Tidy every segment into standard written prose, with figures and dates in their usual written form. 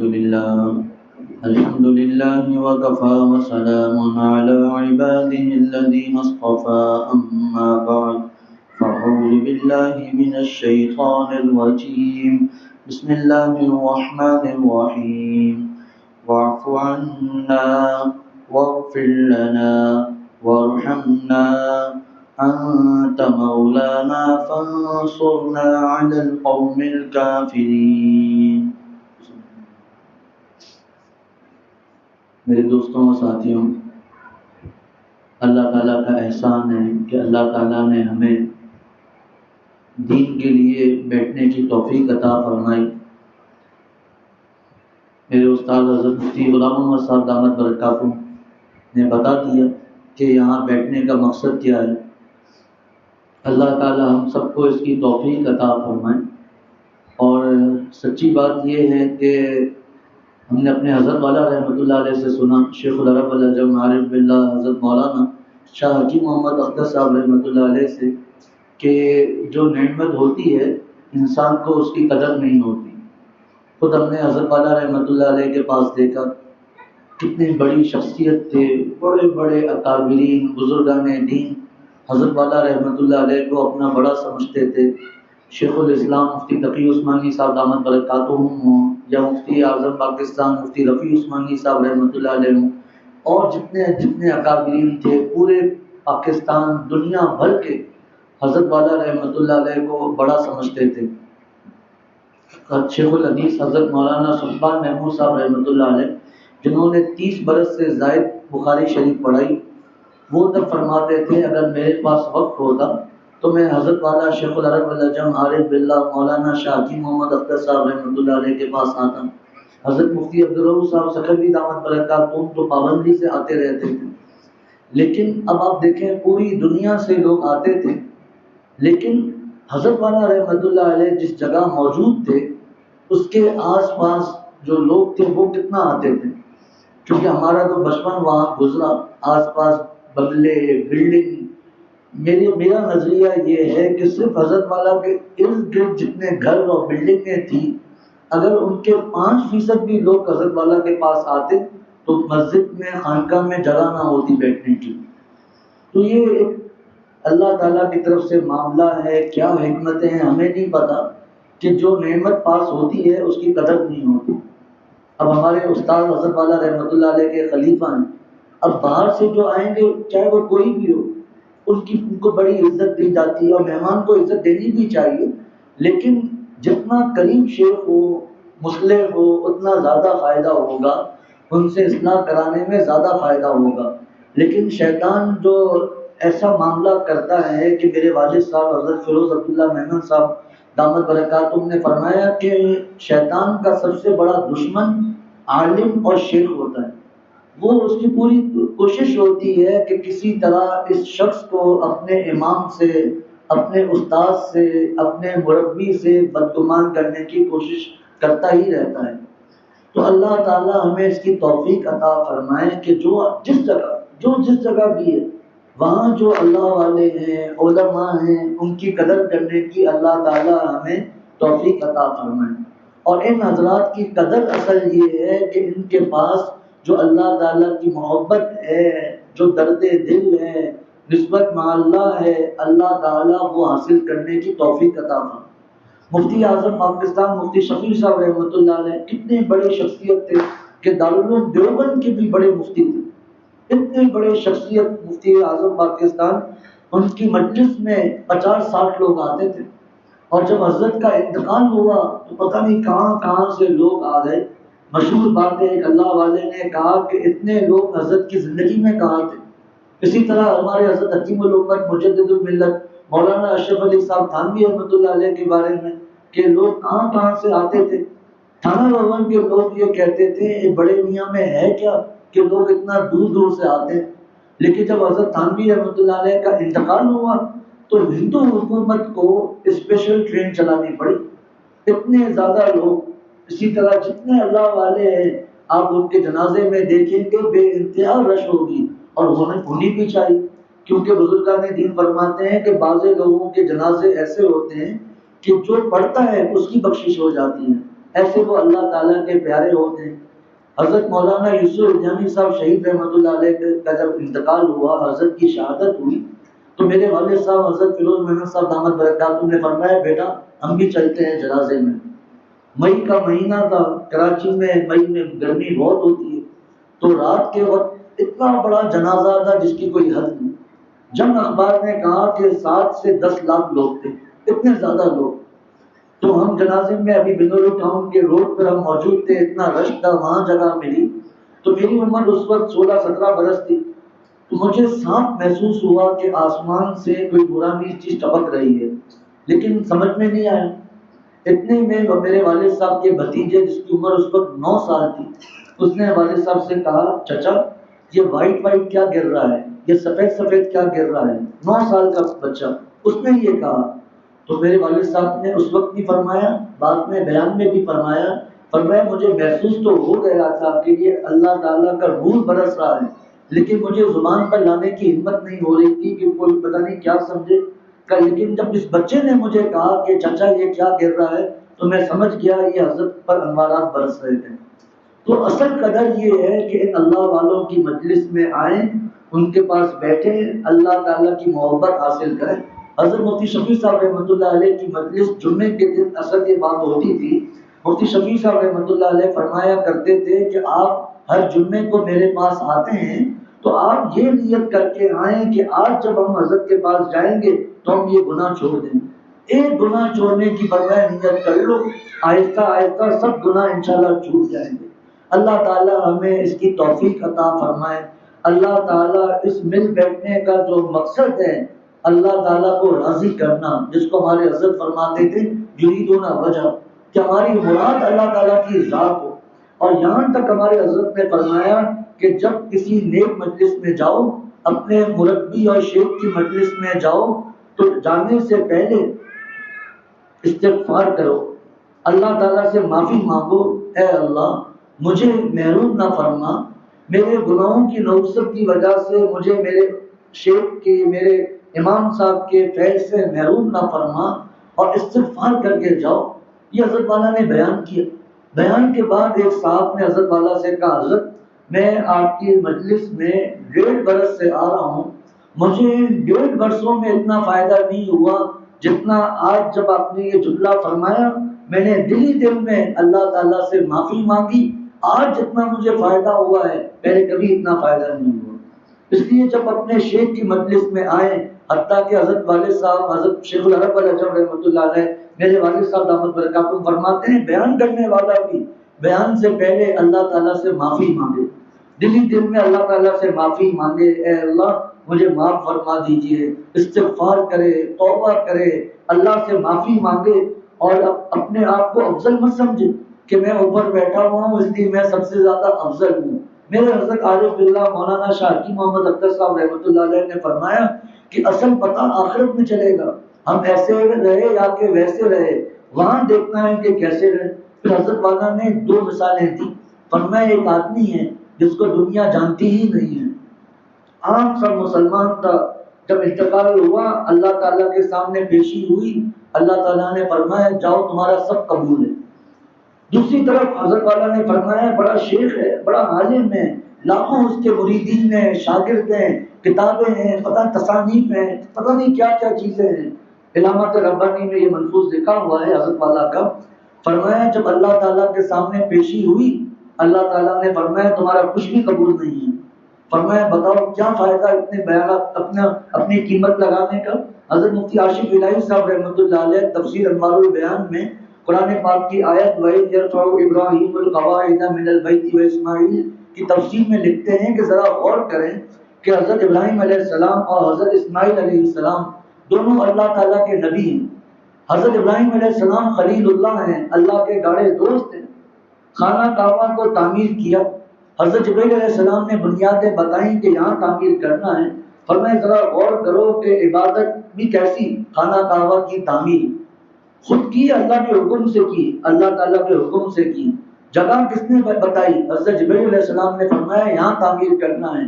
الحمد لله وكفى وسلام على عباده الذين اصطفى أما بعد فأعوذ بالله من الشيطان الرجيم بسم الله الرحمن الرحيم واعف عنا واغفر لنا وارحمنا أنت مولانا فانصرنا على القوم الكافرين. میرے دوستوں و ساتھیوں، اللہ تعالیٰ کا احسان ہے کہ اللہ تعالیٰ نے ہمیں دین کے لیے بیٹھنے کی توفیق عطا فرمائی. میرے استاد حضرت مفتی غلام محمد صاحب دامت برکاتہ نے بتا دیا کہ یہاں بیٹھنے کا مقصد کیا ہے. اللہ تعالیٰ ہم سب کو اس کی توفیق عطا فرمائے. اور سچی بات یہ ہے کہ ہم نے اپنے حضرت والا رحمۃ اللہ علیہ سے سنا، شیخ العرب العجم عارف باللہ حضرت مولانا شاہ حکیم محمد اختر صاحب رحمۃ اللہ علیہ سے کہ جو نعمت ہوتی ہے انسان کو اس کی قدر نہیں ہوتی. خود ہم نے حضرت والا رحمۃ اللہ علیہ کے پاس دیکھا کتنی بڑی شخصیت تھے، بڑے بڑے اکابرین بزرگان دین حضرت والا رحمۃ اللہ علیہ کو اپنا بڑا سمجھتے تھے. شیخ الاسلام مفتی تقی عثمانی صاحب دامت برکاتہم ہوں یا مفتی اعظم پاکستان مفتی رفیع عثمانی صاحب رحمۃ اللہ علیہ ہوں، اور جتنے اکابرین تھے پورے پاکستان دنیا بھر کے حضرت والا رحمۃ اللہ علیہ کو بڑا سمجھتے تھے. شیخ الحدیث حضرت مولانا سلطان محمود صاحب رحمۃ اللہ علیہ جنہوں نے 30 برس سے زائد بخاری شریف پڑھائی، وہ تب فرماتے تھے اگر میرے پاس وقت ہوتا تو میں حضرت والا شیخ العرب العجم عارف باللہ مولانا شاہ حکیم محمد اختر صاحب رحمۃ اللہ علیہ کے پاس آتا. حضرت مفتی عبدالرؤف صاحب سکھروی دامت برکاتہم تو پابندی سے آتے رہتے تھے، لیکن اب آپ دیکھیں پوری دنیا سے لوگ آتے تھے، لیکن حضرت والا رحمۃ اللہ علیہ جس جگہ موجود تھے اس کے آس پاس جو لوگ تھے وہ کتنا آتے تھے، کیونکہ ہمارا تو بچپن وہاں گزرا، آس پاس بنگلے بلڈنگ. میرا نظریہ یہ ہے کہ صرف حضرت والا کے ارد گرد جتنے گھر اور بلڈنگیں تھیں اگر ان کے 5% بھی لوگ حضرت والا کے پاس آتے تو مسجد میں خانقاہ میں جگہ نہ ہوتی بیٹھنے کی. تو یہ ایک اللہ تعالیٰ کی طرف سے معاملہ ہے، کیا حکمتیں ہیں ہمیں نہیں پتا کہ جو نعمت پاس ہوتی ہے اس کی قدر نہیں ہوتی. اب ہمارے استاد حضرت والا رحمۃ اللہ علیہ کے خلیفہ ہیں، اب باہر سے جو آئیں گے چاہے وہ کوئی بھی ہو ان کو بڑی عزت دی جاتی ہے اور مہمان کو عزت دینی بھی چاہیے، لیکن جتنا قریب شیخ ہو مصلح ہو اتنا زیادہ فائدہ ہوگا، ان سے اصلاح کرانے میں زیادہ فائدہ ہوگا. لیکن شیطان جو ایسا معاملہ کرتا ہے کہ میرے والد صاحب حضرت فیروز عبداللہ محمد صاحب دامت برکاتہم نے فرمایا کہ شیطان کا سب سے بڑا دشمن عالم اور شیخ ہوتا ہے. وہ اس کی پوری کوشش ہوتی ہے کہ کسی طرح اس شخص کو اپنے امام سے، اپنے استاد سے، اپنے مربی سے بدگمان کرنے کی کوشش کرتا ہی رہتا ہے. تو اللہ تعالیٰ ہمیں اس کی توفیق عطا فرمائے کہ جو جس جگہ بھی ہے وہاں جو اللہ والے ہیں علماء ہیں ان کی قدر کرنے کی اللہ تعالیٰ ہمیں توفیق عطا فرمائے. اور ان حضرات کی قدر اصل یہ ہے کہ ان کے پاس جو اللہ تعالیٰ کی محبت ہے، جو درد دل ہے، نسبت مع اللہ ہے، اللہ تعالیٰ وہ حاصل کرنے کی توفیق عطا فرمائے. مفتی اعظم پاکستان مفتی شفیع صاحب رحمۃ اللہ علیہ کتنے بڑے شخصیت تھے کہ دارالعلوم دیوبند کے بھی بڑے مفتی تھے. اتنے بڑے شخصیت مفتی اعظم پاکستان، ان کی مجلس میں 50-60 لوگ آتے تھے، اور جب حضرت کا انتقال ہوا تو پتہ نہیں کہاں سے لوگ آ گئے. مشہور بات ہے ایک اللہ والے نے کہا کہ اتنے لوگ حضرت کی زندگی میں کہاں تھے. اسی طرح ہمارے حضرت حکیم الامت مجدد الملت مولانا اشرف علی صاحب تھانوی رحمۃ اللہ علیہ کے بارے میں کہ لوگ کہاں سے آتے تھے. تھانہ بھون کے لوگ یہ کہتے تھے بڑے میاں میں ہے کیا کہ لوگ اتنا دور سے آتے ہیں. لیکن جب حضرت تھانوی رحمۃ اللہ علیہ کا انتقال ہوا تو ہندو حکومت کو اسپیشل ٹرین چلانی پڑی. اتنے زیادہ لوگ، اسی طرح جتنے اللہ والے ہیں آپ ان کے جنازے میں دیکھیں کہ بے انتہا رش ہوگی، اور ہونی بھی چاہیے، کیونکہ بزرگان دین فرماتے ہیں کہ بعض لوگوں کے جنازے ایسے ہوتے ہیں کہ جو پڑھتا ہے اس کی بخشش ہو جاتی ہے، ایسے وہ اللہ تعالیٰ کے پیارے ہوتے ہیں۔ حضرت مولانا یوسف جامی صاحب شہید رحمۃ اللہ علیہ کا جب انتقال ہوا، حضرت کی شہادت ہوئی، تو میرے والد صاحب حضرت فیروز محمد صاحب دامت برکاتہ نے فرمایا بیٹا ہم بھی چلتے ہیں جنازے میں۔ مئی کا مہینہ تھا، کراچی میں مئی میں گرمی بہت ہوتی ہے، تو رات کے وقت اتنا بڑا جنازہ تھا جس کی کوئی حد نہیں۔ جنگ اخبار نے کہا کہ 7 سے 10 لاکھ لوگ تھے، اتنے زیادہ لوگ۔ تو ہم جنازے میں ابھی بنورو ٹاؤن کے روڈ پر ہم موجود تھے، اتنا رش تھا، وہاں جگہ ملی۔ تو میری عمر اس وقت 16-17 برس تھی، تو مجھے صاف محسوس ہوا کہ آسمان سے کوئی پرانی چیز ٹپک رہی ہے، لیکن سمجھ میں نہیں آیا۔ اتنے میں میرے والد صاحب کے بھتیجے جس کی عمر اس وقت 9 سال تھی، اس نے والد صاحب سے کہا چچا یہ وائٹ وائٹ کیا گر رہا ہے، یہ سفید سفید کیا گر رہا ہے؟ 9 سال کا بچہ اس نے یہ کہا۔ تو میرے والد صاحب نے اس وقت بھی فرمایا، بعد میں بیان میں بھی فرمایا مجھے محسوس تو ہو گیا تھا کہ یہ اللہ تعالیٰ کا نور برس رہا ہے، لیکن مجھے زبان پر لانے کی ہمت نہیں ہو رہی تھی کہ کوئی پتہ نہیں کیا سمجھے کا۔ لیکن جب اس بچے نے مجھے کہا کہ چچا یہ کیا گر رہا ہے، تو میں سمجھ گیا یہ حضرت پر انوارات برس رہے تھے۔ تو اصل قدر یہ ہے کہ ان اللہ والوں کی مجلس میں آئیں، ان کے پاس بیٹھیں، اللہ تعالیٰ کی محبت حاصل کریں۔ حضرت مفتی شفیع صاحب رحمۃ اللہ علیہ کی مجلس جمعے کے دن اثر کے بعد ہوتی تھی۔ مفتی شفیع صاحب رحمۃ اللہ علیہ فرمایا کرتے تھے کہ آپ ہر جمعے کو میرے پاس آتے ہیں تو آپ یہ نیت کر کے آئیں کہ آج جب ہم حضرت کے پاس جائیں گے تو ہم یہ گناہ چھوڑ دیں۔ ایک گناہ چھوڑنے کی بغیر نیت کر لو، آہستہ آہستہ سب گناہ انشاءاللہ چھوٹ جائیں گے۔ اللہ تعالیٰ ہمیں اس کی توفیق عطا فرمائے۔ اللہ تعالیٰ اس مل بیٹھنے کا جو مقصد ہے، اللہ تعالیٰ کو راضی کرنا، جس کو ہمارے حضرت فرماتے تھے یریدون وجہ، کہ ہماری مراد اللہ تعالیٰ کی ذات ہو۔ اور یہاں تک ہمارے حضرت نے فرمایا کہ جب کسی نیک مجلس میں جاؤ، اپنے مربی اور شیخ کی مجلس میں جاؤ تو جانے سے پہلے استغفار کرو، اللہ تعالیٰ سے معافی مانگو، اے اللہ مجھے محروم نہ فرما، میرے گناہوں کی نوسط کی وجہ سے مجھے میرے شیخ کے، میرے امام صاحب کے فیض سے محروم نہ فرما، اور استغفار کر کے جاؤ۔ یہ حضرت والا نے بیان کیا۔ بیان کے بعد ایک صاحب نے حضرت والا سے کہا حضرت میں آپ کی مجلس میں 1.5 برس سے آ رہا ہوں، مجھے 1.5 برسوں میں اتنا فائدہ نہیں ہوا جتنا آج جب آپ نے یہ جملہ فرمایا۔ میں نے دلی دل میں اللہ تعالیٰ سے معافی مانگی، آج جتنا مجھے فائدہ ہوا ہے پہلے کبھی اتنا فائدہ نہیں ہوا۔ اس لیے جب اپنے شیخ کی مجلس میں آئیں، حتیٰ کہ حضرت والد صاحب حضرت شیخ العرب العجم رحمۃ اللہ علیہ، میرے والد صاحب دامت برکاتہ فرماتے ہیں بیان کرنے والا بھی بیان سے پہلے اللہ تعالیٰ سے معافی مانگے، دلی دل میں اللہ تعالیٰ سے معافی مانگے، اے اللہ مجھے معاف فرما دیجئے، استغفار کرے، توبہ کرے، اللہ سے معافی مانگے، اور اپنے آپ کو افضل مت سمجھے کہ میں اوپر بیٹھا ہوا ہوں اس لیے میں سب سے زیادہ افضل ہوں۔ میرے حضرت عارف باللہ مولانا شاہ کی محمد اختر صاحب رحمۃ اللہ علیہ نے فرمایا کہ اصل پتہ آخرت میں چلے گا، ہم ایسے رہے یا کہ ویسے رہے، وہاں دیکھنا ہے کہ کیسے رہے۔ پھر حضرت والا نے 2 مثالیں دی، فرمایا ایک آدمی ہے جس کو دنیا جانتی ہی نہیں ہے، عام سب مسلمان تھا، جب انتقال ہوا اللہ تعالیٰ کے سامنے پیشی ہوئی، اللہ تعالیٰ نے فرمایا جاؤ تمہارا سب قبول ہے۔ دوسری طرف حضرت والا نے فرمایا بڑا شیخ ہے، بڑا عالم ہے، لاکھوں اس کے مریدین ہیں، شاگرد ہیں، کتابیں ہیں، پتہ تصانیف ہیں، پتہ نہیں کیا کیا چیزیں ہیں۔ علامات ربانی میں یہ منفوذ لکھا ہوا ہے حضرت والا کا۔ فرمایا جب اللہ تعالیٰ کے سامنے پیشی ہوئی، اللہ تعالیٰ نے فرمایا تمہارا کچھ بھی قبول نہیں ہے۔ فرمایا بتاؤ کیا فائدہ اتنے بیانات اپنی قیمت لگانے کا۔ حضرت مفتی عاشق الہی صاحب رحمۃ اللہ علیہ تفسیر انوار البیان میں قرآن پاک کی آیت وَإِذْ يَرْفَعُ إِبْرَاهِيمُ الْقَوَاعِدَ مِنَ الْبَيْتِ وَإِسْمَاعِيلُ کی تفسیر میں لکھتے ہیں کہ ذرا غور کریں کہ حضرت ابراہیم علیہ السلام اور حضرت اسماعیل علیہ السلام دونوں اللہ تعالیٰ کے نبی ہیں۔ حضرت ابراہیم علیہ السلام خلیل اللہ ہیں، اللہ کے گاڑے دوست ہیں، خانہ کعبہ کو تعمیر کیا۔ حضرت جبرائیل علیہ السلام نے بنیادیں بتائیں کہ یہاں تعمیر کرنا ہے۔ فرمایا ذرا غور کرو کہ عبادت بھی کیسی، خانہ کعبہ کی تعمیر خود کی، اللہ کے حکم سے کی، اللہ تعالیٰ کے حکم سے کی۔ جگہ کس نے بتائی؟ حضرت جبرائیل علیہ السلام نے فرمایا یہاں تعمیر کرنا ہے،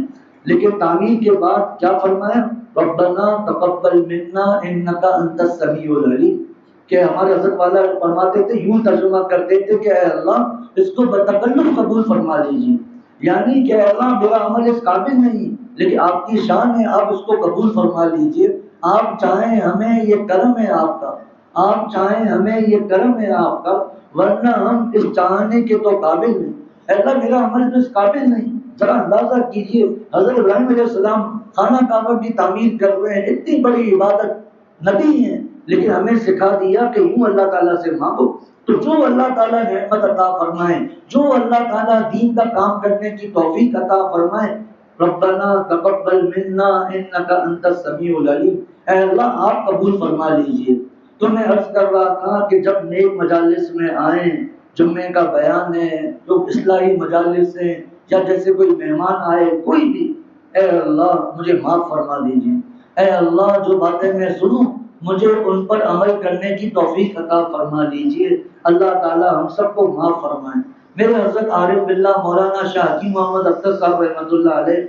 لیکن تعمیر کے بعد کیا فرمایا؟ ربنا تقبل منا انک انت السمیع العلیم، کہ ہمارے حضرت والا فرماتے تھے، یوں ترجمہ کرتے تھے کہ اے اللہ اس کو بتکلف قبول فرما لیجیے، یعنی کہ اے اللہ میرا عمل اس قابل نہیں، لیکن آپ کی شان ہے، آپ اس کو قبول فرما لیجیے، آپ چاہیں ہمیں یہ کرم ہے آپ کا، آپ چاہیں ہمیں یہ کرم ہے آپ کا، ورنہ ہم اس چاہنے کے تو قابل نہیں، اے اللہ میرا عمل تو اس قابل نہیں۔ ذرا اندازہ کیجئے، حضرت ابراہیم علیہ السلام خانہ کعبہ کی تعمیر کر رہے ہیں، اتنی بڑی عبادت، نبی ہیں، لیکن ہمیں سکھا دیا کہ یوں اللہ تعالیٰ سے مانگو۔ تو جو اللہ تعالیٰ نعمت عطا فرمائے، جو اللہ تعالیٰ دین کا کام کرنے کی توفیق عطا فرمائے، ربنا تقبل منا انک انت السمیع العلیم، اے اللہ آپ قبول فرما لیجئے۔ تو میں عرض کر رہا تھا کہ جب نیک مجالس میں آئیں، جمعے کا بیان ہے، جو اصلاحی مجالس ہیں، یا جیسے کوئی مہمان آئے، کوئی بھی، اے اللہ مجھے معاف فرما دیجیے، اے اللہ جو باتیں میں سنوں مجھے ان پر عمل کرنے کی توفیق عطا فرما دیجیے۔ اللہ تعالی ہم سب کو معاف فرمائے۔ میرے حضرت عارف باللہ مولانا شاہ حکیم محمد اختر صاحب رحمۃ اللہ علیہ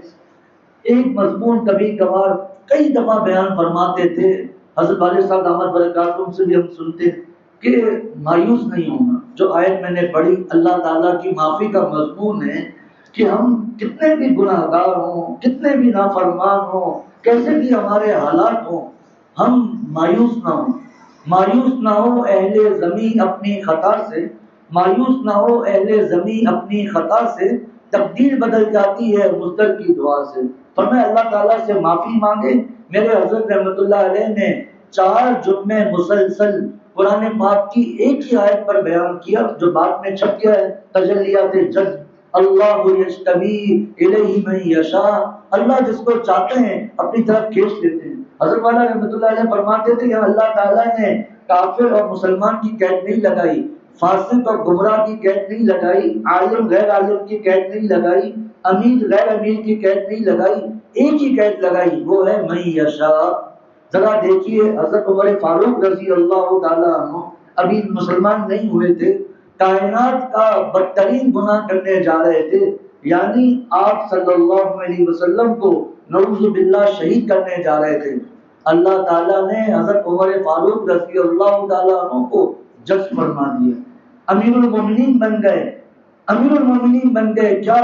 ایک مضمون کبھی کبھار کئی دفعہ بیان فرماتے تھے، حضرت والد صاحب دامت برکاتہم سے بھی ہم سنتے کہ مایوس نہیں ہونا۔ جو آیت میں نے پڑھی اللہ تعالیٰ کی معافی کا مضمون ہے کہ ہم کتنے بھی گناہ گار ہوں، کتنے بھی نافرمان ہوں، کیسے بھی ہمارے حالات ہوں، ہم مایوس نہ ہوں۔ مایوس نہ ہو اہل زمین اپنی خطا سے، مایوس نہ ہو اہل زمین اپنی خطا سے، تقدیر بدل جاتی ہے مصدر کی دعا سے۔ فرمایا اللہ تعالیٰ سے معافی مانگے۔ میرے حضرت رحمۃ اللہ علیہ نے 4 جمعے مسلسل قرآن پاک کی ایک ہی آیت پر بیان کیا، جو بعد میں چھپ گیا ہے، تجلیات جذب، اللہ یجتبی الیہ من یشاء، اللہ جس کو چاہتے ہیں اپنی طرف کھینچ لیتے ہیں۔ حضرت والا رحمۃ اللہ علیہ فرماتے تھے یہاں اللہ تعالیٰ نے کافر اور مسلمان کی قید نہیں لگائی، فاسق اور گمراہ کی قید نہیں لگائی، عالم غیر عالم کی قید نہیں لگائی، امیر غیر امیر کی قید نہیں لگائی، ایک ہی قید لگائی، وہ ہے من یشاء۔ ذرا دیکھیے حضرت عمر فاروق رضی اللہ تعالیٰ عنہ ابھی مسلمان نہیں ہوئے تھے، کائنات کا بدترین گناہ کرنے جا رہے تھے، یعنی آپ صلی اللہ علیہ وسلم کو نعوذ باللہ شہید کرنے جا رہے تھے۔ اللہ تعالیٰ نے حضرت عمر فاروق رضی اللہ تعالیٰ عنہ کو جج فرما دیا، امیر المومنین بن گئے، امیر المومنین بن گئے، کیا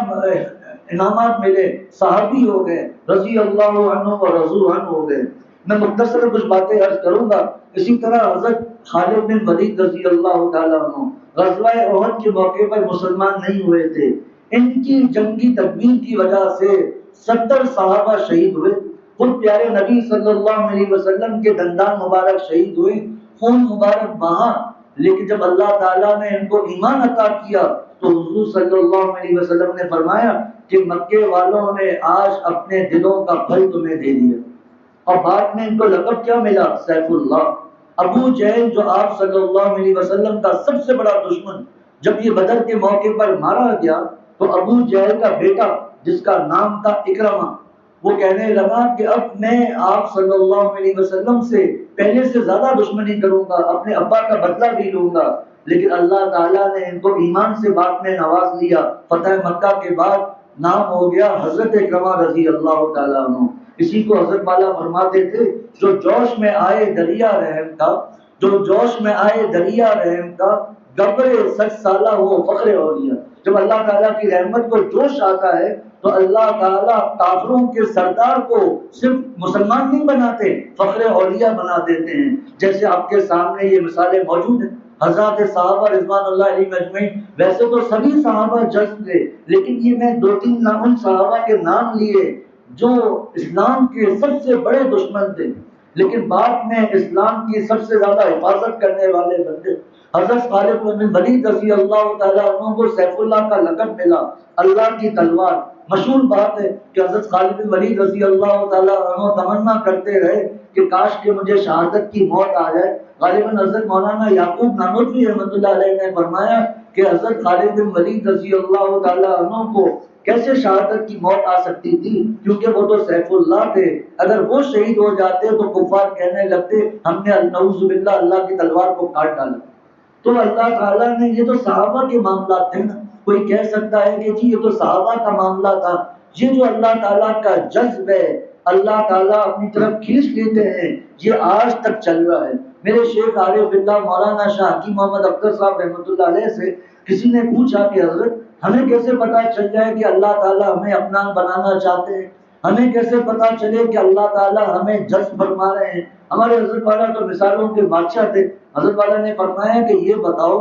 انعامات ملے، صحابی ہو گئے، رضی اللہ عنہ و رضو عنہ ہو گئے۔ میں مختصر کچھ باتیں عرض کروں گا۔ اسی طرح حضرت خالد بن ولید رضی اللہ تعالیٰ عنہ غزوہ احد کے موقع پر مسلمان نہیں ہوئے تھے، ان کی جنگی تدبیر کی وجہ سے 70 صحابہ شہید ہوئے، خود پیارے نبی صلی اللہ علیہ وسلم کے دندان مبارک شہید ہوئے، خون مبارک بہا، لیکن جب اللہ تعالیٰ نے ان کو ایمان عطا کیا تو حضور صلی اللہ علیہ وسلم نے فرمایا کہ مکے والوں نے آج اپنے دلوں کا پھل تمہیں دے دیا، اور بعد میں ان کو لقب کیا ملا؟ سیف اللہ۔ ابو جہل جو آپ صلی اللہ علیہ وسلم کا سب سے بڑا دشمن، جب یہ بدر کے موقع پر مارا گیا تو ابو جہل کا بیٹا جس کا نام تھا اکرمہ، وہ کہنے لگا کہ اب میں آپ صلی اللہ علیہ وسلم سے پہلے سے زیادہ دشمنی کروں گا، اپنے ابا کا بدلہ بھی لوں گا، لیکن اللہ تعالیٰ نے ان کو ایمان سے بعد میں نواز لیا۔ فتح مکہ کے بعد نام ہو گیا حضرت اکرمہ رضی اللہ تعالیٰ عنہ۔ اسی کو حضرت والا فرماتے تھے جو جوش میں آئے دریا رحم کا، جو جوش میں آئے دریا رحم کا، گبر 60 سالہ ہو فخر اولیاء۔ جب اللہ تعالیٰ کی رحمت کو جوش آتا ہے تو اللہ تعالیٰ کافروں کے سردار کو صرف مسلمان نہیں بناتے، فخر اولیاء بنا دیتے ہیں۔ جیسے آپ کے سامنے یہ مثالیں موجود ہیں، حضرات صحابہ رضوان اللہ علیہ اجمعین، ویسے تو سبھی صحابہ جذب تھے، لیکن یہ میں 2-3 نام ان صحابہ کے نام لیے جو اسلام کے سب سے بڑے دشمن تھے، لیکن بعد میں اسلام کی سب سے زیادہ حفاظت کرنے والے بندے۔ حضرت خالد بن ولید رضی اللہ تعالیٰ عنہ کو سیف اللہ کا لقب ملا، اللہ کی تلوار۔ مشہور بات ہے کہ حضرت خالد بن ولید رضی اللہ تعالیٰ عنہ تمنا کرتے رہے کہ کاش کہ مجھے شہادت کی موت آ جائے۔ غالباً حضرت مولانا یعقوب نانوتوی رحمۃ اللہ علیہ نے فرمایا کہ حضرت خالد بن ولید رضی اللہ تعالیٰ عنہ کو کیسے شہادت کی موت آ سکتی تھی، کیونکہ وہ تو سیف اللہ تھے، اگر وہ شہید ہو جاتے تو کفار کہنے لگتے ہم نے نعوذ باللہ اللہ کی تلوار کو کاٹ ڈالا۔ تو اللہ تعالیٰ نے، یہ تو صحابہ کے معاملات تھے نا، کوئی کہہ سکتا ہے کہ جی یہ تو صحابہ کا معاملہ تھا، یہ جو اللہ تعالیٰ کا جذب ہے، اللہ تعالیٰ اپنی طرف کھینچ لیتے ہیں، یہ آج تک چل رہا ہے۔ میرے شیخ عارف باللہ مولانا شاہ حکیم محمد اختر صاحب رحمۃ اللہ علیہ سے کسی نے پوچھا کہ حضرت ہمیں کیسے پتا چل جائے کہ اللہ تعالیٰ ہمیں اپنا بنانا چاہتے ہیں، ہمیں کیسے پتا چلے کہ اللہ تعالیٰ ہمیں جذب فرما رہے ہیں؟ ہمارے حضرت والا تو مثالوں کے بادشاہ تھے. حضرت والا نے فرمایا کہ یہ بتاؤ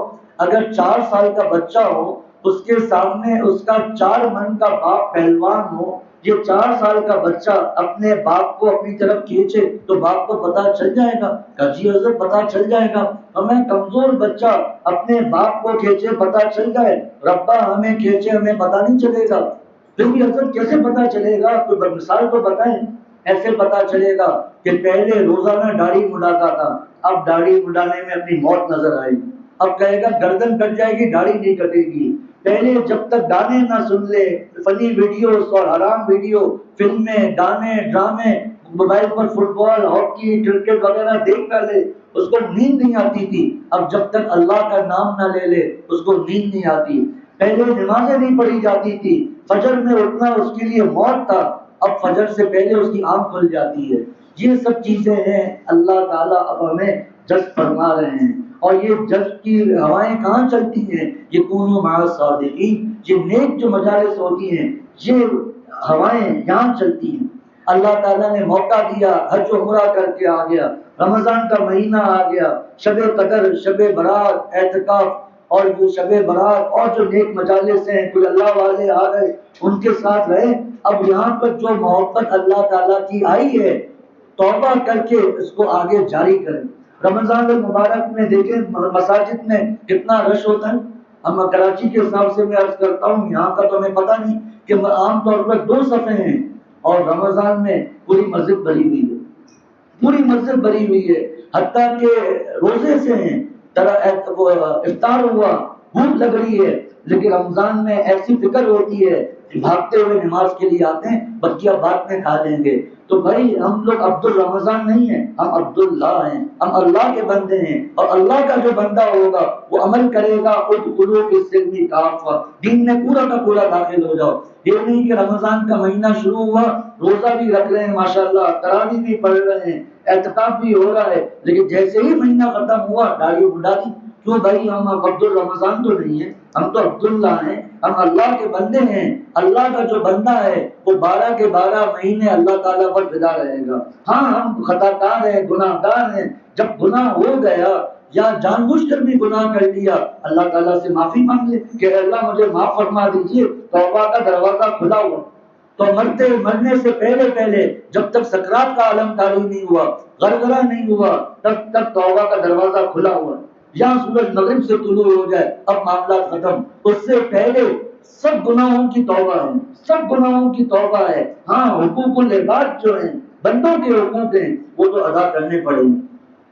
اگر 4 سال کا بچہ ہو، اس کے سامنے اس کا 4 من کا باپ پہلوان ہو، یہ 4 سال کا بچہ اپنے باپ کو اپنی طرف کھینچے تو باپ کو پتا چل جائے گا؟ کہ جی حضرت پتا چل جائے گا. ہمیں کمزور بچہ اپنے باپ کو کھینچے پتا چل جائے، ربا ہمیں کھینچے ہمیں پتا نہیں چلے گا. پھر بھی حضرت کیسے پتا چلے گا؟ تو مثال تو بتائیں. ایسے پتا چلے گا کہ پہلے روزانہ داڑھی مڈاتا تھا، اب داڑھی مڈانے میں اپنی موت نظر آئے گی. اب کہے گا گردن کٹ جائے گی، داڑھی نہیں کٹے گی. پہلے جب تک گانے نہ سن لے، فنی ویڈیوز اور حرام ویڈیو، فلمیں، گانے، ڈرامے، موبائل پر فٹ بال، ہاکی، کرکٹ وغیرہ دیکھ کر لے، اس کو نیند نہیں آتی تھی. اب جب تک اللہ کا نام نہ لے لے اس کو نیند نہیں آتی. پہلے نمازیں نہیں پڑھی جاتی تھی، فجر میں اٹھنا اس کے لیے موت تھا، اب فجر سے پہلے اس کی آنکھ کھل جاتی ہے. یہ سب چیزیں ہیں اللہ تعالیٰ اب ہمیں جذب فرما رہے ہیں. اور یہ جذب کی ہوائیں کہاں چلتی ہیں؟ یہ کونوا مع الصادقین، یہ نیک جو مجالس ہوتی ہیں یہ ہوائیں یہاں چلتی ہیں. اللہ تعالیٰ نے موقع دیا، حج و عمرہ کر کے آ گیا، رمضان کا مہینہ آ گیا، شب قدر، شب برات، اعتکاف اور جو شب برات اور جو نیک مجالس ہیں کوئی اللہ والے آ گئے ان کے ساتھ رہے. اب یہاں پر جو محبت اللہ تعالیٰ کی آئی ہے توبہ کر کے اس کو آگے جاری کریں. رمضان المبارک میں دیکھیں مساجد میں کتنا رش ہوتا ہے. ہم کراچی کے حساب سے میں عرض کرتا ہوں، یہاں کا تو ہمیں پتہ نہیں کہ عام طور پر 2 صفیں ہیں اور رمضان میں پوری مسجد بھری ہوئی ہے، پوری مسجد بھری ہوئی ہے. حتیٰ کہ روزے سے ہیں، افطار ہوا، بھوک لگ رہی ہے، لیکن رمضان میں ایسی فکر ہوتی ہے کہ بھاگتے ہوئے نماز کے لیے آتے ہیں، بچیاں بعد میں کھا لیں گے. تو بھائی ہم لوگ عبد الرمضان نہیں ہیں، ہم عبداللہ ہیں، ہم اللہ کے بندے ہیں. اور اللہ کا جو بندہ ہوگا وہ عمل کرے گا، ادخلوا فی السلم کافہ، دین میں پورا کا پورا داخل ہو جاؤ. یہ نہیں کہ رمضان کا مہینہ شروع ہوا، روزہ بھی رکھ رہے ہیں ماشاءاللہ، تراویح بھی پڑھ رہے ہیں، اعتکاف بھی ہو رہا ہے، لیکن جیسے ہی مہینہ ختم ہوا داڑھی اڑا دی. کیوں بھائی؟ ہم عبد الرمضان تو نہیں ہیں، ہم تو عبداللہ ہیں، ہم اللہ کے بندے ہیں. اللہ کا جو بندہ ہے وہ 12 کے 12 مہینے اللہ تعالیٰ پر فدا رہے گا. ہاں ہم خطا کار ہیں، گناہ گار ہیں. جب گناہ ہو گیا یا جان بوجھ کر بھی گناہ کر لیا، اللہ تعالیٰ سے معافی مانگ لے کہ اللہ مجھے معاف فرما دیجیے. توبہ کا دروازہ کھلا ہوا. تو مرنے سے پہلے جب تک سکرات کا عالم طاری نہیں ہوا، غرغرہ نہیں ہوا، تب تک توبہ کا دروازہ کھلا ہوا. یہاں سورج مغرب سے طلوع ہو جائے اب معاملہ ختم، اس سے پہلے سب گناہوں کی توبہ ہے، سب گناہوں کی توبہ ہے. ہاں حقوق العباد جو ہیں، بندوں کے حقوق ہیں، وہ تو ادا کرنے پڑیں گے.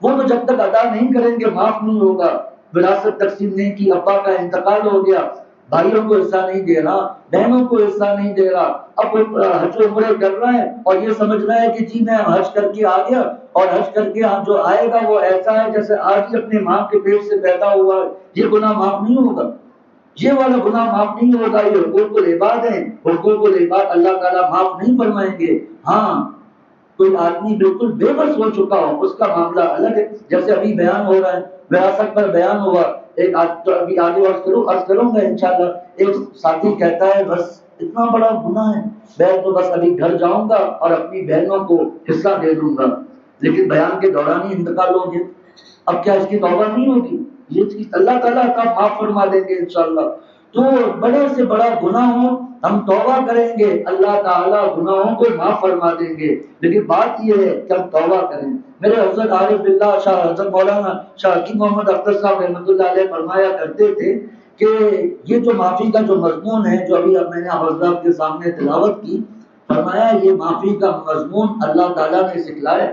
وہ تو جب تک ادا نہیں کریں گے معاف نہیں ہوگا. وراثت تقسیم نہیں کی، ابا کا انتقال ہو گیا، بھائیوں کو حصہ نہیں دے رہا، بہنوں کو حصہ نہیں دے رہا. اب حج و عمرے کر رہا ہے اور یہ سمجھ رہا ہے کہ جی میں حج کر کے آ گیا اور حج کر کے جو آئے گا وہ ایسا ہے جیسے آج ہی اپنے ماں کے پیٹ سے پیدا ہوا ہے. یہ گناہ معاف نہیں ہوگا، یہ والا گناہ معاف نہیں ہوگا. یہ حقوق العباد ہیں، حقوق العباد اللہ تعالیٰ معاف نہیں فرمائیں گے. ہاں کوئی آدمی بالکل بے بس ہو چکا ہو اس کا معاملہ الگ ہے. جیسے ابھی بیان ہو رہا ہے، وراثت پر بیان ہوا. ایک ابھی آگے عرض کروں گا انشاءاللہ. ایک ساتھی کہتا ہے بس اتنا بڑا گناہ ہے، میں تو بس ابھی گھر جاؤں گا اور اپنی بہنوں کو حصہ دے دوں گا، لیکن بیان کے دوران ہی انتقال ہو گیا. اب کیا اس کی توبہ نہیں ہوگی؟ یہ چیز اللہ تعالیٰ کا معاف فرما دیں گے انشاءاللہ. تو بڑے سے بڑا گناہ ہو ہم توبہ کریں گے، اللہ تعالیٰ گناہوں کو معاف فرما دیں گے. لیکن بات یہ ہے کہ ہم توبہ کریں. میرے حضرت عارف باللہ شاہ حضرت مولانا شاہ حکیم محمد اختر صاحب رحمۃ اللہ علیہ فرمایا کرتے تھے کہ یہ جو معافی کا جو مضمون ہے جو ابھی میں نے حضرات کے سامنے تلاوت کی، فرمایا یہ معافی کا مضمون اللہ تعالیٰ نے سکھلایا.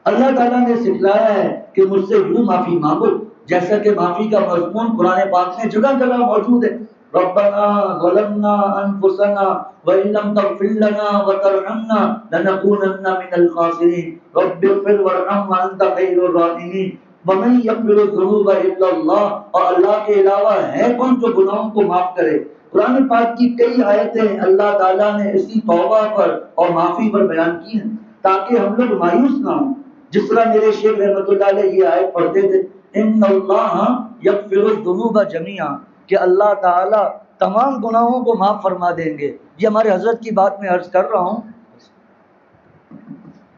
اللہ تعالیٰ نے سکھلایا ہے کہ مجھ سے یوں معافی مانگو، جیسا کہ معافی کا مضمون قرآن پاک میں جگہ جگہ موجود ہے. ربنا ظلمنا انفسنا وان لم تغفر لنا وترحمنا لنكونن من الخاسرين رب اغفر وارحم وانت خير الراحمين ومن يغفر الذنوب الا الله. اور اللہ کے علاوہ ہے کون جو گناہوں کو معاف کرے؟ قرآن پاک کی کئی آیتیں اللہ تعالیٰ نے اسی توبہ پر اور معافی پر بیان کی ہیں تاکہ ہم لوگ مایوس نہ ہوں. جس طرح میرے شیخ رحمۃ اللہ علیہ یہ آیت پڑھتے تھے ان اللہ یغفر الذنوب جميعا، کہ اللہ تعالیٰ تمام گناہوں کو معاف فرما دیں گے. یہ ہمارے حضرت کی بات میں عرض کر رہا ہوں،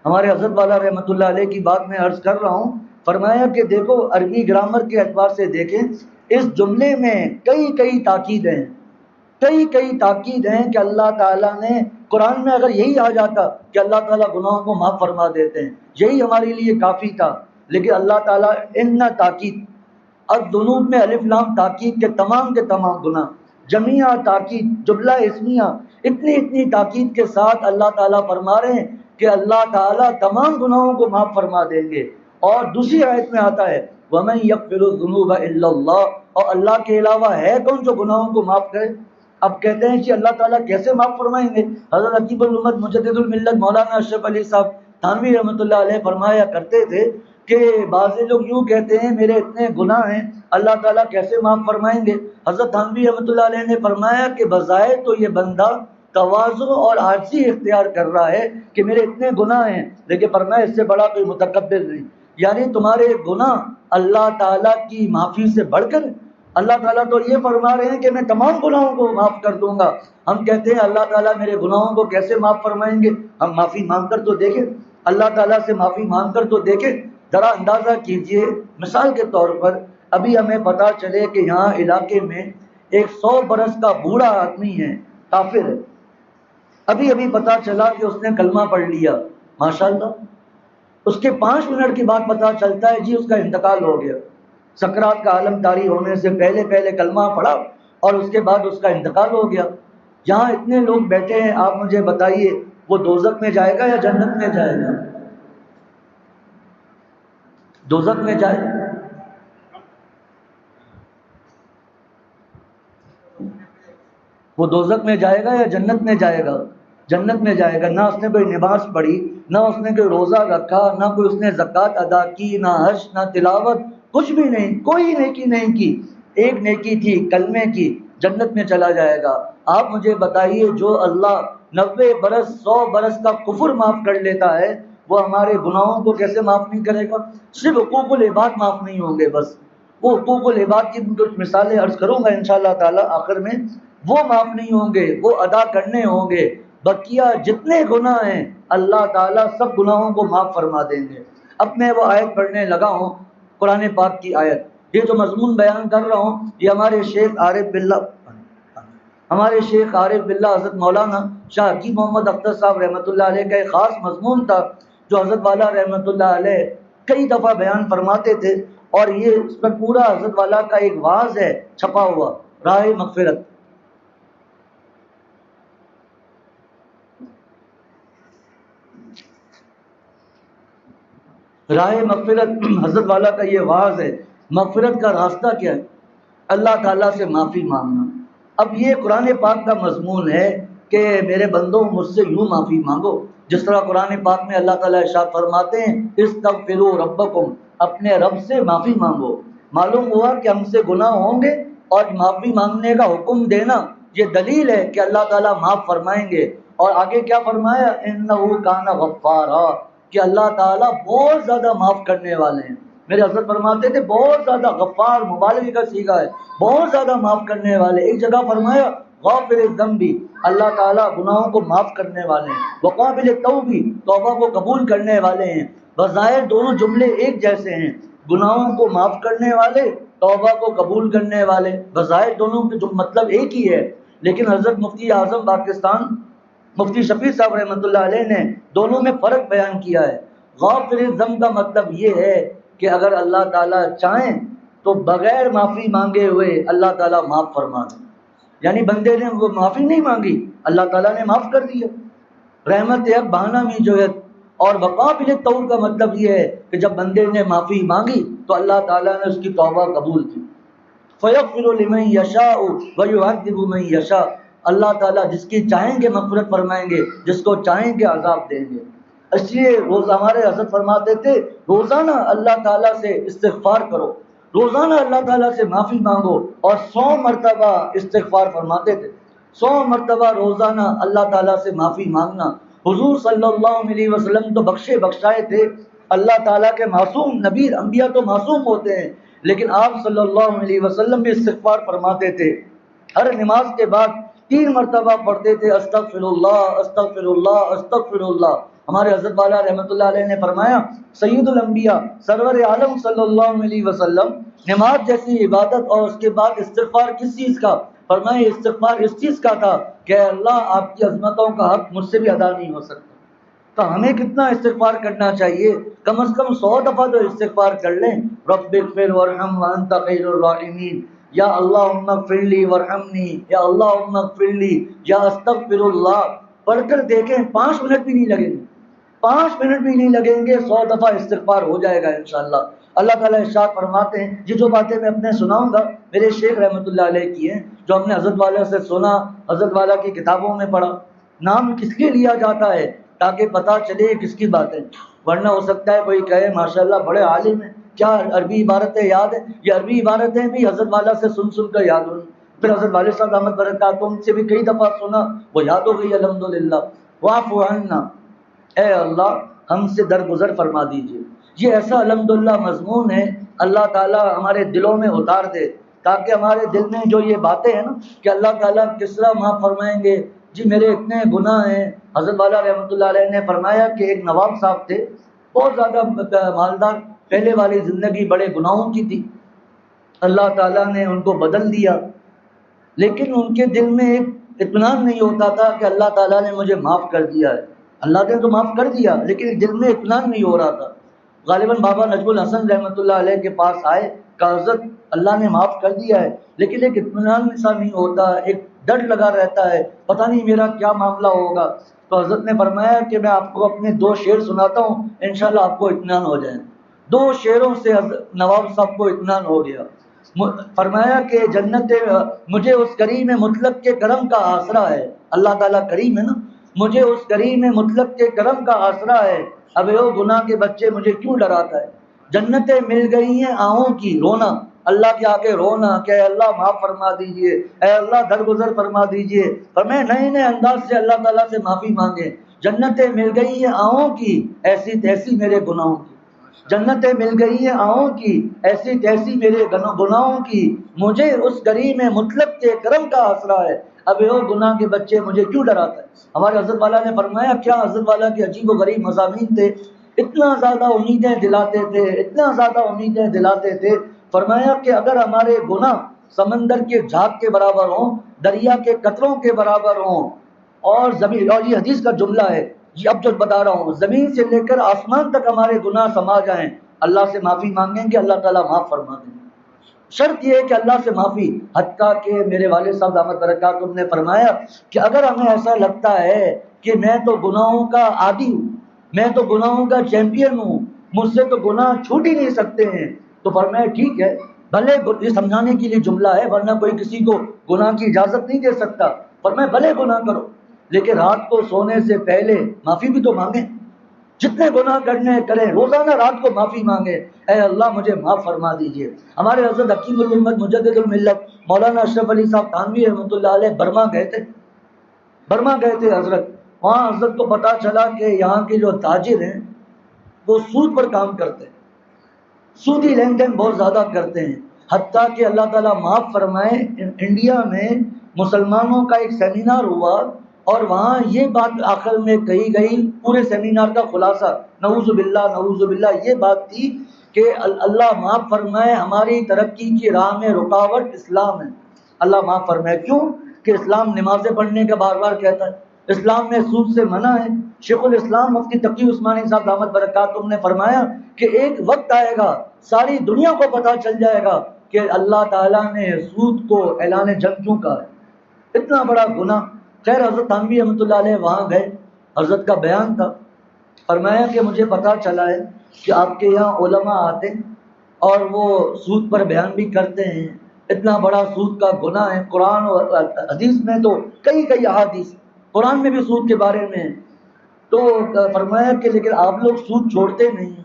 ہمارے حضرت والا رحمۃ اللہ علیہ کی بات میں عرض کر رہا ہوں. فرمایا کہ دیکھو عربی گرامر کے اعتبار سے دیکھیں، اس جملے میں کئی تاکید ہیں، کئی تاکید ہیں کہ اللہ تعالیٰ نے قرآن میں اگر یہی آ جاتا کہ اللہ تعالیٰ گناہوں کو معاف فرما دیتے ہیں، یہی ہمارے لیے کافی تھا. لیکن اللہ تعالیٰ ان تاکید، الذنوب میں الف لام تاکید کے تمام گناہ، جمیع تاکید، جملہ اسمیہ، اتنی تاکید کے ساتھ اللہ تعالیٰ فرما رہے ہیں کہ اللہ تعالیٰ تمام گناہوں کو معاف فرما دیں گے. اور دوسری آیت میں آتا ہے وَمَن يَغْفِرُ الذُّنُوبَ إِلَّا اللَّهُ، اور اللہ کے علاوہ ہے کون جو گناہوں کو معاف کرے. اب کہتے ہیں کہ اللہ تعالیٰ کیسے معاف فرمائیں گے؟ حضرت عقیب الامت مجدد الملت مولانا اشرف علی صاحب تھانوی رحمۃ اللہ علیہ فرمایا کرتے تھے کہ بعض لوگ یوں کہتے ہیں میرے اتنے گناہ ہیں اللہ تعالیٰ کیسے معاف فرمائیں گے. حضرت تھانوی رحمۃ اللہ علیہ نے فرمایا کہ بظاہر تو یہ بندہ تواضع اور عاجزی اختیار کر رہا ہے کہ میرے اتنے گناہ ہیں، لیکن فرمایا اس سے بڑا کوئی متکبر نہیں. یعنی تمہارے گناہ اللہ تعالیٰ کی معافی سے بڑھ کر، اللہ تعالیٰ تو یہ فرما رہے ہیں کہ میں تمام گناہوں کو معاف کر دوں گا. ہم کہتے ہیں اللہ تعالیٰ میرے گناہوں کو کیسے معاف فرمائیں گے؟ ہم معافی مانگ کر تو دیکھیں، اللہ تعالیٰ سے معافی مانگ کر تو دیکھیں. ذرا اندازہ کیجئے، مثال کے طور پر ابھی ہمیں پتہ چلے کہ یہاں علاقے میں ایک 100 برس کا بوڑھا آدمی ہے، کافر ہے، ابھی پتہ چلا کہ اس نے کلمہ پڑھ لیا، ماشاءاللہ. اس کے 5 منٹ کے بعد پتہ چلتا ہے جی اس کا انتقال ہو گیا، سکرات کا عالم طاری ہونے سے پہلے کلمہ پڑھا اور اس کے بعد اس کا انتقال ہو گیا. یہاں اتنے لوگ بیٹھے ہیں، آپ مجھے بتائیے وہ دوزخ میں جائے گا یا جنت میں جائے گا؟ دوزخ میں جائے گا. وہ دوزخ میں جائے گا یا جنت میں جائے گا؟ جنت میں جائے گا. نہ اس نے کوئی نماز پڑھی، نہ اس نے کوئی روزہ رکھا، نہ کوئی اس نے زکوٰۃ ادا کی، نہ حج، نہ تلاوت، کچھ بھی نہیں، کوئی نیکی نہیں کی. ایک نیکی تھی کلمے کی، جنت میں چلا جائے گا. آپ مجھے بتائیے جو اللہ 90 برس 100 برس کا کفر معاف کر لیتا ہے، وہ ہمارے گناہوں کو کیسے معاف نہیں کرے گا؟ صرف حقوق العباد معاف نہیں ہوں گے، بس وہ حقوق العباد کی کچھ مثالیں عرض کروں گا انشاءاللہ تعالی آخر میں. وہ معاف نہیں ہوں گے، وہ ادا کرنے ہوں گے. بقیہ جتنے گناہ ہیں اللہ تعالیٰ سب گناہوں کو معاف فرما دیں گے. اب میں وہ آیت پڑھنے لگا ہوں، قرآن پاک کی آیت. یہ جو مضمون بیان کر رہا ہوں یہ ہمارے شیخ عارف باللہ حضرت مولانا شاہ حکیم محمد اختر صاحب رحمۃ اللہ علیہ کا ایک خاص مضمون تھا جو حضرت والا رحمۃ اللہ علیہ کئی دفعہ بیان فرماتے تھے. اور یہ اس پر پورا حضرت والا کا ایک واعظ ہے چھپا ہوا، راہ مغفرت. راہ مغفرت حضرت والا کا یہ واعظ ہے. مغفرت کا راستہ کیا ہے؟ اللہ تعالیٰ سے معافی مانگنا. اب یہ قرآن پاک کا مضمون ہے کہ میرے بندوں مجھ سے یوں معافی مانگو، جس طرح قرآن پاک میں اللہ تعالیٰ ارشاد فرماتے ہیں استغفروا ربکم، اپنے رب سے معافی مانگو. معلوم ہوا کہ ہم سے گناہ ہوں گے اور معافی مانگنے کا حکم دینا یہ دلیل ہے کہ اللہ تعالیٰ معاف فرمائیں گے. اور آگے کیا فرمایا؟ انہ کان غفارا، کہ اللہ تعالیٰ بہت زیادہ معاف کرنے والے ہیں. میرے حضرت فرماتے تھے بہت زیادہ، غفار مبالغے کا صیغہ ہے، بہت زیادہ معاف کرنے والے. ایک جگہ فرمایا غافر الذنب، اللہ تعالیٰ گناہوں کو معاف کرنے والے ہیں. وقابل التوب، توبہ کو قبول کرنے والے ہیں. بظاہر دونوں جملے ایک جیسے ہیں، گناہوں کو معاف کرنے والے، توبہ کو قبول کرنے والے. بظاہر دونوں کا مطلب ایک ہی ہے، لیکن حضرت مفتی اعظم پاکستان مفتی شفیع صاحب رحمۃ اللہ علیہ نے دونوں میں فرق بیان کیا ہے. غافر الذنب کا مطلب یہ ہے کہ اگر اللہ تعالیٰ چاہیں تو بغیر معافی مانگے ہوئے اللہ تعالیٰ معاف فرما دیں. یعنی بندے نے وہ معافی نہیں مانگی، اللہ تعالیٰ نے معاف کر دیا. رحمت ایک بہانہ میں جو ہے. اور وقابل التوب کا مطلب یہ ہے کہ جب بندے نے معافی مانگی تو اللہ تعالیٰ نے اس کی توبہ قبول کی. فَيَغْفِرُ لِمَن يَشَاءُ وَيُعَذِّبُ مَن يَشَاءُ، اللہ تعالیٰ جس کی چاہیں گے مغفرت فرمائیں گے، جس کو چاہیں گے عذاب دیں گے. اس لیے روز ہمارے حضرت فرماتے تھے روزانہ اللہ تعالیٰ سے استغفار کرو، روزانہ اللہ تعالیٰ سے معافی مانگو. اور 100 مرتبہ استغفار فرماتے تھے، 100 مرتبہ روزانہ اللہ تعالیٰ سے معافی مانگنا. حضور صلی اللہ علیہ وسلم تو بخشے بخشائے تھے، اللہ تعالیٰ کے معصوم نبی انبیاء تو معصوم ہوتے ہیں، لیکن آپ صلی اللہ علیہ وسلم بھی استغفار فرماتے تھے، ہر نماز کے بعد 3 مرتبہ پڑھتے تھے استغفر اللہ استغفر اللہ استغفر اللہ۔ ہمارے حضرت والا رحمۃ اللہ علیہ نے فرمایا سید الانبیاء سرور عالم صلی اللہ علیہ وسلم نماز جیسی عبادت اور اس کے بعد استغفار کس چیز کا؟ فرمایا استغفار اس چیز کا تھا کہ اللہ آپ کی عظمتوں کا حق مجھ سے بھی ادا نہیں ہو سکتا۔ تو ہمیں کتنا استغفار کرنا چاہیے؟ کم از کم 100 دفعہ تو استغفار کر لیں۔ رب اغفر وارحم وانت خیر الراحمین، یا اللہم اغفر لی وارحمنی، یا اللہم اغفر لی، یا استغفر اللہ پڑھ کر دیکھیں، 5 منٹ بھی نہیں لگیں گے، 5 منٹ بھی نہیں لگیں گے، 100 دفعہ استغفار ہو جائے گا انشاءاللہ۔ اللہ تعالیٰ ارشاد فرماتے ہیں، یہ جو باتیں میں اپنے سناؤں گا میرے شیخ رحمۃ اللہ علیہ کی ہیں، جو ہم نے حضرت والا سے سنا، حضرت والا کی کتابوں میں پڑھا۔ نام کس لیے لیا جاتا ہے؟ تاکہ پتہ چلے کس کی باتیں، ورنہ ہو سکتا ہے کوئی کہے ماشاءاللہ بڑے عالم ہیں، کیا عربی عبارتیں یاد ہیں؟ یہ عربی عبارتیں بھی حضرت والا سے سن کر یاد ہوئی، پھر حضرت والد صاحب احمد برکاتہ سے بھی کئی دفعہ سنا، وہ یاد ہو گئی الحمدللہ۔ واعف عنا، اے اللہ ہم سے درگزر فرما دیجیے۔ یہ ایسا الحمدللہ مضمون ہے اللہ تعالیٰ ہمارے دلوں میں اتار دے، تاکہ ہمارے دل میں جو یہ باتیں ہیں نا کہ اللہ تعالیٰ کس طرح معاف فرمائیں گے، جی میرے اتنے گناہ ہیں۔ حضرت والا رحمۃ اللہ علیہ نے فرمایا کہ ایک نواب صاحب تھے، بہت زیادہ مالدار، پہلے والی زندگی بڑے گناہوں کی تھی، اللہ تعالیٰ نے ان کو بدل دیا، لیکن ان کے دل میں ایک اطمینان نہیں ہوتا تھا کہ اللہ تعالیٰ نے مجھے معاف کر دیا ہے۔ اللہ نے تو معاف کر دیا لیکن دل میں اطمینان نہیں ہو رہا تھا۔ غالباً بابا نجم الحسن رحمۃ اللہ علیہ کے پاس آئے کہ حضرت اللہ نے معاف کر دیا ہے لیکن ایک اطمینان ایسا نہیں ہوتا، ایک ڈر لگا رہتا ہے، پتہ نہیں میرا کیا معاملہ ہوگا۔ تو حضرت نے فرمایا کہ میں آپ کو اپنے 2 شعر سناتا ہوں، انشاءاللہ آپ کو اطمینان ہو جائے۔ 2 شعروں سے نواب صاحب کو اطمینان ہو گیا۔ فرمایا کہ جنت مجھے اس کریم مطلق کے کرم کا آسرا ہے، اللہ تعالیٰ کریم ہے نا، مجھے اس کریم مطلق کے کرم کا آسرا ہے، اب او گناہ کے بچے مجھے کیوں ڈراتا ہے۔ جنتیں مل گئی ہیں آہوں کی، رونا اللہ کے آگے رونا کہ اے اللہ معاف فرما دیجئے، اے اللہ درگزر فرما دیجئے۔ فرمائے نئے نئے انداز سے اللہ تعالیٰ سے معافی مانگے۔ جنتیں مل گئی ہیں آہوں کی، ایسی تیسی میرے گناہوں کی، جنتیں مل گئی ہیں آہوں کی، ایسی تیسی میرے گناہوں کی، مجھے اس کریم مطلق کے کرم کا آسرا ہے، اب وہ گناہ کے بچے مجھے کیوں ڈراتا ہے۔ ہمارے حضرت والا نے فرمایا کیا حضرت والا کے عجیب و غریب مضامین تھے، اتنا زیادہ امیدیں دلاتے تھے، اتنا زیادہ امیدیں دلاتے تھے۔ فرمایا کہ اگر ہمارے گناہ سمندر کے جھاگ کے برابر ہوں، دریا کے قطروں کے برابر ہوں، اور زمین، اور یہ حدیث کا جملہ ہے، یہ اب جو بتا رہا ہوں، زمین سے لے کر آسمان تک ہمارے گناہ سما جائیں، اللہ سے معافی مانگیں گے اللہ تعالیٰ معاف فرما دیں گے۔ شرط یہ ہے کہ اللہ سے معافی، حتیٰ کہ میرے والد صاحب دامت برکاتہ نے فرمایا کہ اگر ہمیں ایسا لگتا ہے کہ میں تو گناہوں کا عادی ہوں، میں تو گناہوں کا چیمپئن ہوں، مجھ سے تو گناہ چھوٹ ہی نہیں سکتے ہیں، تو فرمایا ٹھیک ہے، بھلے یہ سمجھانے کے لیے جملہ ہے ورنہ کوئی کسی کو گناہ کی اجازت نہیں دے سکتا، فرمایا بھلے گناہ کرو لیکن رات کو سونے سے پہلے معافی بھی تو مانگیں، جتنے گناہ کرنے کریں روزانہ رات کو معافی مانگے، اے اللہ مجھے معاف فرما دیجئے۔ ہمارے حضرت حکیم الامت مجدد الملت مولانا اشرف علی صاحب تھانوی رحمۃ اللہ علیہ برما گئے تھے حضرت، وہاں حضرت کو پتہ چلا کہ یہاں کے جو تاجر ہیں وہ سود پر کام کرتے ہیں، سودی لین دین بہت زیادہ کرتے ہیں، حتیٰ کہ اللہ تعالیٰ معاف فرمائے انڈیا میں مسلمانوں کا ایک سیمینار ہوا اور وہاں یہ بات آخر میں کہی گئی، پورے سیمینار کا خلاصہ نعوذ باللہ یہ بات تھی کہ اللہ معاف فرمائے ہماری ترقی کی راہ میں رکاوٹ اسلام ہے، اللہ معاف فرمائے، کیوں کہ اسلام نمازیں پڑھنے کا بار بار کہتا ہے، اسلام میں سود سے منع ہے۔ شیخ الاسلام مفتی تقی عثمانی صاحب دامت برکاتہم نے فرمایا کہ ایک وقت آئے گا ساری دنیا کو پتہ چل جائے گا کہ اللہ تعالیٰ نے سود کو اعلان جنگ کیوں کہا ہے، اتنا بڑا گناہ۔ خیر حضرت تھانوی رحمۃ اللہ علیہ وہاں گئے، حضرت کا بیان تھا، فرمایا کہ مجھے پتہ چلا ہے کہ آپ کے یہاں علماء آتے ہیں اور وہ سود پر بیان بھی کرتے ہیں، اتنا بڑا سود کا گناہ ہے، قرآن اور حدیث میں تو کئی احادیث قرآن میں بھی سود کے بارے میں، تو فرمایا کہ لیکن آپ لوگ سود چھوڑتے نہیں ہیں۔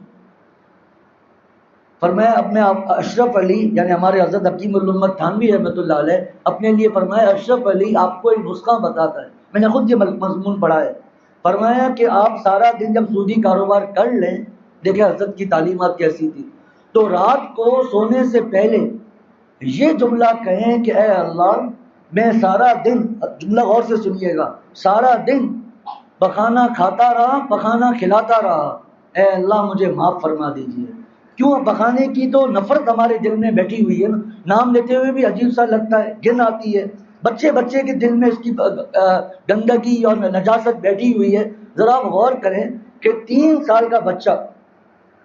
فرمایا اب میں اشرف علی یعنی ہمارے حضرت حکیم الامت تھانوی رحمۃ اللہ علیہ اپنے لیے فرمایا اشرف علی آپ کو ایک نسخہ بتاتا ہے، میں نے خود یہ مضمون پڑھا ہے، فرمایا کہ آپ سارا دن جب سودی کاروبار کر لیں دیکھیں حضرت کی تعلیمات کیسی تھی. تو رات کو سونے سے پہلے یہ جملہ کہیں کہ اے اللہ میں سارا دن، جملہ غور سے سنیے گا، سارا دن پخانا کھاتا رہا، پخانا کھلاتا رہا، اے اللہ مجھے معاف فرما دیجیے. کیوں؟ پخانے کی تو نفرت ہمارے دل میں بیٹھی ہوئی ہے نا، نام لیتے ہوئے بھی عجیب سا لگتا ہے، گن آتی ہے. بچے کے دل میں اس کی گندگی اور نجاست بیٹھی ہوئی ہے. ذرا آپ غور کریں کہ 3 سال کا بچہ،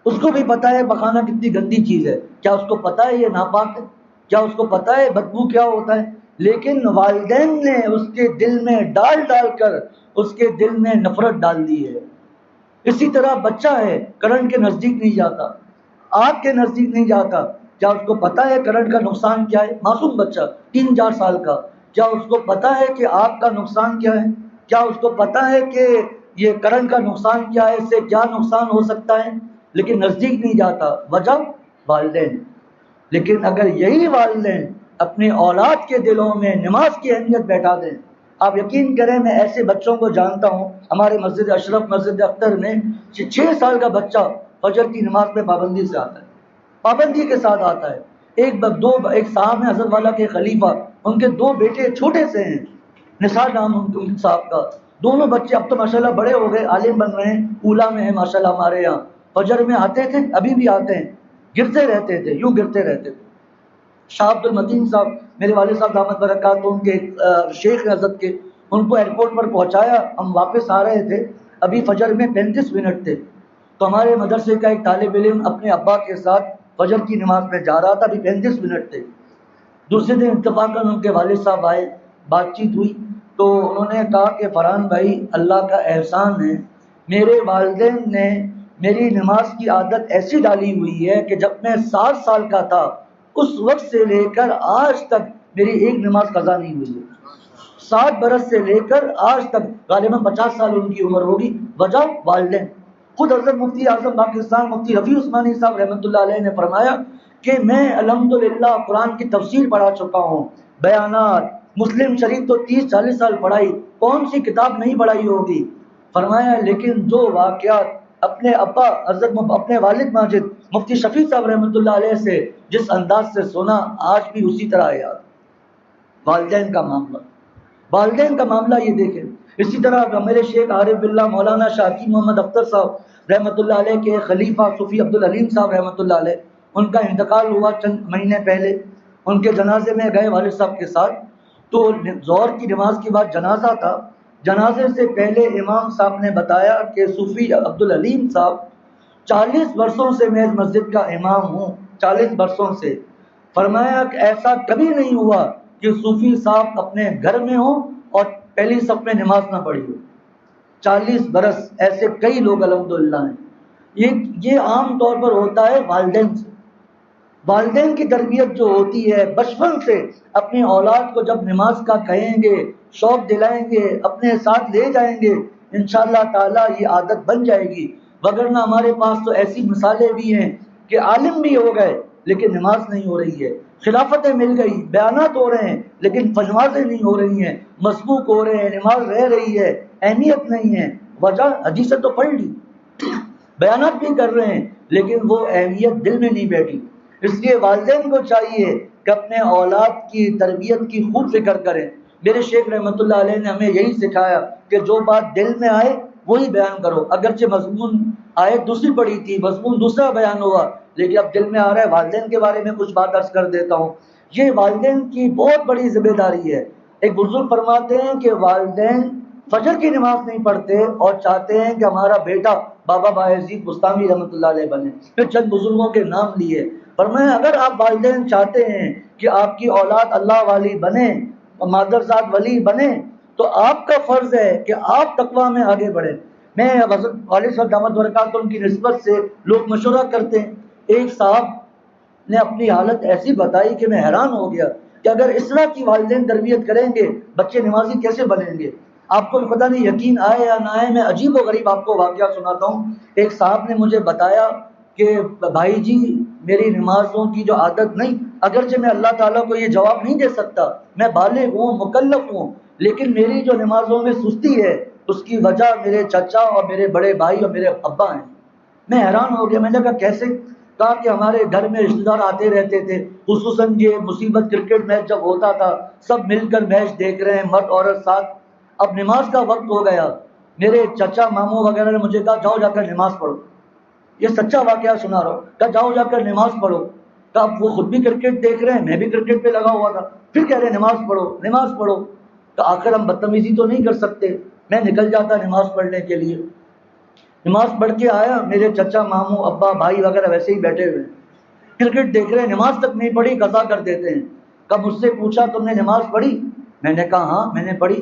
اس کو بھی پتا ہے پخانا کتنی گندی چیز ہے. کیا اس کو پتا ہے یہ ناپاک ہے؟ کیا اس کو پتا ہے بدبو کیا ہوتا ہے؟ لیکن والدین نے اس کے دل میں ڈال کر اس کے دل میں نفرت ڈال دی ہے. اسی طرح بچہ ہے، کرنٹ کے نزدیک نہیں جاتا، آگ کے نزدیک نہیں جاتا. کیا اس کو پتا ہے کرنٹ کا نقصان کیا ہے؟ معصوم بچہ 3-4 سال کا، کیا اس کو پتا ہے کہ آگ کا نقصان کیا ہے؟ کیا اس کو پتا ہے کہ یہ کرنٹ کا نقصان کیا ہے، اس سے کیا نقصان ہو سکتا ہے؟ لیکن نزدیک نہیں جاتا. وجہ والدین. لیکن اگر یہی والدین اپنے اولاد کے دلوں میں نماز کی اہمیت بیٹھا دیں، آپ یقین کریں میں ایسے بچوں کو جانتا ہوں. ہمارے مسجد اشرف، مسجد اختر میں 6 سال کا بچہ فجر کی نماز میں پابندی سے آتا ہے، پابندی کے ساتھ آتا ہے. ایک صاحب ہیں حضرت والا کے خلیفہ، ان کے 2 بیٹے چھوٹے سے ہیں، نثار نام ان صاحب کا. دونوں بچے اب تو ماشاءاللہ بڑے ہو گئے، عالم بن رہے ہیں، اولا میں ہیں ماشاءاللہ. ہمارے یہاں فجر میں آتے تھے، ابھی بھی آتے ہیں، گرتے رہتے تھے، یوں گرتے رہتے تھے. شاہ عبد المتین صاحب میرے والد صاحب دامت برکات ان کے شیخ حضرت کے، ان کو ایئرپورٹ پر پہنچایا. ہم واپس آ رہے تھے، ابھی فجر میں 35 منٹ تھے. تو ہمارے مدرسے کا ایک طالب علم اپنے ابا کے ساتھ فجر کی نماز میں جا رہا تھا، ابھی 35 منٹ تھے. دوسرے دن اتفاقاً ان کے والد صاحب آئے، بات چیت ہوئی تو انہوں نے کہا کہ فرحان بھائی اللہ کا احسان ہے، میرے والدین نے میری نماز کی عادت ایسی ڈالی ہوئی ہے کہ جب میں 7 سال کا تھا اس وقت سے لے کر آج تک میری ایک نماز قضا نہیں ہوئی ہے. 7 برس سے لے کر آج تک، غالباً 50 سال ان کی عمر ہوگی. وجہ والدین. خود حضرت مفتی اعظم پاکستان مفتی رفیع عثمانی صاحب رحمۃ اللہ علیہ نے فرمایا کہ میں الحمدللہ قرآن کی تفسیر پڑھا چکا ہوں، بیانات، مسلم شریف تو 30-40 سال پڑھائی، کون سی کتاب نہیں پڑھائی ہوگی. فرمایا لیکن جو واقعات اپنے ابا حضرت اپنے والد ماجد مفتی شفیع صاحب رحمۃ اللہ علیہ سے جس انداز سے سنا، آج بھی اسی طرح یاد. والدین کا معاملہ، والدین کا معاملہ یہ دیکھیں. اسی طرح میرے شیخ عارف باللہ مولانا شاکی محمد اختر صاحب رحمۃ اللہ علیہ کے خلیفہ صوفی عبدالحلیم صاحب رحمۃ اللہ علیہ، ان کا انتقال ہوا چند مہینے پہلے. ان کے جنازے میں گئے والد صاحب کے ساتھ، تو ظہر کی نماز کے بعد جنازہ تھا. جنازے سے پہلے امام صاحب نے بتایا کہ صوفی عبدالحلیم صاحب 40 برسوں سے میں اس مسجد کا امام ہوں، 40 برسوں سے. فرمایا کہ ایسا کبھی نہیں ہوا کہ صوفی صاحب اپنے گھر میں ہوں اور پہلی صف میں نماز نہ پڑھی ہو. 40 برس ایسے کئی لوگ الحمدللہ ہیں. یہ عام طور پر ہوتا ہے والدین سے. والدین کی تربیت جو ہوتی ہے بچپن سے، اپنی اولاد کو جب نماز کا کہیں گے، شوق دلائیں گے، اپنے ساتھ لے جائیں گے، انشاءاللہ تعالی یہ عادت بن جائے گی. وگرنہ ہمارے پاس تو ایسی مثالیں بھی ہیں کہ عالم بھی ہو گئے لیکن نماز نہیں ہو رہی ہے، خلافتیں مل گئی، بیانات ہو رہے ہیں لیکن نمازیں نہیں ہو رہی ہیں، مسبوق ہو رہے ہیں، نماز رہ رہی ہے، اہمیت نہیں ہے. وجہ حدیثیں تو پڑھ لی، بیانات بھی کر رہے ہیں لیکن وہ اہمیت دل میں نہیں بیٹھی. اس لیے والدین کو چاہیے کہ اپنے اولاد کی تربیت کی خوب فکر کریں. میرے شیخ رحمۃ اللہ علیہ نے ہمیں یہی سکھایا کہ جو بات دل میں آئے وہی بیان کرو. اگرچہ مضمون آیت دوسری پڑھی تھی، مضمون دوسرا بیان ہوا، لیکن اب دل میں آ رہا ہے والدین کے بارے میں کچھ بات عرض کر دیتا ہوں. یہ والدین کی بہت بڑی ذمہ داری ہے. ایک بزرگ فرماتے ہیں کہ والدین فجر کی نماز نہیں پڑھتے اور چاہتے ہیں کہ ہمارا بیٹا بابا باعزید بستامی رحمۃ اللہ علیہ بنے. پھر چند بزرگوں کے نام لیے. فرمایا اگر آپ والدین چاہتے ہیں کہ آپ کی اولاد اللہ والی بنے، مادرزاد ولی بنے، تو آپ کا فرض ہے کہ آپ تقویٰ میں آگے بڑھیں. میں حضرت والد صاحب دامت برکات ان کی نسبت سے لوگ مشورہ کرتے ہیں. ایک صاحب نے اپنی حالت ایسی بتائی کہ میں حیران ہو گیا کہ اگر اس طرح کی والدین تربیت کریں گے بچے نمازی کیسے بنیں گے. آپ کو پتہ نہیں یقین آئے یا نہ آئے، میں عجیب و غریب آپ کو واقعہ سناتا ہوں. ایک صاحب نے مجھے بتایا کہ بھائی جی میری نمازوں کی جو عادت نہیں، اگرچہ میں اللہ تعالیٰ کو یہ جواب نہیں دے سکتا، میں بالغ ہوں، مکلف ہوں، لیکن میری جو نمازوں میں سستی ہے اس کی وجہ میرے چچا اور میرے بڑے بھائی اور میرے ابا ہیں. میں حیران ہو گیا. میں نے کہا کیسے؟ کہا کہ ہمارے گھر میں رشتے دار آتے رہتے تھے، خصوصاً یہ مصیبت کرکٹ میچ جب ہوتا تھا سب مل کر میچ دیکھ رہے ہیں، مرد عورت ساتھ. اب نماز کا وقت ہو گیا، میرے چچا ماموں وغیرہ نے مجھے کہا جاؤ جا کر نماز پڑھو. یہ سچا واقعہ سنا رہا ہوں. کہا جاؤ جا کر نماز پڑھو. کہا اب وہ خود بھی کرکٹ دیکھ رہے ہیں، میں بھی کرکٹ پہ لگا ہوا تھا، پھر کہہ رہے ہیں نماز پڑھو نماز پڑھو. تو آخر ہم بدتمیزی تو نہیں کر سکتے. میں نکل جاتا نماز پڑھنے کے لیے. نماز پڑھ کے آیا، میرے چچا ماموں ابا بھائی وغیرہ ویسے ہی بیٹھے ہوئے کرکٹ دیکھ رہے ہیں، نماز تک نہیں پڑھی، قضا کر دیتے ہیں. کب مجھ سے پوچھا تم نے نماز پڑھی؟ میں نے کہا ہاں میں نے پڑھی.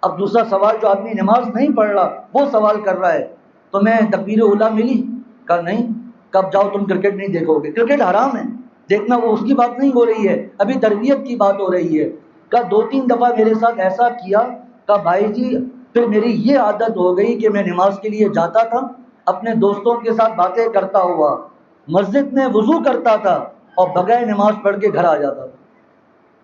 اب دوسرا سوال، جو آدمی نماز نہیں پڑھ رہا وہ سوال کر رہا ہے، تو میں تکبیر اولیٰ ملی؟ کہا نہیں. کب جاؤ تم کرکٹ نہیں دیکھو گے، کرکٹ حرام ہے دیکھنا، وہ اس کی بات نہیں ہو رہی ہے، ابھی تربیت کی بات ہو رہی ہے. کہا 2-3 دفعہ میرے ساتھ ایسا کیا. کہا بھائی جی پھر میری یہ عادت ہو گئی کہ میں نماز کے لیے جاتا تھا، اپنے دوستوں کے ساتھ باتیں کرتا ہوا مسجد میں وضو کرتا تھا اور بغیر نماز پڑھ کے گھر آ جاتا تھا.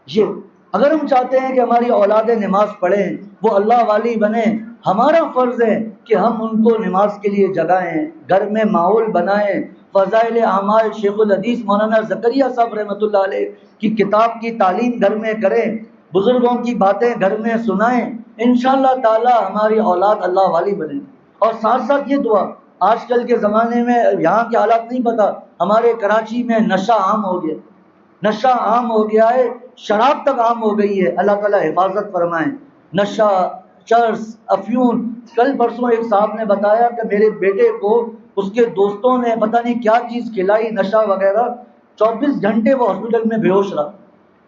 یہ اگر ہم چاہتے ہیں کہ ہماری اولادیں نماز پڑھیں، وہ اللہ والی بنیں، ہمارا فرض ہے کہ ہم ان کو نماز کے لیے جگائیں، گھر میں ماحول بنائیں. فضائل اعمال شیخ الحدیث مولانا زکریہ صاحب رحمۃ اللہ علیہ کی کتاب کی تعلیم گھر میں کریں، بزرگوں کی باتیں گھر میں سنائیں. انشاءاللہ تعالی ہماری اولاد اللہ والی بنے. اور ساتھ ساتھ یہ دعا، آج کل کے زمانے میں یہاں کے حالات نہیں پتہ، ہمارے کراچی میں نشہ عام ہو گیا، نشہ عام ہو گیا ہے، شراب تک عام ہو گئی ہے. اللہ تعالیٰ حفاظت فرمائیں. نشہ، چرس، افیون. کل پرسوں ایک صاحب نے بتایا کہ میرے بیٹے کو اس کے دوستوں نے پتہ نہیں کیا چیز کھلائی، نشہ وغیرہ، 24 گھنٹے وہ ہاسپٹل میں بے ہوش رہا.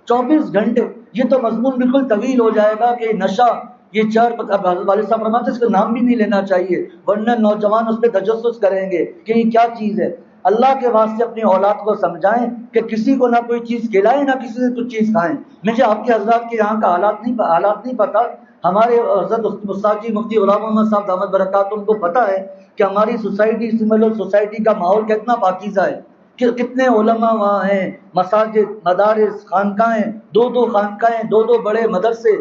24 گھنٹے. یہ تو مضمون بالکل طویل ہو جائے گا کہ نشہ، یہ چار والد صاحب فرماتے ہیں اس کا نام بھی نہیں لینا چاہیے ورنہ نوجوان اس پہ تجسس کریں گے کہ یہ کیا چیز ہے. اللہ کے واسطے اپنی اولاد کو سمجھائیں کہ کسی کو نہ کوئی چیز کھلائیں نہ کسی سے کچھ چیز کھائیں. مجھے آپ کے حضرات کے یہاں کا حالات نہیں پتہ. ہمارے حضرت مستاق جی مفتی غلام محمد صاحب دامت برکاتہ ان کو پتہ ہے کہ ہماری سوسائٹی سملر سوسائٹی کا ماحول کتنا پاکیزہ ہے، کتنے علماء وہاں ہیں، مساجد، مدارس، خانقاہیں، 2 خانقاہیں، 2 بڑے مدرسے.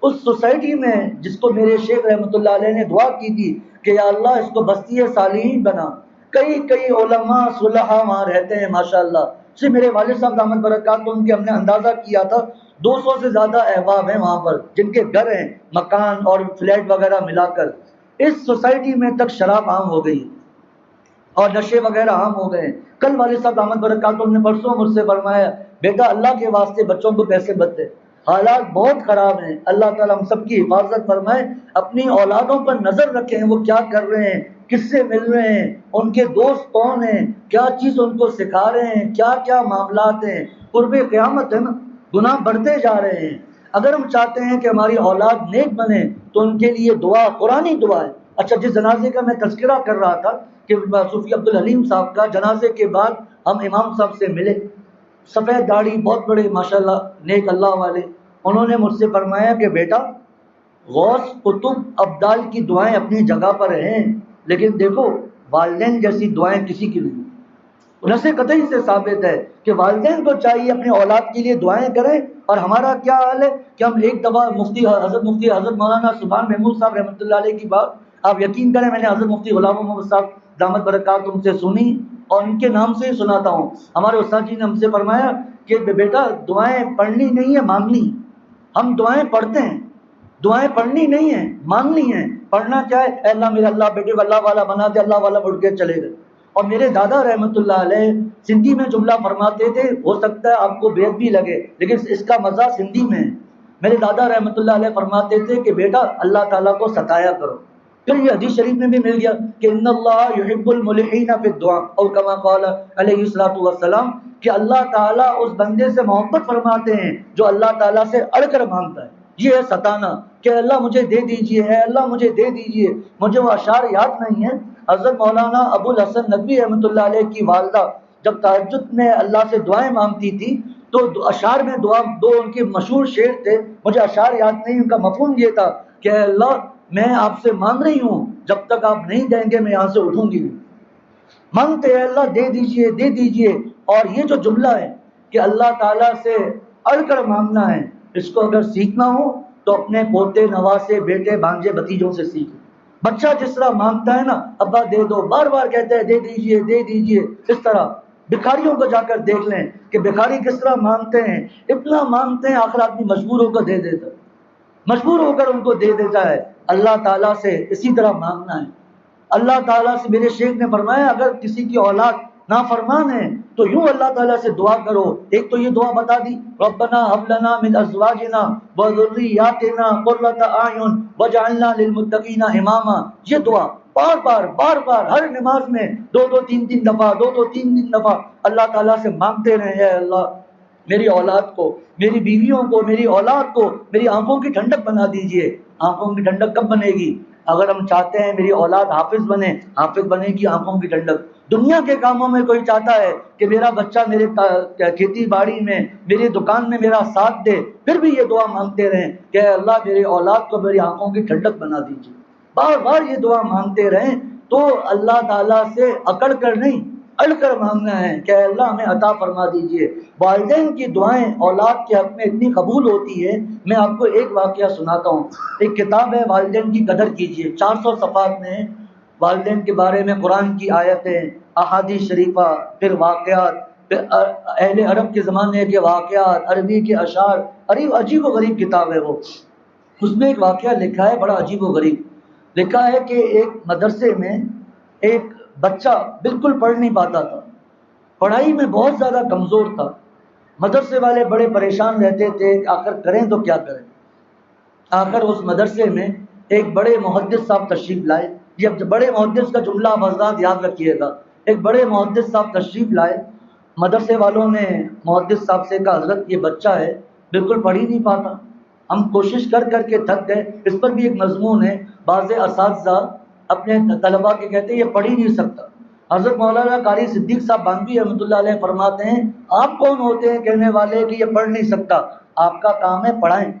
اس سوسائٹی میں جس کو میرے شیخ رحمۃ اللہ علیہ نے دعا کی تھی کہ یا اللہ اس کو بستی صالحین بنا، کئی علماء صلحاء وہاں رہتے ہیں ماشاءاللہ. سے میرے والد صاحب دامت برکاتہ ان کے ہم نے اندازہ کیا تھا 200 سے زیادہ احباب ہیں وہاں پر جن کے گھر ہیں، مکان اور فلیٹ وغیرہ ملا کر. اس سوسائٹی میں تک شراب عام ہو گئی اور نشے وغیرہ عام ہو گئے. کل والد صاحب دامت برکاتہ نے پرسوں مجھ سے فرمایا بیٹا اللہ کے واسطے بچوں کو پیسے مت دے، حالات بہت خراب ہیں. اللہ تعالیٰ ہم سب کی حفاظت فرمائے. اپنی اولادوں پر نظر رکھیں وہ کیا کر رہے ہیں، کس سے مل رہے ہیں، ان کے دوست کون ہیں، کیا چیز ان کو سکھا رہے ہیں، کیا کیا معاملات ہیں. قرب قیامت ہے نا، گناہ بڑھتے جا رہے ہیں. اگر ہم چاہتے ہیں کہ ہماری اولاد نیک بنے تو ان کے لیے دعا، قرآنی دعا ہے. اچھا جس جنازے کا میں تذکرہ کر رہا تھا کہ صوفی عبدالحلیم صاحب کا، جنازے کے بعد ہم امام صاحب سے ملے، سفید داڑھی، بہت بڑے ماشاءاللہ نیک اللہ والے. انہوں نے مجھ سے فرمایا کہ بیٹا غوث قطب ابدال کی دعائیں اپنی جگہ پر ہیں لیکن دیکھو والدین جیسی دعائیں کسی کی نہیں. نص قطعی سے ثابت ہے کہ والدین کو چاہیے اپنے اولاد کے لیے دعائیں کریں. اور ہمارا کیا حال ہے کہ ہم ایک دفعہ مفتی حضرت مولانا سبحان محمود صاحب رحمۃ اللہ علیہ کی بات آپ یقین کریں میں نے حضرت مفتی غلام محمد صاحب دامت برکاتہ ان سے سنی اور ان کے نام سے ہی سناتا ہوں. ہمارے استاد جی نے ہم سے فرمایا کہ بیٹا دعائیں پڑھنی نہیں ہے مانگنی. ہم دعائیں پڑھتے ہیں، دعائیں پڑھنی نہیں ہیں مانگنی ہیں. پڑھنا کیا ہے، اے اللہ میرے اللہ بیٹے کو اللہ والا بنا دے، اللہ والا بڑھ کے چلے گئے. اور میرے دادا رحمۃ اللہ علیہ سندھی میں جملہ فرماتے تھے، ہو سکتا ہے آپ کو بےحد بھی لگے لیکن اس کا مزہ سندھی میں ہے. میرے دادا رحمۃ اللہ علیہ فرماتے تھے کہ بیٹا اللہ تعالیٰ کو ستایا کرو. پھر یہ حدیث شریف میں بھی مل گیا کہ ان اللہ یحب الملحین فی الدعاء او کما قال علیہ الصلوۃ والسلام، کہ اللہ تعالیٰ اس بندے سے محبت فرماتے ہیں جو اللہ تعالیٰ سے اڑ کر مانگتا ہے. یہ ہے ستانا کہ اللہ مجھے دے دیجئے، ہے اللہ مجھے دے دیجئے. مجھے وہ اشعار یاد نہیں ہے. حضرت مولانا ابو الحسن ندوی رحمۃ اللہ علیہ کی والدہ جب تہجد میں اللہ سے دعائیں مانگتی تھی تو اشعار میں دو ان کے مشہور شعر تھے، مجھے اشعار یاد نہیں، ان کا مفہوم یہ تھا کہ اللہ میں آپ سے مانگ رہی ہوں، جب تک آپ نہیں دیں گے میں یہاں سے اٹھوں گی. مانگتے ہیں اللہ دے دیجئے دے دیجئے. اور یہ جو جملہ ہے کہ اللہ تعالیٰ سے اڑ کر مانگنا ہے، اس کو اگر سیکھنا ہو تو اپنے پوتے نواسے بیٹے بھانجے بھتیجوں سے سیکھیں. بچہ جس طرح مانگتا ہے نا، ابا دے دو، بار بار کہتا ہے دے دیجئے دے دیجئے، اس طرح بھکاریوں کو جا کر دیکھ لیں کہ بھکاری کس طرح مانگتے ہیں، اتنا مانگتے ہیں آخر آدمی مجبور ہو کر دے دیتا ہے، مجبور ہو کر ان کو دے دیتا ہے۔ اللہ تعالیٰ سے اسی طرح مانگنا ہے۔ اللہ تعالیٰ سے، میرے شیخ نے فرمایا اگر کسی کی اولاد نافرمان ہے تو یوں اللہ تعالیٰ سے دعا کرو۔ ایک تو یہ دعا بتا دی، ربنا هب لنا من ازواجنا وذریاتنا قرۃ اعین واجعلنا للمتقین اماما، یہ دعا بار بار ہر نماز میں دو تین دفعہ تین دفعہ اللہ تعالیٰ سے مانگتے رہے ہیں، اللہ میری اولاد کو، میری بیویوں کو، میری اولاد کو میری آنکھوں کی ٹھنڈک بنا دیجئے۔ آنکھوں کی ٹھنڈک کب بنے گی؟ اگر ہم چاہتے ہیں میری اولاد حافظ بنے، حافظ بنے گی آنکھوں کی ٹھنڈک۔ دنیا کے کاموں میں کوئی چاہتا ہے کہ میرا بچہ میرے کھیتی باڑی میں، میری دکان میں میرا ساتھ دے، پھر بھی یہ دعا مانگتے رہیں کہ اے اللہ میری اولاد کو میری آنکھوں کی ٹھنڈک بنا دیجیے، بار بار یہ دعا مانگتے رہیں تو اللہ تعالیٰ سے اکڑ کر نہیں، اڑ کر مانگنا ہے کہ اے اللہ ہمیں عطا فرما دیجیے۔ والدین کی دعائیں اولاد کے حق میں اتنی قبول ہوتی ہے، میں آپ کو ایک واقعہ سناتا ہوں۔ ایک کتاب ہے والدین کی قدر کیجیے، 400 صفحات میں والدین کے بارے میں قرآن کی آیتیں، احادیث شریفہ، پھر واقعات، پھر اہل عرب کے زمانے کے واقعات، عربی کے اشعار، عجیب و غریب کتاب ہے وہ۔ اس میں ایک واقعہ لکھا ہے بڑا عجیب و غریب، لکھا ہے کہ ایک مدرسے میں ایک بچہ بالکل پڑھ نہیں پاتا تھا، پڑھائی میں بہت زیادہ کمزور تھا۔ مدرسے والے بڑے پریشان رہتے تھے کہ آخر کریں تو کیا کریں۔ آخر اس مدرسے میں ایک بڑے محدث صاحب تشریف لائے۔ یہ بڑے محدث کا جملہ آپ حضرات یاد رکھیے گا۔ ایک بڑے محدث صاحب تشریف لائے، مدرسے والوں نے محدث صاحب سے کہا حضرت یہ بچہ ہے بالکل پڑھ ہی نہیں پاتا، ہم کوشش کر کر کے تھک گئے۔ اس پر بھی ایک مضمون ہے، بعض اساتذہ اپنے طلباء کے کہتے ہیں یہ پڑھ ہی نہیں سکتا۔ حضرت مولانا قاری صدیق صاحب بانوی رحمۃ اللہ علیہ فرماتے ہیں آپ کون ہوتے ہیں کہنے والے کہ یہ پڑھ نہیں سکتا، آپ کا کام ہے پڑھائیں،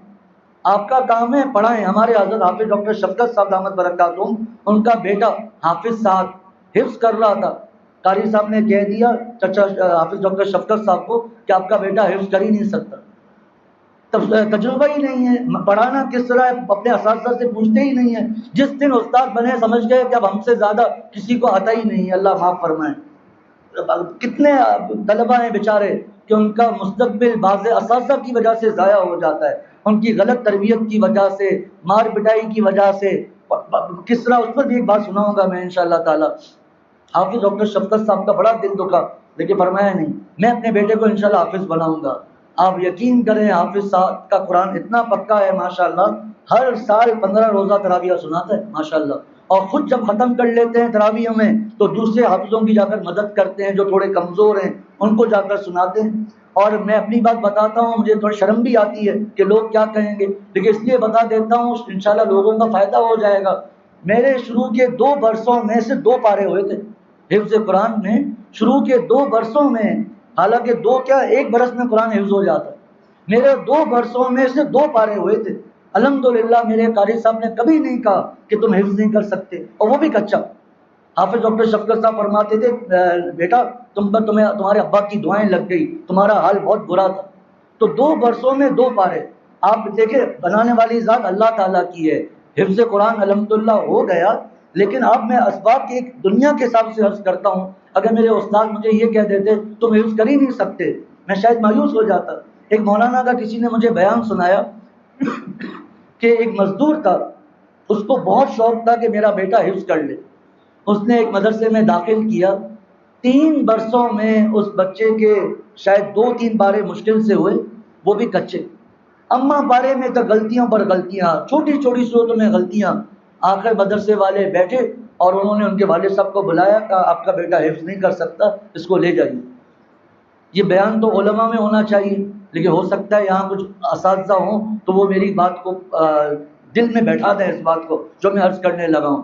آپ کا کام ہے پڑھائیں۔ ہمارے حضرت حافظ ڈاکٹر شفقت صاحب دامت برکاتہم، ان کا بیٹا حافظ صاحب حفظ کر رہا تھا، قاری صاحب نے کہہ دیا چچا حافظ ڈاکٹر شفقت صاحب کو کہ آپ کا بیٹا حفظ کر ہی نہیں سکتا، تجربہ ہی نہیں ہے، پڑھانا کس طرح ہے اپنے اساتذہ سے پوچھتے ہی نہیں ہیں۔ جس دن استاد بنے سمجھ گئے کہ اب ہم سے زیادہ کسی کو آتا ہی نہیں ہے، اللہ معاف فرمائے۔ کتنے طلبہ ہیں بیچارے کہ ان کا مستقبل بعض اساتذہ کی وجہ سے ضائع ہو جاتا ہے، ان کی غلط تربیت کی وجہ سے، مار پٹائی کی وجہ سے۔ کس طرح، اس پر بھی ایک بات سناؤں گا میں انشاءاللہ تعالی۔ حافظ ڈاکٹر شفقت صاحب کا بڑا دل دکھا، لیکن فرمایا نہیں میں اپنے بیٹے کو انشاءاللہ حافظ بناؤں گا۔ آپ یقین کریں حافظ صاحب کا قرآن اتنا پکا ہے ماشاءاللہ، ہر سال 15 روزہ تراویح سناتا ہے ماشاءاللہ، اور خود جب ختم کر لیتے ہیں تراویح میں تو دوسرے حافظوں کی جا کر مدد کرتے ہیں، جو تھوڑے کمزور ہیں ان کو جا کر سناتے ہیں۔ اور میں اپنی بات بتاتا ہوں، مجھے تھوڑی شرم بھی آتی ہے کہ لوگ کیا کہیں گے، لیکن اس لیے بتا دیتا ہوں انشاءاللہ لوگوں کا فائدہ ہو جائے گا۔ میرے شروع کے 2 برسوں میں سے 2 پارے ہوئے تھے حفظ قرآن میں، شروع کے 2 برسوں میں، حالانکہ 2 کیا 1 برس میں قرآن حفظ ہو جاتا ہے، میرے 2 برسوں میں سے 2 پارے ہوئے تھے۔ الحمدللہ میرے قاری صاحب نے کبھی نہیں کہا کہ تم حفظ نہیں کر سکتے، اور وہ بھی کچا۔ حافظ ڈاکٹر شفقت صاحب فرماتے تھے بیٹا تم پر تمہارے ابا کی دعائیں لگ گئی، تمہارا حال بہت برا تھا۔ تو 2 برسوں میں 2 پارے، آپ دیکھیں بنانے والی ذات اللہ تعالیٰ کی ہے۔ حفظ قرآن الحمدللہ ہو گیا، لیکن اب میں اسباب کی ایک دنیا کے حساب سے عرض کرتا ہوں، اگر میرے استاد مجھے یہ کہہ دیتے تم حفظ کر ہی نہیں سکتے، میں شاید مایوس ہو جاتا۔ ایک مولانا کا کسی نے مجھے بیان سنایا کہ ایک مزدور تھا، اس کو بہت شوق تھا کہ میرا بیٹا حفظ کر لے، اس نے ایک مدرسے میں داخل کیا، 3 برسوں میں اس بچے کے شاید 2-3 پارے مشکل سے ہوئے، وہ بھی کچے، اما پارے میں تو غلطیوں پر غلطیاں، چھوٹی چھوٹی صورتوں میں غلطیاں۔ آخر مدرسے والے بیٹھے اور انہوں نے ان کے والد صاحب کو بلایا، کہا آپ کا بیٹا حفظ نہیں کر سکتا، اس کو لے جائیے۔ یہ بیان تو علماء میں ہونا چاہیے، لیکن ہو سکتا ہے یہاں کچھ اساتذہ ہوں تو وہ میری بات کو دل میں بیٹھا دیں، اس بات کو جو میں عرض کرنے لگا ہوں۔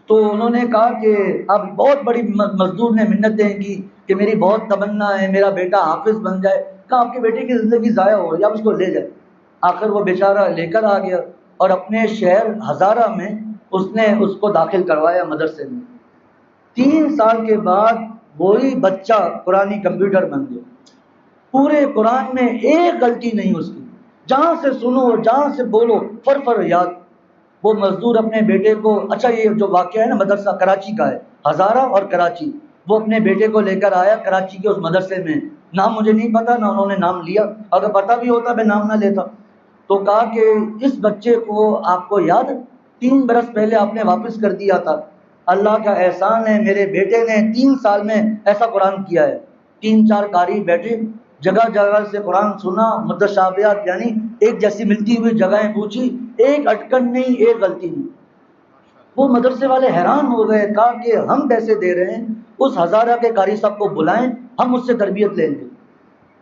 تو انہوں نے کہا کہ اب بہت بڑی مزدور نے منتیں کی کہ میری بہت تمنا ہے میرا بیٹا حافظ بن جائے۔ کہا آپ کے بیٹے کی زندگی ضائع ہو رہی ہے، آپ اس کو لے جائیں۔ آخر وہ بیچارہ لے کر آ گیا اور اپنے شہر ہزارہ میں اس نے اس کو داخل کروایا مدرسے میں۔ 3 سال کے بعد وہی بچہ قرآنی کمپیوٹر بن گیا، پورے قرآن میں ایک غلطی نہیں اس کی، جہاں سے سنو جہاں سے بولو فر یاد۔ وہ مزدور اپنے بیٹے کو، اچھا یہ جو واقعہ ہے نا مدرسہ کراچی کا ہے، ہزارہ اور کراچی، وہ اپنے بیٹے کو لے کر آیا کراچی کے اس مدرسے میں، نام مجھے نہیں پتا نہ انہوں نے نام لیا، اگر پتا بھی ہوتا میں نام نہ لیتا، تو کہا کہ اس بچے کو آپ کو یاد 3 برس پہلے آپ نے واپس کر دیا تھا، اللہ کا احسان ہے میرے بیٹے نے 3 سال میں ایسا قرآن کیا ہے، 3 4 قاری بیٹھے جگہ جگہ سے قرآن سنا، متشابہات یعنی ایک جیسی ملتی ہوئی جگہیں پوچھی، ایک اٹکن نہیں ایک غلطی نہیں۔ وہ مدرسے والے حیران ہو گئے، کہا کہ ہم پیسے دے رہے ہیں، اس ہزارہ کے قاری صاحب کو بلائیں، ہم اس سے تربیت لیں گے۔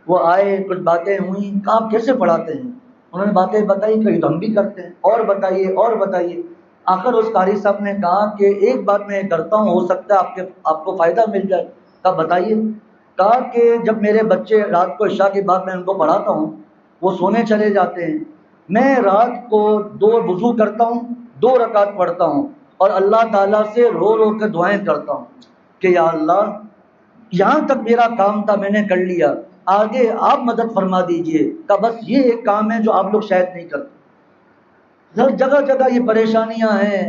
وہ آئے، کچھ باتیں ہوئیں، کہا آپ کیسے پڑھاتے ہیں؟ انہوں نے باتیں بتائی، کہیں تو ہم بھی کرتے ہیں، اور بتائیے اور بتائیے۔ آخر اس قاری صاحب نے کہا کہ ایک بات میں کرتا ہوں، ہو سکتا ہے آپ کو فائدہ مل جائے۔ کہا بتائیے۔ کہا کہ جب میرے بچے رات کو عشاء کے بعد میں ان کو پڑھاتا ہوں، وہ سونے چلے جاتے ہیں، میں رات کو 2 وضو کرتا ہوں، 2 رکعت پڑھتا ہوں اور اللہ تعالیٰ سے رو رو کر دعائیں کرتا ہوں کہ یا اللہ یہاں تک میرا کام تھا میں نے کر لیا، آگے آپ مدد فرما دیجئے۔ کہ بس یہ ایک کام ہے جو آپ لوگ شاید نہیں کرتے۔ جگہ جگہ یہ پریشانیاں ہیں۔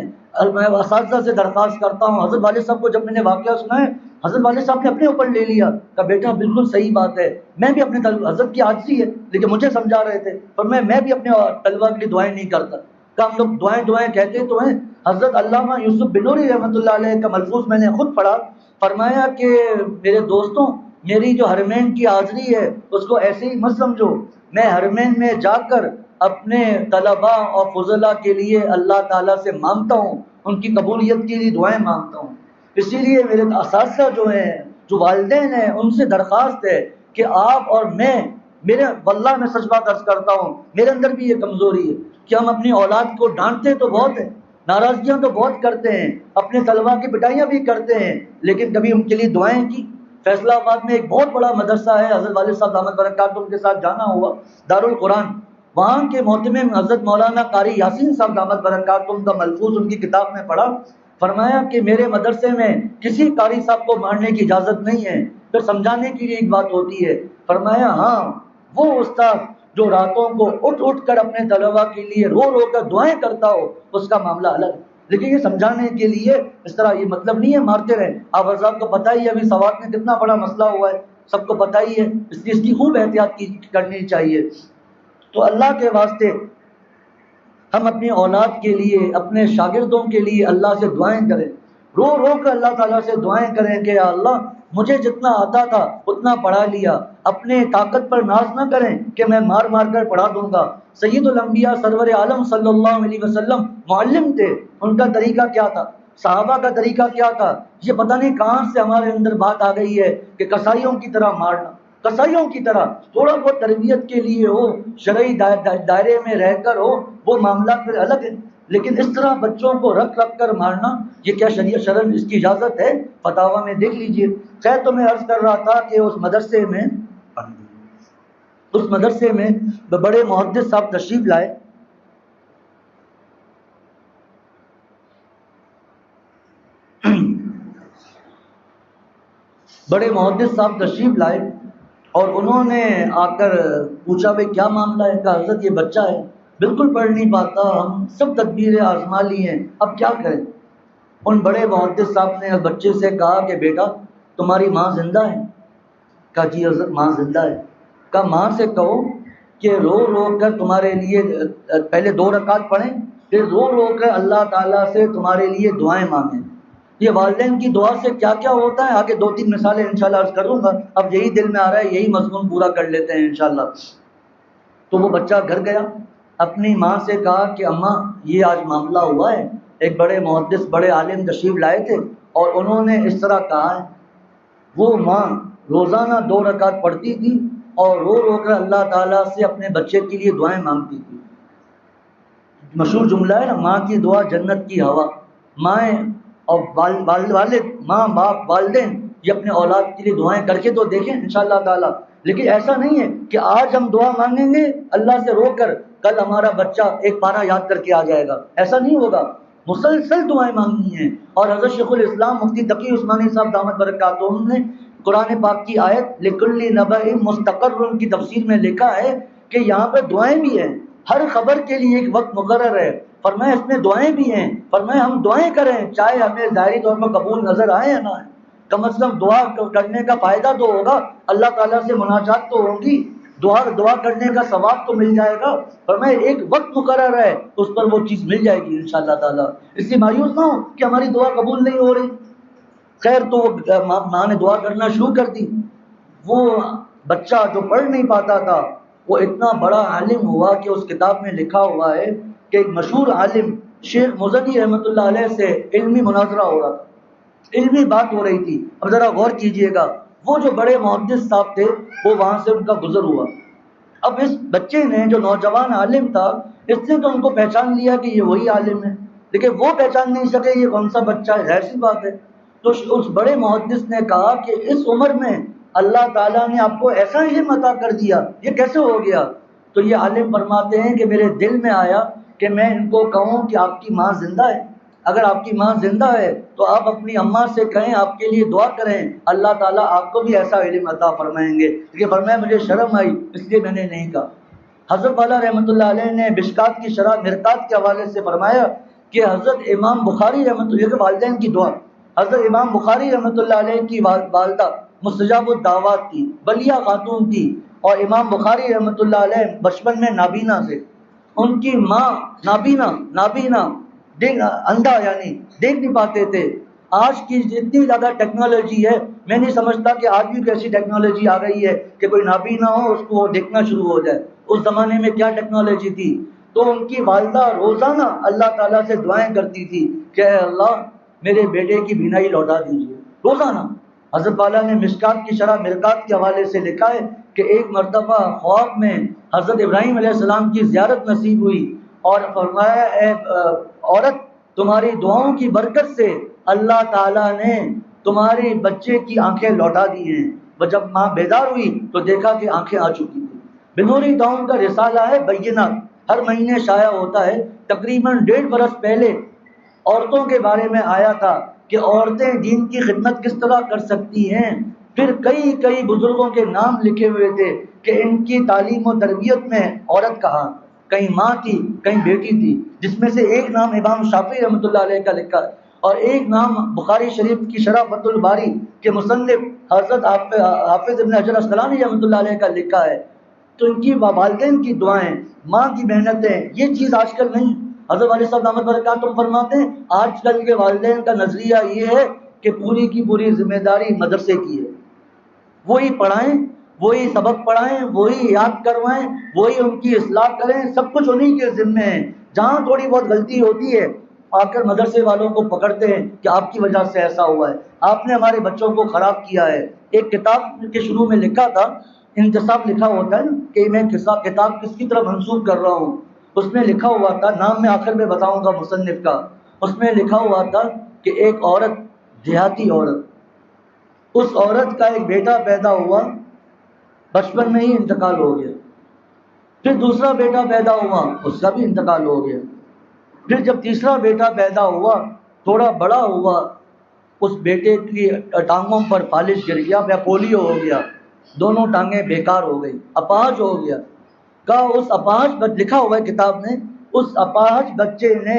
میں اساتذہ سے درخواست کرتا ہوں، حضرت والد صاحب کو جب میں نے واقعہ سنا ہے، حضرت والد صاحب نے اپنے اوپر لے لیا کہ بیٹا بالکل صحیح بات ہے، میں بھی اپنے حضرت کی عاجزی ہے لیکن مجھے سمجھا رہے تھے، پر میں بھی اپنے طلبہ کے لیے دعائیں نہیں کرتا۔ کہ ہم لوگ دعائیں کہتے تو ہیں، حضرت علامہ یوسف بنوری رحمۃ اللہ علیہ کا ملفوظ میں نے خود پڑھا، فرمایا کہ میرے دوستوں میری جو حرمین کی حاضری ہے اس کو ایسے ہی مت سمجھو، میں حرمین میں جا کر اپنے طلباء اور فضلاء کے لیے اللہ تعالیٰ سے مانگتا ہوں، ان کی قبولیت کے لیے دعائیں مانگتا ہوں۔ اسی لیے میرے اساتذہ جو ہیں، جو والدین ہیں، ان سے درخواست ہے کہ آپ اور میرے واللہ میں سچ بات عرض کرتا ہوں، میرے اندر بھی یہ کمزوری ہے کہ ہم اپنی اولاد کو ڈانٹتے تو بہت ہیں، ناراضگیاں تو بہت کرتے ہیں، اپنے طلباء کی پٹائیاں بھی کرتے ہیں، لیکن کبھی ان کے لیے دعائیں کی۔ فیصلہ آباد میں ایک بہت بڑا مدرسہ ہے، حضرت والد صاحب دامت برکاتہم کے ساتھ جانا ہوا، دارالقرآن، وہاں کے محتمم حضرت مولانا قاری یاسین صاحب دامت برکاتہم کا ملفوظ ان کی کتاب میں پڑھا، فرمایا کہ میرے مدرسے میں کسی قاری صاحب کو مارنے کی اجازت نہیں ہے، پھر سمجھانے کی ایک بات ہوتی ہے، فرمایا ہاں وہ استاد جو راتوں کو اٹھ کر اپنے طلباء کے لیے رو رو کر دعائیں کرتا ہو اس کا معاملہ الگ ہے، لیکن یہ سمجھانے کے لیے اس طرح یہ مطلب نہیں ہے مارتے رہیں۔ آپ حضرات کو پتہ ہی ہے ابھی سوات میں کتنا بڑا مسئلہ ہوا ہے، سب کو پتہ ہی ہے، اس لیے اس کی خوب احتیاط کرنی چاہیے۔ تو اللہ کے واسطے ہم اپنی اولاد کے لیے، اپنے شاگردوں کے لیے اللہ سے دعائیں کریں، رو رو کر اللہ تعالیٰ سے دعائیں کریں کہ یا اللہ مجھے جتنا آتا تھا اتنا پڑھا لیا، اپنے طاقت پر ناز نہ کریں کہ میں مار مار کر پڑھا دوں گا۔ سید الانبیاء سرور عالم صلی اللہ علیہ وسلم معلم تھے، ان کا طریقہ کیا تھا، صحابہ کا طریقہ کیا تھا، یہ پتہ نہیں کہاں سے ہمارے اندر بات آ گئی ہے کہ کسائیوں کی طرح مارنا، کسائیوں کی طرح۔ تھوڑا بہت تربیت کے لیے ہو، شرعی دائرے میں رہ کر ہو، وہ معاملات پھر الگ ہے، لیکن اس طرح بچوں کو رکھ کر مارنا یہ کیا شریعت شرعن اس کی اجازت ہے؟ فتاویٰ میں دیکھ لیجئے۔ خیر تو میں عرض کر رہا تھا کہ اس مدرسے میں بڑے محدث صاحب تشریف لائے، بڑے محدث صاحب تشریف لائے اور انہوں نے آ کر پوچھا بھائی کیا معاملہ ہے؟ کہا حضرت یہ بچہ ہے بالکل پڑھ نہیں پاتا، ہم سب تدبیریں آزما لی ہیں، اب کیا کریں؟ ان بڑے محدث صاحب نے بچے سے کہا کہ بیٹا تمہاری ماں زندہ ہے؟ کہا جی حضرت ماں زندہ ہے۔ کہا ماں سے کہو کہ رو رو کر تمہارے لیے پہلے 2 رکعت پڑھیں، پھر رو رو کر اللہ تعالیٰ سے تمہارے لیے دعائیں مانگیں۔ یہ والدین کی دعا سے کیا کیا ہوتا ہے آگے 2-3 مثالیں انشاءاللہ عرض کروں گا، اب یہی دل میں آ رہا ہے یہی مضمون پورا کر لیتے ہیں انشاءاللہ۔ تو وہ بچہ گھر گیا، اپنی ماں سے کہا کہ اماں یہ آج معاملہ ہوا ہے، ایک بڑے محدث بڑے عالم تشریف لائے تھے اور انہوں نے اس طرح کہا ہے۔ وہ ماں روزانہ 2 رکعت پڑھتی تھی اور رو رو کر اللہ تعالیٰ سے اپنے بچے کے لیے دعائیں مانگتی تھی۔ مشہور جملہ ہے نا، ماں کی دعا جنت کی ہوا۔ مائیں اور والد، ماں باپ والدین یہ اپنے اولاد کے لیے دعائیں کر کے تو دیکھیں انشاءاللہ تعالیٰ، لیکن ایسا نہیں ہے کہ آج ہم دعا مانگیں گے اللہ سے رو کر، کل ہمارا بچہ ایک پارہ یاد کر کے آ جائے گا، ایسا نہیں ہوگا، مسلسل دعائیں مانگنی ہیں۔ اور حضرت شیخ الاسلام مفتی تقی عثمانی صاحب دامت برکاتہم نے قرآن پاک کی آیت لِكُلِّ نَبَإٍ مُسْتَقَرٌّ کی تفسیر میں لکھا ہے کہ یہاں پر دعائیں بھی ہیں، ہر خبر کے لیے ایک وقت مقرر ہے۔ فرمایا اس میں دعائیں بھی ہیں، فرمایا ہم دعائیں کریں چاہے ہمیں ظاہری طور پر قبول نظر آئے یا نہ آئے، کم از کم دعا کرنے کا فائدہ تو ہوگا، اللہ تعالیٰ سے مناجات تو ہوگی، دعا کرنے کا ثواب تو مل جائے گا۔ فرمایا ایک وقت مقرر ہے اس پر وہ چیز مل جائے گی انشاءاللہ تعالیٰ، اس لیے مایوس نہ ہو کہ ہماری دعا قبول نہیں ہو رہی۔ خیر تو ماں نے دعا کرنا شروع کر دی، وہ بچہ جو پڑھ نہیں پاتا تھا وہ اتنا بڑا عالم ہوا کہ اس کتاب میں لکھا ہوا ہے کہ ایک مشہور عالم شیخ مزنی رحمۃ اللہ علیہ سے علمی مناظرہ ہو رہا تھا، علمی بات ہو رہی تھی۔ اب ذرا غور کیجئے گا، وہ جو بڑے محدث صاحب تھے وہ وہاں سے ان کا گزر ہوا۔ اب اس بچے نے جو نوجوان عالم تھا اس نے تو ان کو پہچان لیا کہ یہ وہی عالم ہے، لیکن وہ پہچان نہیں سکے یہ کون سا بچہ ہے، ظاہر سی بات ہے۔ تو اس بڑے محدث نے کہا کہ اس عمر میں اللہ تعالیٰ نے آپ کو ایسا علم عطا کر دیا، یہ کیسے ہو گیا؟ تو یہ عالم فرماتے ہیں کہ میرے دل میں آیا کہ میں ان کو کہوں کہ آپ کی ماں زندہ ہے، اگر آپ کی ماں زندہ ہے تو آپ اپنی اماں سے کہیں آپ کے لیے دعا کریں، اللہ تعالیٰ آپ کو بھی ایسا علم عطا فرمائیں گے۔ لیکن فرمایا مجھے شرم آئی اس لیے میں نے نہیں کہا۔ حضرت والا رحمۃ اللہ علیہ نے مشکات کی شرح مرقات کے حوالے سے فرمایا کہ حضرت امام بخاری رحمۃ اللہ کے والدین کی دعا، حضرت امام بخاری رحمۃ اللہ علیہ کی والدہ مستجاب الدعوات تھی، بلیہ خاتون تھی، اور امام بخاری رحمۃ اللہ علیہ بچپن میں نابینا تھے، ان کی ماں نابینا اندھا یعنی دیکھ نہیں پاتے تھے۔ آج کی جتنی زیادہ ٹیکنالوجی ہے میں نہیں سمجھتا کہ آج بھی کیسی ٹیکنالوجی آ گئی ہے کہ کوئی نابینا ہو اس کو دیکھنا شروع ہو جائے، اس زمانے میں کیا ٹیکنالوجی تھی۔ تو ان کی والدہ روزانہ اللہ تعالیٰ سے دعائیں کرتی تھی کہ اے اللہ میرے بیٹے کی بینائی لوٹا دیجیے، روزانہ۔ حضرت والا نے مشکات کی شرح مرقات کے حوالے سے لکھا ہے کہ ایک مرتبہ خواب میں حضرت ابراہیم علیہ السلام کی زیارت نصیب ہوئی اور فرمایا اے عورت تمہاری دعاؤں کی برکت سے اللہ تعالیٰ نے تمہاری بچے کی آنکھیں لوٹا دی ہیں۔ وہ جب ماں بیدار ہوئی تو دیکھا کہ آنکھیں آ چکی تھیں۔ بنوری داؤن کا رسالہ ہے بینات، ہر مہینے شائع ہوتا ہے۔ تقریباً 1.5 برس پہلے عورتوں کے بارے میں آیا تھا کہ عورتیں دین کی خدمت کس طرح کر سکتی ہیں، پھر کئی بزرگوں کے نام لکھے ہوئے تھے کہ ان کی تعلیم و تربیت میں عورت کہاں، کہیں ماں تھی کہیں بیٹی تھی، جس میں سے ایک نام امام شافعی رحمۃ اللہ علیہ کا لکھا ہے اور ایک نام بخاری شریف کی شرح فتح الباری کے مصنف حضرت حافظ ابن حجر اسقلانی رحمۃ اللہ علیہ کا لکھا ہے۔ تو ان کی والدین کی دعائیں، ماں کی محنتیں، یہ چیز آج کل نہیں۔ حضرت والد صاحب دامت برکاتہم فرماتے ہیں آج کل کے والدین کا نظریہ یہ ہے کہ پوری کی پوری ذمہ داری مدرسے کی ہے، وہی پڑھائیں، وہی سبق پڑھائیں، وہی یاد کروائیں، وہی ان کی اصلاح کریں، سب کچھ انہی کے ذمے ہیں۔ جہاں تھوڑی بہت غلطی ہوتی ہے آ کر مدرسے والوں کو پکڑتے ہیں کہ آپ کی وجہ سے ایسا ہوا ہے، آپ نے ہمارے بچوں کو خراب کیا ہے۔ ایک کتاب کے شروع میں لکھا تھا، انتصاب لکھا ہوتا ہے کہ میں کتاب کس کی طرف منسوب کر رہا ہوں، اس میں لکھا ہوا تھا، نام میں آخر میں بتاؤں گا مصنف کا، اس میں لکھا ہوا تھا کہ ایک عورت، دیہاتی عورت، اس عورت کا ایک بیٹا پیدا ہوا، بچپن میں ہی انتقال ہو گیا، پھر دوسرا بیٹا پیدا ہوا، اس کا بھی انتقال ہو گیا، پھر جب تیسرا بیٹا پیدا ہوا، تھوڑا بڑا ہوا، اس بیٹے کی ٹانگوں پر فالش گر گیا یا پولیو ہو گیا، دونوں ٹانگیں بیکار ہو گئی، اپاہج ہو گیا۔ کہا اس اپاہج، لکھا ہوا ہے کتاب میں، اس اپاہج بچے نے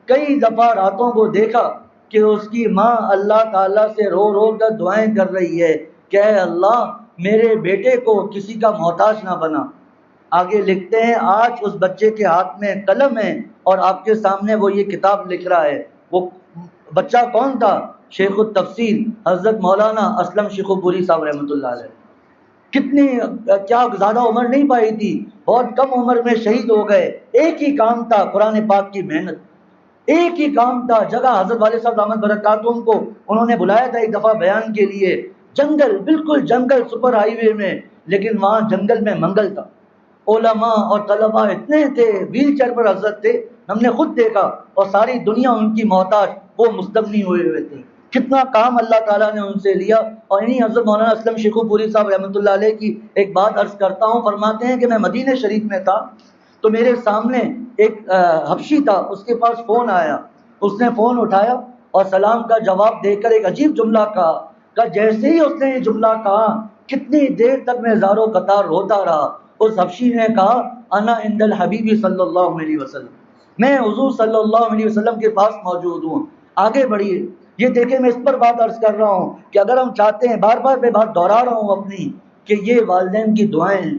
کئی دفعہ راتوں کو دیکھا کہ اس کی ماں اللہ تعالیٰ سے رو رو کر دعائیں کر رہی ہے کہ اے اللہ میرے بیٹے کو کسی کا محتاج نہ بنا۔ آگے لکھتے ہیں آج اس بچے کے ہاتھ میں قلم ہے اور آپ کے سامنے وہ یہ کتاب لکھ رہا ہے۔ وہ بچہ کون تھا؟ شیخ التفسیر حضرت مولانا اسلم شیخو پوری صاحب رحمۃ اللہ علیہ۔ کتنی کیا زیادہ عمر نہیں پائی تھی، بہت کم عمر میں شہید ہو گئے۔ ایک ہی کام تھا، قرآن پاک کی محنت، ایک ہی کام تھا۔ جگہ حضرت والد صاحب دامت برکاتہم کو انہوں نے بلایا تھا ایک دفعہ بیان کے لیے، جنگل، بالکل جنگل، سپر ہائی وے میں، لیکن وہاں جنگل میں منگل تھا، علماء اور طلباء اتنے تھے، ویل چیئر پر حضرت تھے، ہم نے خود دیکھا، اور ساری دنیا ان کی محتاج، وہ مستغنی ہوئے ہوئے تھے۔ کتنا کام اللہ تعالیٰ نے ان سے لیا۔ اور انہی حضرت مولانا اسلم شیخو پوری صاحب رحمۃ اللہ علیہ کی ایک بات عرض کرتا ہوں، فرماتے ہیں کہ میں مدینہ شریف میں تھا تو میرے سامنے ایک حبشی تھا، اس کے پاس فون آیا، اس نے فون اٹھایا اور سلام کا جواب دے کر ایک عجیب جملہ کہا، جیسے ہی اس نے یہ جملہ کہا کتنی دیر تک میں زار و قطار روتا رہا۔ اس حبشی نے کہا انا عند الحبیب صلی اللہ علیہ وسلم، میں حضور صلی اللہ علیہ وسلم کے پاس موجود ہوں، آگے بڑھیے۔ یہ دیکھیں میں اس پر بات عرض کر رہا ہوں کہ اگر ہم چاہتے ہیں، بار بار میں بات دہرا رہا ہوں اپنی، کہ یہ والدین کی دعائیں ہیں،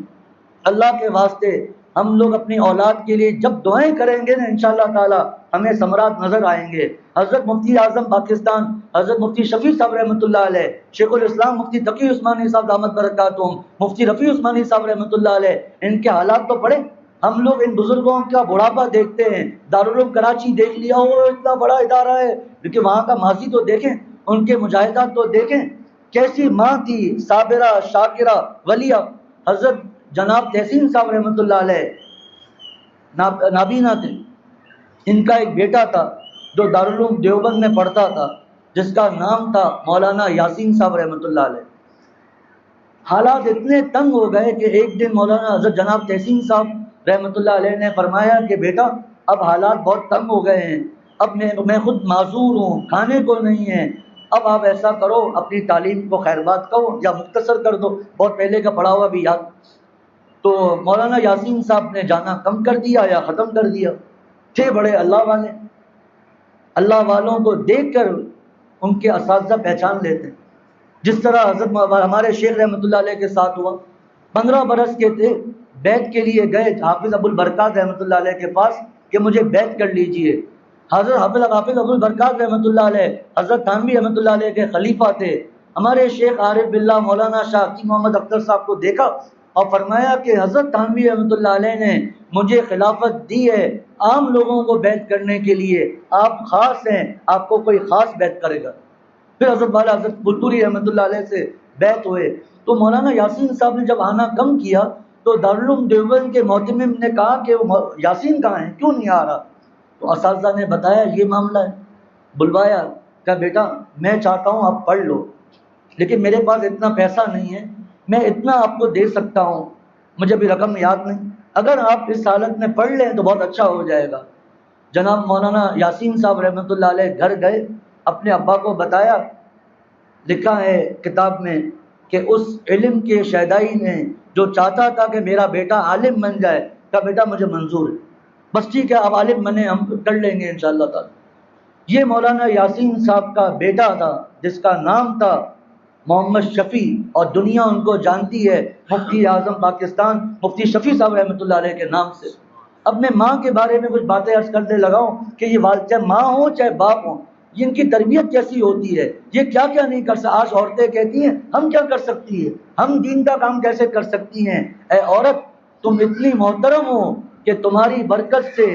اللہ کے واسطے ہم لوگ اپنی اولاد کے لیے جب دعائیں کریں گے نا انشاءاللہ تعالی ہمیں ثمرات نظر آئیں گے۔ حضرت مفتی اعظم پاکستان حضرت مفتی شفیع صاحب رحمۃ اللہ علیہ، شیخ الاسلام مفتی تقی عثمانی صاحب دامت برکاتہم، مفتی رفیع عثمانی صاحب رحمۃ اللہ علیہ، ان کے حالات تو پڑھیں۔ ہم لوگ ان بزرگوں کا بڑھاپا دیکھتے ہیں، دارالعلوم کراچی دیکھ لیا وہ اتنا بڑا ادارہ ہے، لیکن وہاں کا ماضی تو دیکھیں، ان کے مجاہدات تو دیکھیں، کیسی ماں تھی صابرہ شاکرہ ولیہ۔ حضرت جناب تحسین صاحب رحمۃ اللہ علیہ نابینا تھے، ان کا ایک بیٹا تھا جو دارالعلوم دیوبند میں پڑھتا تھا، جس کا نام تھا مولانا یاسین صاحب رحمۃ اللہ علیہ۔ حالات اتنے تنگ ہو گئے کہ ایک دن مولانا حضرت جناب تحسین صاحب رحمۃ اللہ علیہ نے فرمایا کہ بیٹا اب حالات بہت تنگ ہو گئے ہیں، اب میں خود معذور ہوں، کھانے کو نہیں ہے، اب آپ ایسا کرو اپنی تعلیم کو خیر بات کہو یا مختصر کر دو، بہت پہلے کا پڑھا ہوا بھی یاد۔ تو مولانا یاسین صاحب نے جانا کم کر دیا یا ختم کر دیا، تھے بڑے اللہ والے، اللہ والوں کو دیکھ کر ان کے اساتذہ پہچان لیتے ہیں۔ جس طرح حضرت ہمارے شیخ رحمۃ اللہ علیہ کے ساتھ ہوا، 15 برس کے تھے، بیعت کے لیے گئے حافظ ابو البرکات رحمۃ اللہ علیہ کے پاس کہ مجھے بیعت کر لیجئے۔ حضرت حافظ ابو البرکات رحمۃ اللہ علیہ حضرت تھانوی رحمۃ اللہ علیہ کے خلیفہ تھے۔ ہمارے شیخ عارف باللہ مولانا شاہ حکیم محمد اختر صاحب کو دیکھا اور فرمایا کہ حضرت تھانوی رحمۃ اللہ علیہ نے مجھے خلافت دی ہے عام لوگوں کو بیعت کرنے کے لیے، آپ خاص ہیں، آپ کو کوئی خاص بیعت کرے گا۔ پھر حضرت والا حضرت بلتوری رحمۃ اللہ علیہ سے بیعت ہوئے۔ تو مولانا یاسین صاحب نے جب آنا کم کیا تو دارالعلوم دیوبند کے محتمم نے کہا کہ وہ یاسین کہاں ہے، کیوں نہیں آ رہا؟ تو اساتذہ نے بتایا یہ معاملہ ہے، بلوایا، کہا بیٹا میں چاہتا ہوں آپ پڑھ لو، لیکن میرے پاس اتنا پیسہ نہیں ہے، میں اتنا آپ کو دے سکتا ہوں، مجھے بھی رقم یاد نہیں، اگر آپ اس حالت میں پڑھ لیں تو بہت اچھا ہو جائے گا۔ جناب مولانا یاسین صاحب رحمۃ اللہ علیہ گھر گئے، اپنے ابا کو بتایا، لکھا ہے کتاب میں کہ اس علم کے شیدائی نے جو چاہتا تھا کہ میرا بیٹا عالم بن جائے، کہا بیٹا مجھے منظور ہے، بس ٹھیک ہے آپ عالم بنے، ہم کر لیں گے انشاءاللہ تعالی۔ یہ مولانا یاسین صاحب کا بیٹا تھا جس کا نام تھا محمد شفیع، اور دنیا ان کو جانتی ہے مفتی اعظم پاکستان مفتی شفیع صاحب رحمۃ اللہ علیہ کے نام سے۔ اب میں ماں کے بارے میں کچھ باتیں عرض کرنے لگا ہوں کہ یہ چاہے ماں ہو چاہے باپ ہوں، یہ ان کی تربیت کیسی ہوتی ہے، یہ کیا کیا نہیں کر سکتی۔ آج عورتیں کہتی ہیں ہم کیا کر سکتی ہیں، ہم دین کا کام کیسے کر سکتی ہیں؟ اے عورت تم اتنی محترم ہو کہ تمہاری برکت سے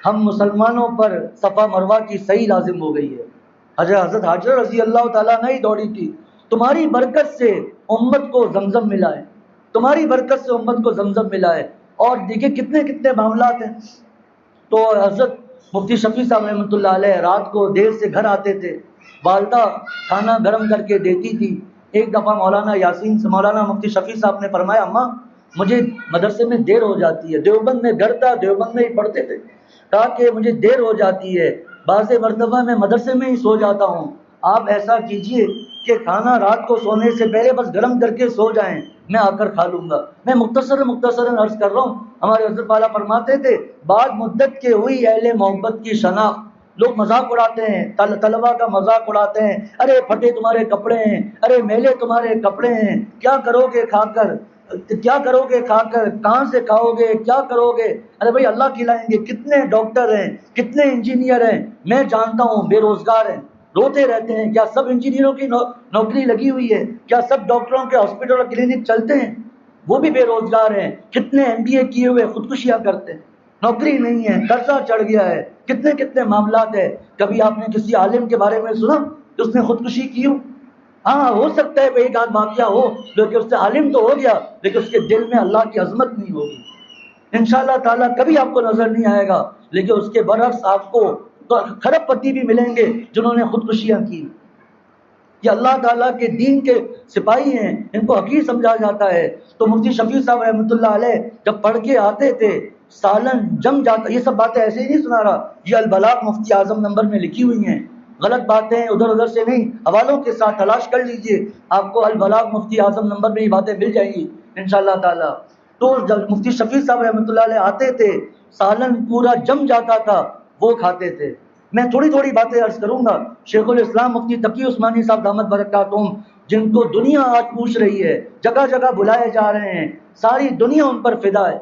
ہم مسلمانوں پر صفا مروہ کی صحیح لازم ہو گئی ہے۔ حضرت حاجرہ رضی اللہ تعالیٰ نہیں دوڑی تھی، تمہاری برکت سے امت کو زمزم ملا ہے، تمہاری برکت سے امت کو زمزم ملا ہے۔ اور دیکھیں کتنے کتنے معاملات ہیں۔ تو حضرت مفتی شفیع صاحب رحمۃ اللہ علیہ رات کو دیر سے گھر آتے تھے، والدہ کھانا گرم کر کے دیتی تھی۔ ایک دفعہ مولانا یاسین سے مولانا مفتی شفیع صاحب نے فرمایا اماں مجھے مدرسے میں دیر ہو جاتی ہے، دیوبند میں گھر تھا، دیوبند میں ہی پڑھتے تھے، کہا کہ مجھے دیر ہو جاتی ہے، بعض مرتبہ میں مدرسے میں ہی سو جاتا ہوں، آپ ایسا کیجئے کہ کھانا رات کو سونے سے پہلے بس گرم کر کے سو جائیں، میں آ کر کھا لوں گا۔ میں مختصر عرض کر رہا ہوں، ہمارے حضرت والا فرماتے تھے بعد مدت کے ہوئی اہل محبت کی شناخت۔ لوگ مذاق اڑاتے ہیں، طلبا کا مذاق اڑاتے ہیں، ارے پھٹے تمہارے کپڑے ہیں، ارے میلے تمہارے کپڑے ہیں، کیا کرو گے کھا کر، کیا کرو گے کھا کر، کہاں سے کھاؤ گے، کیا کرو گے؟ ارے بھائی اللہ کھلائیں گے، کتنے ڈاکٹر ہیں، کتنے انجینئر ہیں، میں جانتا ہوں بے روزگار ہیں، روتے رہتے ہیں، کیا سب انجینئروں کی نوکری لگی ہوئی ہے؟ کیا سب ڈاکٹروں کے ہاسپٹل اور کلینک چلتے ہیں؟ وہ بھی بے روزگار ہیں، کتنے MBA کیے ہوئے خودکشیاں کرتے ہیں، نوکری نہیں ہے، قرضہ چڑھ گیا ہے، کتنے کتنے معاملات ہیں۔ کبھی آپ نے کسی عالم کے بارے میں سنا کہ اس نے خودکشی کی ہو؟ ہاں ہو سکتا ہے ایک آدھ واقعہ ہو، لیکن اس سے عالم تو ہو گیا لیکن اس کے دل میں اللہ کی عظمت نہیں ہوگی، انشاءاللہ تعالیٰ کبھی آپ کو نظر نہیں آئے گا۔ لیکن اس کے برعکس آپ کو کھرب پتی بھی ملیں گے جنہوں نے خودکشیاں کی۔ یہ اللہ تعالیٰ کے دین کے سپاہی ہیں، ان کو حقیر سمجھا جاتا ہے۔ تو مفتی شفیع صاحب رحمۃ اللہ علیہ جب پڑھ کے آتے تھے سالن جم جاتا، یہ سب باتیں ایسے ہی نہیں سنا رہا، یہ البلاغ مفتی اعظم نمبر میں لکھی ہوئی ہیں، غلط باتیں ادھر ادھر سے نہیں، حوالوں کے ساتھ تلاش کر لیجئے، آپ کو البلاغ مفتی اعظم نمبر میں یہ باتیں مل جائیں گی انشاءاللہ تعالی۔ تو جب مفتی شفیع صاحب رحمۃ اللہ علیہ آتے تھے سالن پورا جم جاتا تھا، وہ کھاتے تھے۔ میں تھوڑی تھوڑی باتیں عرض کروں گا۔ شیخ الاسلام مفتی تقی عثمانی صاحب دامت برکاتہم، جن کو دنیا آج پوچھ رہی ہے، جگہ جگہ بلائے جا رہے ہیں، ساری دنیا ان پر فدا ہے،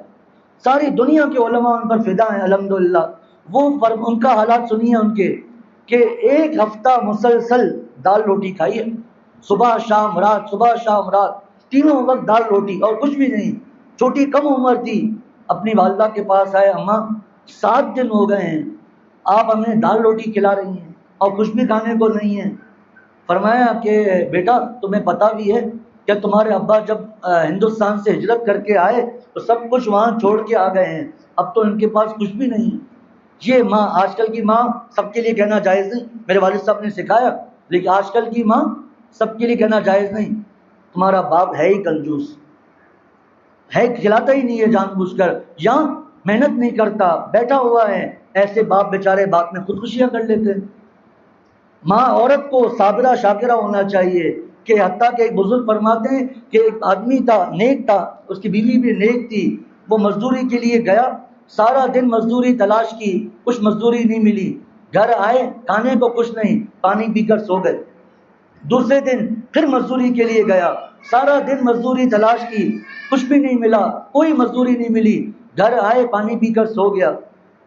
ساری دنیا کے علماء ان پر فدا ہیں الحمدللہ۔ وہ ان کا حالات سنیے ان کے، کہ ایک ہفتہ مسلسل دال روٹی کھائی ہے، صبح شام رات، صبح شام رات، تینوں وقت دال روٹی اور کچھ بھی نہیں۔ چھوٹی کم عمر تھی، اپنی والدہ کے پاس آئے، اماں 7 دن ہو گئے ہیں آپ ہمیں دال روٹی کھلا رہی ہیں اور کچھ بھی کھانے کو نہیں ہے۔ فرمایا کہ بیٹا تمہیں پتہ بھی ہے کہ تمہارے ابا جب ہندوستان سے ہجرت کر کے آئے تو سب کچھ وہاں چھوڑ کے آ گئے ہیں، اب تو ان کے پاس کچھ بھی نہیں ہے۔ یہ ماں، آج کل کی ماں سب کے لیے کہنا جائز نہیں، میرے والد صاحب نے سکھایا، لیکن آج کل کی ماں سب کے لیے کہنا جائز نہیں۔ تمہارا باپ ہے ہی کنجوس، ہے کھلاتا ہی نہیں ہے جان بوجھ کر، یا محنت نہیں کرتا بیٹھا ہوا ہے، ایسے باپ بیچارے باپ میں خودکشیاں کر لیتے ہیں۔ ماں عورت کو صابرہ شاکرہ ہونا چاہیے، کہ حتیٰ کہ ایک بزرگ فرماتے ہیں کہ ایک آدمی تھا نیک تھا، اس کی بیوی بھی نیک تھی، وہ مزدوری کے لیے گیا، سارا دن مزدوری تلاش کی، کچھ مزدوری نہیں ملی، گھر آئے کھانے کو کچھ نہیں، پانی پی کر سو گئے۔ دوسرے دن پھر مزدوری کے لیے گیا، سارا دن مزدوری تلاش کی، کچھ بھی نہیں ملا، کوئی مزدوری نہیں ملی، گھر آئے پانی پی کر سو گیا۔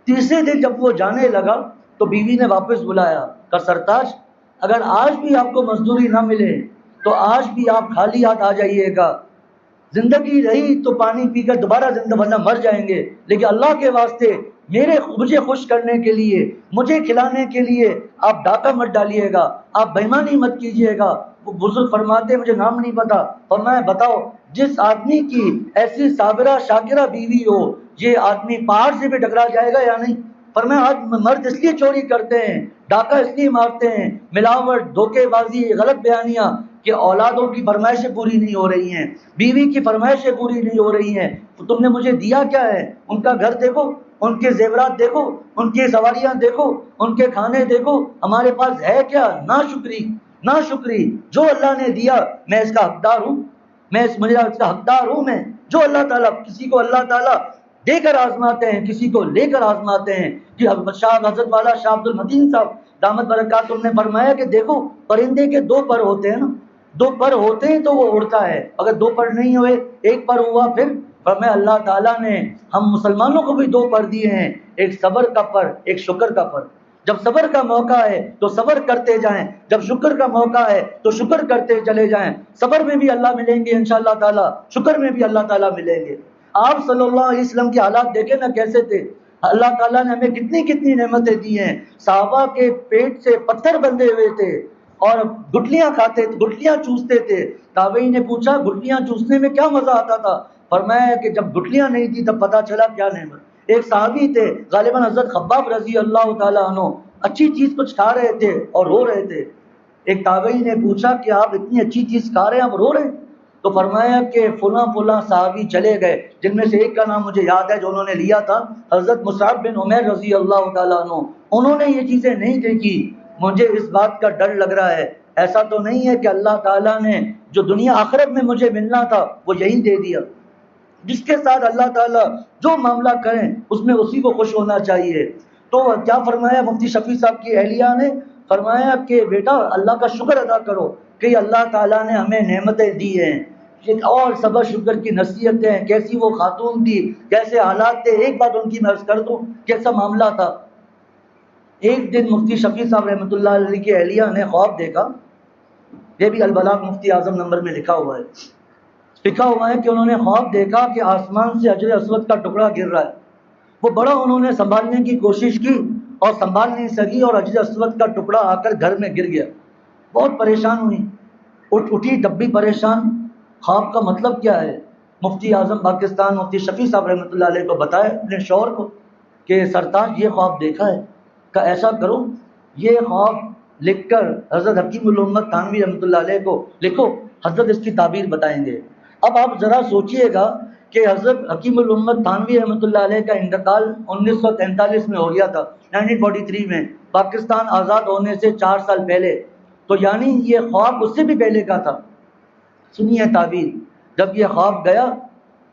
تیسرے دن جب وہ جانے لگا تو بیوی نے واپس بلایا، کہا سرتاج اگر آج بھی آپ کو مزدوری نہ ملے تو آج بھی آپ خالی ہاتھ آ جائیے گا، زندگی رہی تو پانی پی کر دوبارہ زندہ، ورنہ مر جائیں گے، لیکن اللہ کے واسطے مجھے خوش کرنے کے لیے، مجھے کھلانے کے لیے آپ ڈاکہ مت ڈالیے گا، آپ بےمانی مت کیجیے گا۔ وہ بزرگ فرماتے مجھے نام نہیں پتا، فرمایا بتاؤ جس آدمی کی ایسی صابرہ شاکرہ بیوی ہو، یہ آدمی پہاڑ سے بھی ٹکرا جائے گا یا نہیں؟ فرمایا آج مرد اس لیے چوری کرتے ہیں، ڈاکہ اس لیے مارتے ہیں، ملاوٹ، دھوکے بازی، غلط بیانیاں، کہ اولادوں کی فرمائشیں پوری نہیں ہو رہی ہیں، بیوی کی فرمائشیں پوری نہیں ہو رہی ہیں، تو تم نے مجھے دیا کیا ہے؟ ان کا گھر دیکھو، ان کے زیورات دیکھو، ان کی سواریاں دیکھو، ان کے کھانے دیکھو، ہمارے پاس ہے کیا؟ ناشکری۔ جو اللہ نے دیا میں اس کا حقدار ہوں، مجھے اس کا حقدار ہوں میں، جو اللہ تعالیٰ، کسی کو اللہ تعالیٰ دے کر آزماتے ہیں، کسی کو لے کر آزماتے ہیں۔ کہ حضرت والا شاہ عبد المتین صاحب دامت برکاتہم نے فرمایا کہ دیکھو پرندے کے 2 پر ہوتے ہیں نا، 2 پر ہوتے ہیں تو وہ اڑتا ہے، اگر 2 پر نہیں ہوئے، 1 پر ہوا پھر؟ فرمایا اللہ تعالیٰ نے ہم مسلمانوں کو بھی 2 پر دیے ہیں، ایک صبر کا پر، ایک شکر کا پر۔ جب صبر کا موقع ہے تو صبر کرتے جائیں، جب شکر کا موقع ہے تو شکر کرتے چلے جائیں۔ صبر میں بھی اللہ ملیں گے انشاءاللہ تعالیٰ، شکر میں بھی اللہ تعالیٰ ملیں گے۔ آپ صلی اللہ علیہ وسلم کے حالات دیکھیں نا کیسے تھے، اللہ تعالیٰ نے ہمیں کتنی کتنی نعمتیں دی ہیں۔ صحابہ کے پیٹ سے پتھر بندھے ہوئے تھے اور گٹلیاں کھاتے تھے، گٹلیاں چوستے تھے۔ تابعین نے پوچھا گٹلیاں چوسنے میں کیا مزہ آتا تھا؟ فرمایا کہ جب گٹلیاں نہیں تھی تب پتہ چلا کیا نعمت۔ ایک صحابی تھے غالباً حضرت خباب رضی اللہ تعالیٰ عنہ، اچھی چیز کچھ کھا رہے تھے اور رو رہے تھے۔ ایک تابعی نے پوچھا کہ آپ اتنی اچھی چیز کھا رہے ہیں آپ رو رہے ہیں؟ تو فرمایا کہ فلاں صحابی چلے گئے، جن میں سے ایک کا نام مجھے یاد ہے جو انہوں نے لیا تھا، حضرت مصعب بن عمیر رضی اللہ تعالیٰ عنہ، انہوں نے یہ چیزیں نہیں دیکھی، مجھے اس بات کا ڈر لگ رہا ہے، ایسا تو نہیں ہے کہ اللہ تعالیٰ نے جو دنیا آخرت میں مجھے ملنا تھا وہ یہی دے دیا۔ جس کے ساتھ اللہ تعالیٰ جو معاملہ کریں اس میں اسی کو خوش ہونا چاہیے۔ تو کیا فرمایا مفتی شفیع صاحب کی اہلیہ نے؟ فرمایا کہ بیٹا اللہ کا شکر ادا کرو کہ اللہ تعالیٰ نے ہمیں نعمتیں دی ہیں، اور صبر شکر کی نصیحتیں، کیسی وہ خاتون تھی، کیسے حالات تھے۔ ایک بات ان کی میں عرض کر دوں کیسا معاملہ تھا۔ ایک دن مفتی شفیع صاحب رحمۃ اللہ علیہ کی اہلیہ نے خواب دیکھا، یہ بھی البلاغ مفتی اعظم نمبر میں لکھا ہوا ہے کہ انہوں نے خواب دیکھا کہ آسمان سے حجر اسود کا ٹکڑا گر رہا ہے۔ وہ بڑا انہوں نے سنبھالنے کی کوشش کی اور سنبھال نہیں سکی، اور حجر اسود کا ٹکڑا آ کر گھر میں گر گیا۔ بہت پریشان ہوئی، اٹھی تب بھی پریشان۔ خواب کا مطلب کیا ہے؟ مفتی اعظم پاکستان مفتی شفیع صاحب رحمۃ اللہ علیہ کو بتایا اپنے شوہر کو کہ سرتاج یہ خواب دیکھا ہے، کہ ایسا کرو یہ خواب لکھ کر حضرت حکیم الامت تھانوی رحمۃ اللہ علیہ کو لکھو، حضرت اس کی تعبیر بتائیں گے۔ اب آپ ذرا سوچئے گا کہ حضرت حکیم الامت تھانوی رحمۃ اللہ علیہ کا انتقال 1943 میں ہو گیا تھا، 1943 میں، پاکستان آزاد ہونے سے 4 سال پہلے، تو یعنی یہ خواب اس سے بھی پہلے کا تھا۔ سنیے تعبیر، جب یہ خواب گیا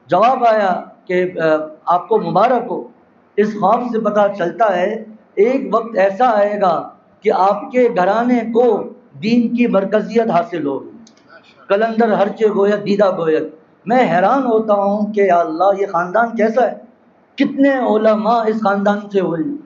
جواب آیا کہ آپ کو مبارک ہو، اس خواب سے پتہ چلتا ہے ایک وقت ایسا آئے گا کہ آپ کے گھرانے کو دین کی مرکزیت حاصل ہوگی۔ کلندر ہرچے گویت دیدہ گویت۔ میں حیران ہوتا ہوں کہ یا اللہ یہ خاندان کیسا ہے، کتنے علماء اس خاندان سے ہوئے ہیں،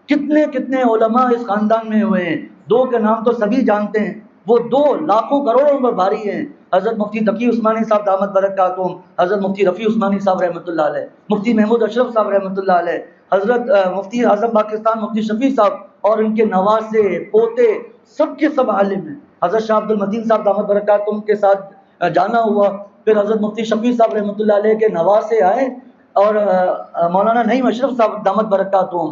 کتنے علماء اس خاندان میں ہوئے ہیں۔ دو کے نام تو سبھی جانتے ہیں، وہ دو لاکھوں کروڑوں میں بھاری ہیں، حضرت مفتی تقی عثمانی صاحب دامت برکاتہم، حضرت مفتی رفیع عثمانی صاحب رحمۃ اللہ علیہ، مفتی محمود اشرف صاحب رحمۃ اللہ علیہ، حضرت مفتی اعظم پاکستان مفتی شفیع صاحب اور ان کے نواسے پوتے سب کے سب عالم ہیں۔ حضرت شاہ عبد المتین صاحب دامت برکاتہم کے ساتھ جانا ہوا، پھر حضرت مفتی شفیع صاحب رحمۃ اللہ علیہ کے نواسے آئے اور مولانا نعیم اشرف صاحب دامت برکاتہم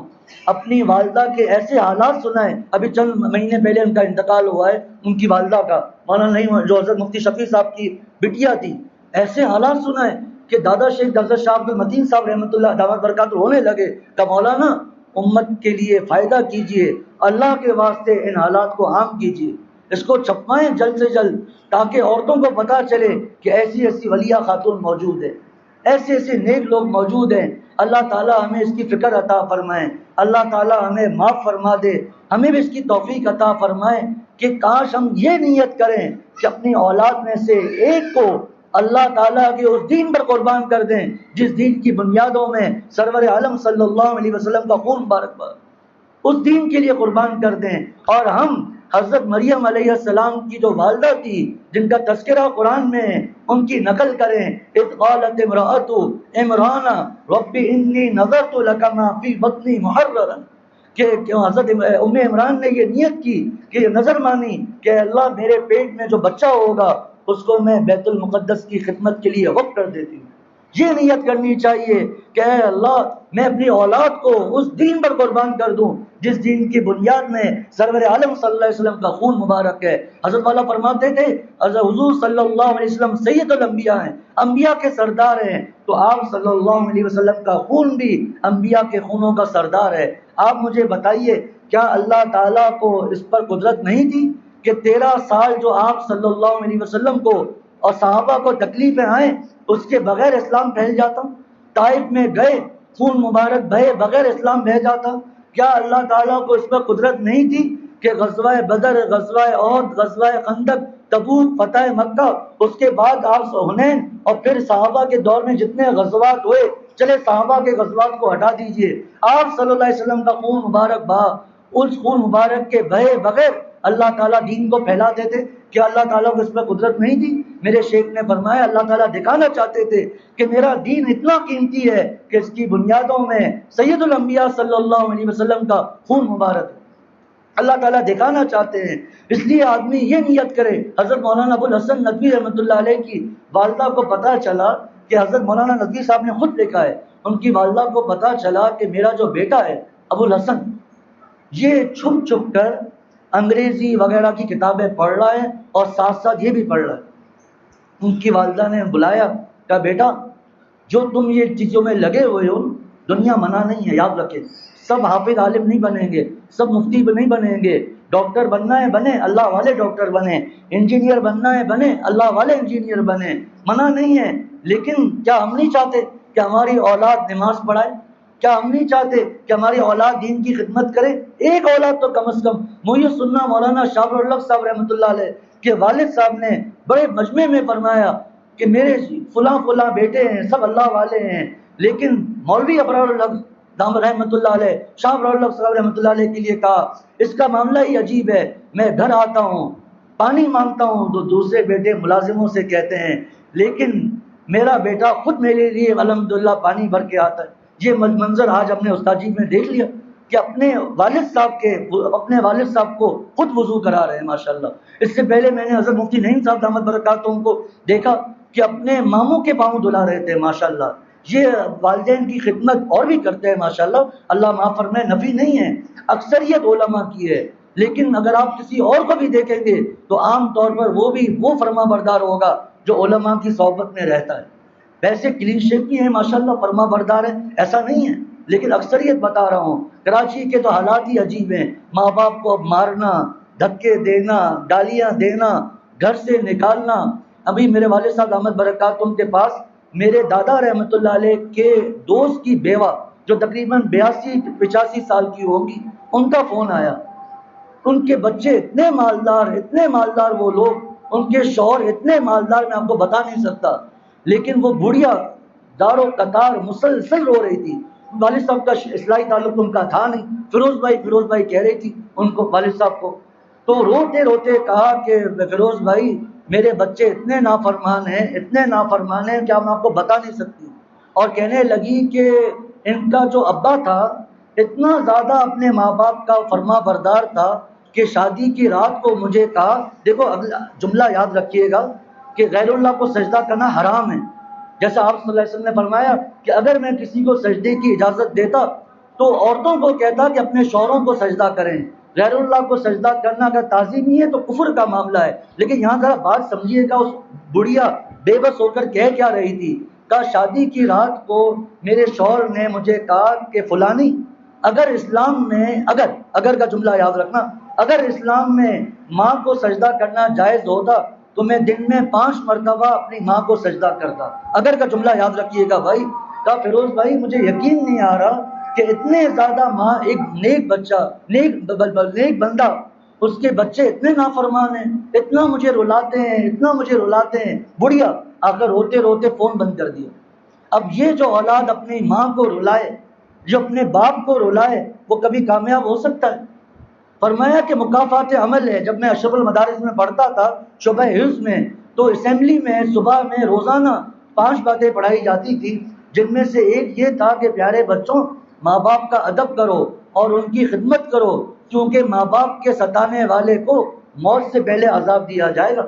اپنی والدہ کے ایسے حالات سنائے۔ ابھی چند مہینے پہلے ان کا انتقال ہوا ہے، ان کی والدہ کا، مولانا نعیم جو حضرت مفتی شفیع صاحب کی بٹیا تھی، ایسے حالات سنائے کہ دادا شیخ حضرت شاہ عبد المتین صاحب رحمۃ اللہ دامت برکاتہ رونے لگے کہ مولانا امت کے لیے فائدہ کیجئے، اللہ کے واسطے ان حالات کو عام کیجئے، اس کو چھپائیں جلد سے جلد تاکہ عورتوں کو پتہ چلے کہ ایسی ایسی ولیہ خاتون موجود ہے، ایسے ایسے نیک لوگ موجود ہیں۔ اللہ تعالیٰ ہمیں اس کی فکر عطا فرمائے، اللہ تعالیٰ ہمیں معاف فرما دے، ہمیں بھی اس کی توفیق عطا فرمائے کہ کاش ہم یہ نیت کریں کہ اپنی اولاد میں سے ایک کو اللہ تعالیٰ کے اس دین پر قربان کر دیں جس دین کی بنیادوں میں سرور عالم صلی اللہ علیہ وسلم کا خون مبارک بہا، اس دین کے لیے قربان کر دیں۔ اور ہم حضرت مریم علیہ السلام کی جو والدہ تھی جن کا تذکرہ قرآن میں ہے ان کی نقل کریں۔ اذ قالت امرأۃ عمران رب انی نذرت لک ما فی بطنی محررا، کہ حضرت ام عمران نے یہ نیت کی کہ یہ نظر مانی کہ اللہ میرے پیٹ میں جو بچہ ہوگا اس کو میں بیت المقدس کی خدمت کے لیے وقف کر دیتی ہوں۔ یہ نیت کرنی چاہیے کہ اے اللہ میں اپنی اولاد کو اس دین پر قربان کر دوں جس دین کی بنیاد میں سرور عالم صلی اللہ علیہ وسلم کا خون مبارک ہے۔ حضرت والا فرماتے تھے حضرت حضور صلی اللہ علیہ وسلم سید الانبیاء ہیں، انبیاء کے سردار ہیں، تو آپ صلی اللہ علیہ وسلم کا خون بھی انبیاء کے خونوں کا سردار ہے۔ آپ مجھے بتائیے کیا اللہ تعالیٰ کو اس پر قدرت نہیں تھی کہ 13 سال جو آپ صلی اللہ علیہ وسلم کو اور صحابہ کو تکلیفیں آئیں اس کے بغیر اسلام پھیل جاتا، طائف میں گئے خون مبارک بہے بغیر اسلام بہ جاتا؟ کیا اللہ تعالیٰ کو اس پر قدرت نہیں تھی کہ غزوہ بدر، غزوہ احد، غزوہ خندق، تبوک، فتح مکہ، اس کے بعد آپ حنین اور پھر صحابہ کے دور میں جتنے غزوات ہوئے، چلے صحابہ کے غزوات کو ہٹا دیجئے، آپ صلی اللہ علیہ وسلم کا خون مبارک بہا، اس خون مبارک کے بہے بغیر اللہ تعالیٰ دین کو پھیلا دیتے؟ کیا اللہ تعالیٰ کو اس پر قدرت نہیں تھی؟ میرے شیخ نے فرمایا اللہ تعالیٰ دکھانا چاہتے تھے کہ میرا دین اتنا قیمتی ہے کہ اس کی بنیادوں میں سید الانبیاء صلی اللہ علیہ وسلم کا خون مبارک ہے۔ اللہ تعالیٰ دکھانا چاہتے ہیں، اس لیے آدمی یہ نیت کرے۔ حضرت مولانا ابو الحسن ندوی رحمۃ اللہ علیہ کی والدہ کو پتہ چلا کہ حضرت مولانا ندوی صاحب نے خود لکھا ہے، ان کی والدہ کو پتہ چلا کہ میرا جو بیٹا ہے ابو الحسن یہ چھپ چھپ کر انگریزی وغیرہ کی کتابیں پڑھ رہا ہے اور ساتھ ساتھ یہ بھی پڑھ رہا ہے۔ ان کی والدہ نے بلایا، کہا بیٹا جو تم یہ چیزوں میں لگے ہوئے ہو دنیا منع نہیں ہے، یاد رکھے، سب حافظ عالم نہیں بنیں گے، سب مفتی نہیں بنیں گے، ڈاکٹر بننا ہے بنے، اللہ والے ڈاکٹر بنے، انجینئر بننا ہے بنے، اللہ والے انجینئر بنے، منع نہیں ہے۔ لیکن کیا ہم نہیں چاہتے کہ ہماری اولاد نماز پڑھائے؟ کیا ہم نہیں چاہتے کہ ہماری اولاد دین کی خدمت کرے؟ ایک اولاد تو کم از کم۔ محی السنہ مولانا شاہ الحق صاحب رحمۃ اللہ علیہ کے والد صاحب نے بڑے مجمع میں فرمایا کہ میرے فلاں فلاں بیٹے ہیں، سب اللہ والے ہیں، لیکن مولوی ابرار الحق دام رحمۃ اللہ علیہ، شاہ ابرار الحق صاحب رحمۃ اللہ علیہ کے لیے کہا اس کا معاملہ ہی عجیب ہے، میں گھر آتا ہوں پانی مانگتا ہوں تو دوسرے بیٹے ملازموں سے کہتے ہیں، لیکن میرا بیٹا خود میرے لیے الحمدللہ پانی بھر کے آتا ہے۔ یہ منظر آج اپنے استاد جی میں دیکھ لیا کہ اپنے والد صاحب کو خود وضو کرا رہے ہیں ماشاءاللہ۔ اس سے پہلے میں نے حضرت مفتی نعیم صاحب دامت برکاتہم کو دیکھا کہ اپنے ماموں کے پاؤں دھلا رہے تھے ماشاءاللہ۔ یہ والدین کی خدمت اور بھی کرتے ہیں ماشاءاللہ، اللہ معاف فرمائے، نفی نہیں ہے، اکثریت علماء کی ہے، لیکن اگر آپ کسی اور کو بھی دیکھیں گے تو عام طور پر وہ بھی وہ فرما بردار ہوگا جو علماء کی صحبت میں رہتا ہے۔ ویسے کلین شیپ کی ہیں ماشاءاللہ، فرما بردار ہیں، ایسا نہیں ہے، لیکن اکثریت بتا رہا ہوں۔ کراچی کے تو حالات ہی عجیب ہیں، ماں باپ کو مارنا، دھکے دینا، گالیاں دینا، گھر سے نکالنا۔ ابھی میرے والد صاحب احمد برکاتہم کے پاس میرے دادا رحمۃ اللہ علیہ کے دوست کی بیوہ جو تقریباً 82-85 سال کی ہوگی، ان کا فون آیا. ان کے بچے اتنے مالدار وہ لوگ، ان کے شوہر اتنے مالدار، میں آپ کو بتا نہیں سکتا. لیکن وہ بڑھیا دار و قطار مسلسل رو رہی تھی. والد صاحب کا اصلاحی تعلق ان کا تھا نہیں. فیروز بھائی کہہ رہی تھی ان کو، والد صاحب کو. تو روتے روتے کہا کہ فیروز بھائی میرے بچے اتنے نافرمان ہیں کہ میں آپ کو بتا نہیں سکتی. اور کہنے لگی کہ ان کا جو ابا تھا اتنا زیادہ اپنے ماں باپ کا فرما بردار تھا کہ شادی کی رات کو مجھے کہا، دیکھو اگلا جملہ یاد رکھیے گا، کہ غیر اللہ کو سجدہ کرنا حرام ہے. جیسا آپ صلی اللہ علیہ وسلم نے فرمایا کہ اگر میں کسی کو سجدے کی اجازت دیتا تو عورتوں کو کہتا کہ اپنے شوہروں کو سجدہ کریں. غیر اللہ کو سجدہ کرنا اگر تعظیمی ہے تو کفر کا معاملہ ہے. لیکن یہاں ذرا بات سمجھیے گا، اس بڑھیا بے بس ہو کر کہہ کیا رہی تھی؟ کہا شادی کی رات کو میرے شوہر نے مجھے کہا کہ فلانی، اگر اسلام میں اگر کا جملہ یاد رکھنا، اگر اسلام میں ماں کو سجدہ کرنا جائز ہوتا تو میں دن میں 5 مرتبہ اپنی ماں کو سجدہ کرتا. اگر کا جملہ یاد رکھیے گا بھائی. کہا فیروز بھائی مجھے یقین نہیں آ رہا کہ اتنے زیادہ ماں، ایک نیک بچہ، نیک بندہ، اس کے بچے اتنے نافرمان ہیں، اتنا مجھے رلاتے ہیں. بڑھیا آ کر روتے روتے فون بند کر دیا. اب یہ جو اولاد اپنی ماں کو رلائے، جو اپنے باپ کو رلائے، وہ کبھی کامیاب ہو سکتا ہے؟ فرمایا کہ مکافات عمل ہے. جب میں اشرف المدارس میں پڑھتا تھا شعبہ حفظ میں، تو اسمبلی میں صبح میں روزانہ 5 باتیں پڑھائی جاتی تھی، جن میں سے ایک یہ تھا کہ پیارے بچوں ماں باپ کا ادب کرو اور ان کی خدمت کرو، کیونکہ ماں باپ کے ستانے والے کو موت سے پہلے عذاب دیا جائے گا.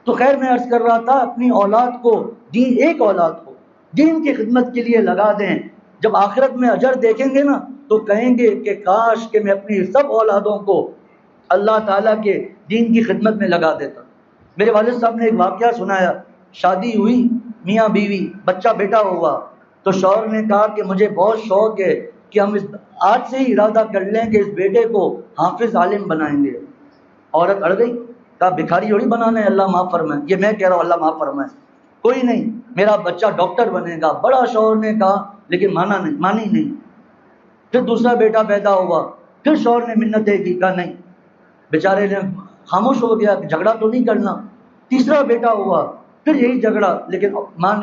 تو خیر میں عرض کر رہا تھا اپنی اولاد کو، ایک اولاد کو دین کی خدمت کے لیے لگا دیں. جب آخرت میں اجر دیکھیں گے نا تو کہیں گے کہ کاش کہ میں اپنی سب اولادوں کو اللہ تعالیٰ کے دین کی خدمت میں لگا دیتا. میرے والد صاحب نے ایک واقعہ سنایا. شادی ہوئی، میاں بیوی، بچہ بیٹا ہوا، تو شوہر نے کہا کہ مجھے بہت شوق ہے کہ ہم آج سے ہی ارادہ کر لیں کہ اس بیٹے کو حافظ عالم بنائیں گے. عورت اڑ گئی، کہا بھکاری تھوڑی بنانا ہے، اللہ معاف فرمائے. یہ میں کہہ رہا ہوں اللہ معاف فرمائے. کوئی نہیں، میرا بچہ ڈاکٹر بنے گا. بڑا شوہر نے کہا، لیکن مانی نہیں. پھر دوسرا بیٹا پیدا ہوا، پھر شوہر نے منتیں کی، کہا نہیں. بیچارے نے خاموش ہو گیا کہ جھگڑا تو نہیں کرنا. تیسرا بیٹا ہوا، پھر یہی جھگڑا، لیکن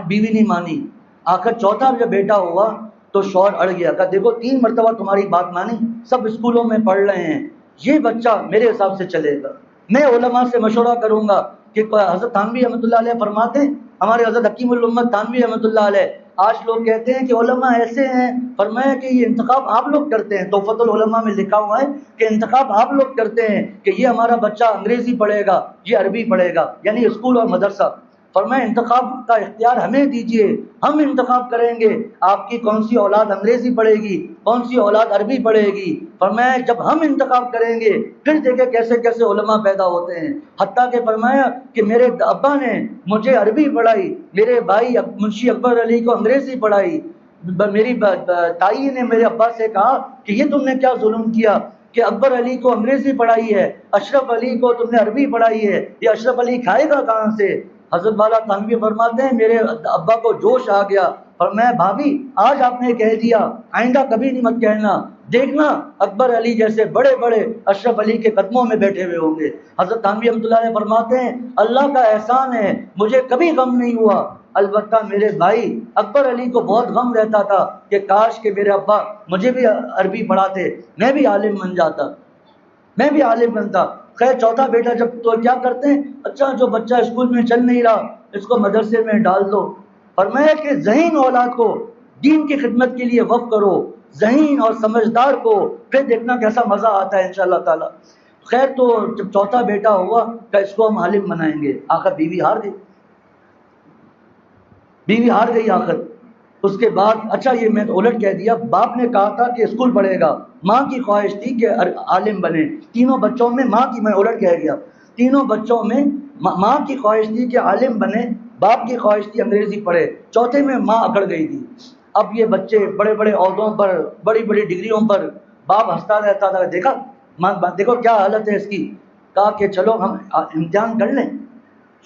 بیوی نہیں مانی. آخر چوتھا جب بیٹا ہوا تو شوہر اڑ گیا، کہا دیکھو 3 مرتبہ تمہاری بات مانی، سب اسکولوں میں پڑھ رہے ہیں، یہ بچہ میرے حساب سے چلے گا. میں علماء سے مشورہ کروں گا کہ حضرت تھانوی رحمۃ اللہ علیہ فرماتے ہیں، ہمارے حضرت حکیم الامت تھانوی رحمۃ اللہ علیہ، آج لوگ کہتے ہیں کہ علماء ایسے ہیں، فرمایا کہ یہ انتخاب آپ لوگ کرتے ہیں. تحفۃ العلماء میں لکھا ہوا ہے کہ انتخاب آپ لوگ کرتے ہیں کہ یہ ہمارا بچہ انگریزی پڑھے گا، یہ عربی پڑھے گا، یعنی اسکول اور مدرسہ. فرمایا انتخاب کا اختیار ہمیں دیجئے، ہم انتخاب کریں گے آپ کی کون سی اولاد انگریزی پڑھے گی، کون سی اولاد عربی پڑھے گی. فرمایا جب ہم انتخاب کریں گے پھر دیکھیں کیسے کیسے علماء پیدا ہوتے ہیں. حتیٰ کہ فرمایا کہ میرے ابا نے مجھے عربی پڑھائی، میرے بھائی منشی اکبر علی کو انگریزی پڑھائی. میری تائی نے میرے ابا سے کہا کہ یہ تم نے کیا ظلم کیا کہ اکبر علی کو انگریزی پڑھائی ہے، اشرف علی کو تم نے عربی پڑھائی ہے، یہ اشرف علی کھائے گا کہاں سے؟ حضرت والا تھانوی فرماتے ہیں میرے ابا کو جوش آ گیا. فرمایا بھابھی آج آپ نے کہہ دیا، آئندہ کبھی نہیں مت کہنا، دیکھنا اکبر علی جیسے بڑے بڑے اشرف علی کے قدموں میں بیٹھے ہوئے ہوں گے. حضرت تھانوی رحمۃ اللہ علیہ فرماتے ہیں اللہ کا احسان ہے مجھے کبھی غم نہیں ہوا. البتہ میرے بھائی اکبر علی کو بہت غم رہتا تھا کہ کاش کہ میرے ابا مجھے بھی عربی پڑھاتے، میں بھی عالم بن جاتا، میں بھی عالم بنتا. خیر چوتھا بیٹا جب تو کیا کرتے ہیں، اچھا جو بچہ اسکول میں چل نہیں رہا اس کو مدرسے میں ڈال دو. فرمایا کہ ذہین اولاد کو دین کی خدمت کے لیے وقف کرو، ذہین اور سمجھدار کو، پھر دیکھنا کیسا مزہ آتا ہے انشاءاللہ تعالی. خیر تو جب چوتھا بیٹا ہوا کہ اس کو ہم عالم بنائیں گے. آخر بیوی ہار گئی آخر. اس کے بعد اچھا یہ میں الٹ کہہ دیا، باپ نے کہا تھا کہ اسکول پڑھے گا، ماں کی خواہش تھی کہ عالم بنے. تینوں بچوں میں میں الٹ کہہ گیا، تینوں بچوں میں ماں کی خواہش تھی کہ عالم بنے، باپ کی خواہش تھی انگریزی پڑھے. چوتھے میں ماں اکڑ گئی تھی. اب یہ بچے بڑے بڑے عہدوں پر، بڑی بڑی ڈگریوں پر، باپ ہنستا رہتا تھا، دیکھا ماں دیکھو کیا حالت ہے اس کی. کہا کہ چلو ہم امتحان کر لیں.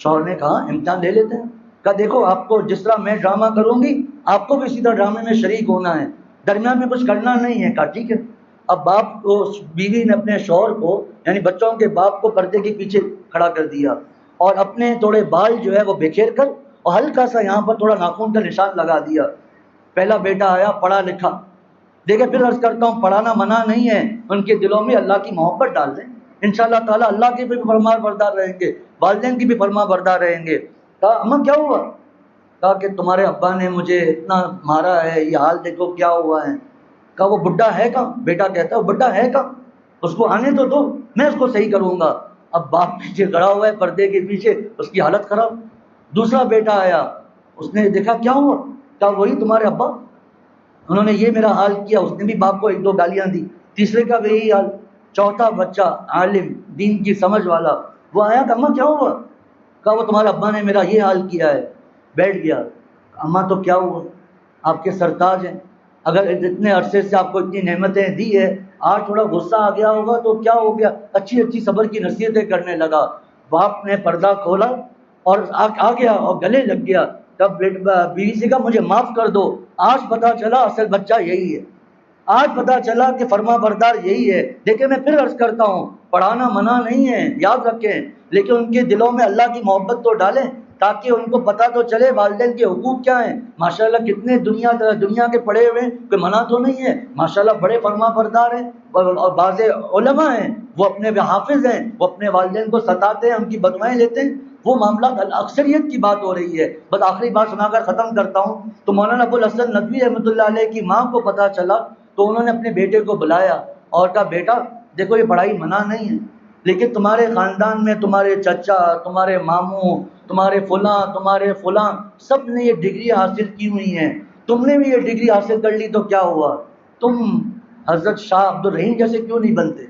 شوہر نے کہا امتحان لے لیتے ہیں. کہا دیکھو آپ کو جس طرح میں ڈرامہ کروں گی آپ کو بھی اسی طرح ڈرامے میں شریک ہونا ہے، درمیان میں کچھ کرنا نہیں ہے۔ کہا ٹھیک ہے۔ اب باپ کو، بیوی نے اپنے شوہر کو یعنی بچوں کے باپ کو پردے کے پیچھے کھڑا کر دیا اور اپنے تھوڑے بال جو ہے وہ بکھیر کر اور ہلکا سا یہاں پر تھوڑا ناخن کا نشان لگا دیا۔ پہلا بیٹا آیا، پڑھا لکھا، دیکھیں پھر عرض کرتا ہوں پڑھانا منع نہیں ہے، ان کے دلوں میں اللہ کی محبت ڈال دیں، انشاءاللہ تعالیٰ اللہ کے بھی فرما بردار رہیں گے، والدین کی بھی فرما بردار رہیں گے۔ کہا اماں کیا ہوا؟ کہا کہ تمہارے ابا نے مجھے اتنا مارا ہے، یہ حال دیکھو کیا ہوا ہے۔ کہا وہ بڈھا ہے کہاں؟ بیٹا کہتا ہے وہ بڈھا ہے کہاں، اس کو آنے تو دو، میں اس کو صحیح کروں گا۔ اب باپ پیچھے کھڑا ہوا ہے پردے کے پیچھے، اس کی حالت خراب۔ دوسرا بیٹا آیا، اس نے دیکھا کیا ہوا؟ کہا وہی تمہارے ابا، انہوں نے یہ میرا حال کیا، اس نے بھی باپ کو ایک دو گالیاں دی۔ تیسرے کا بھی یہی حال۔ چوتھا بچہ عالم، دین کی سمجھ والا، وہ آیا کہ اماں کیا ہوا؟ کہا وہ تمہارے ابا نے میرا یہ حال کیا ہے۔ بیٹھ گیا۔ اماں تو کیا ہوا؟ آپ کے سرتاج ہیں، اگر اتنے عرصے سے آپ کو اتنی نعمتیں دی ہے، آج تھوڑا غصہ آ گیا ہوگا تو کیا ہو گیا؟ اچھی اچھی صبر کی نصیحتیں کرنے لگا۔ باپ نے پردہ کھولا اور آ گیا اور گلے لگ گیا۔ تب بیوی سے کہا مجھے معاف کر دو، آج پتہ چلا اصل بچہ یہی ہے، آج پتہ چلا کہ فرما بردار یہی ہے۔ دیکھیں میں پھر عرض کرتا ہوں پڑھانا منع نہیں ہے، یاد رکھیں، لیکن ان کے دلوں میں اللہ کی محبت تو ڈالیں تاکہ ان کو پتہ تو چلے والدین کے حقوق کیا ہیں۔ ماشاءاللہ کتنے دنیا کے پڑھے ہوئے ہیں، کوئی منع تو نہیں ہے، ماشاءاللہ بڑے فرما بردار ہیں، اور بعض علماء ہیں وہ اپنے حافظ ہیں، وہ اپنے والدین کو ستاتے ہیں، ان کی بدوائیں لیتے ہیں، وہ معاملات اکثریت کی بات ہو رہی ہے۔ بس آخری بات سنا کر ختم کرتا ہوں۔ تو مولانا ابو الحسن ندوی رحمۃ اللہ علیہ کی ماں کو پتہ چلا تو انہوں نے اپنے بیٹے کو بلایا اور کہا بیٹا دیکھو یہ پڑھائی منع نہیں ہے، لیکن تمہارے خاندان میں تمہارے چچا، تمہارے ماموں، تمہارے فلاں سب نے یہ ڈگری حاصل کی ہوئی ہیں، تم نے بھی یہ ڈگری حاصل کر لی تو کیا ہوا؟ تم حضرت شاہ عبد الرحیم جیسے کیوں نہیں بنتے؟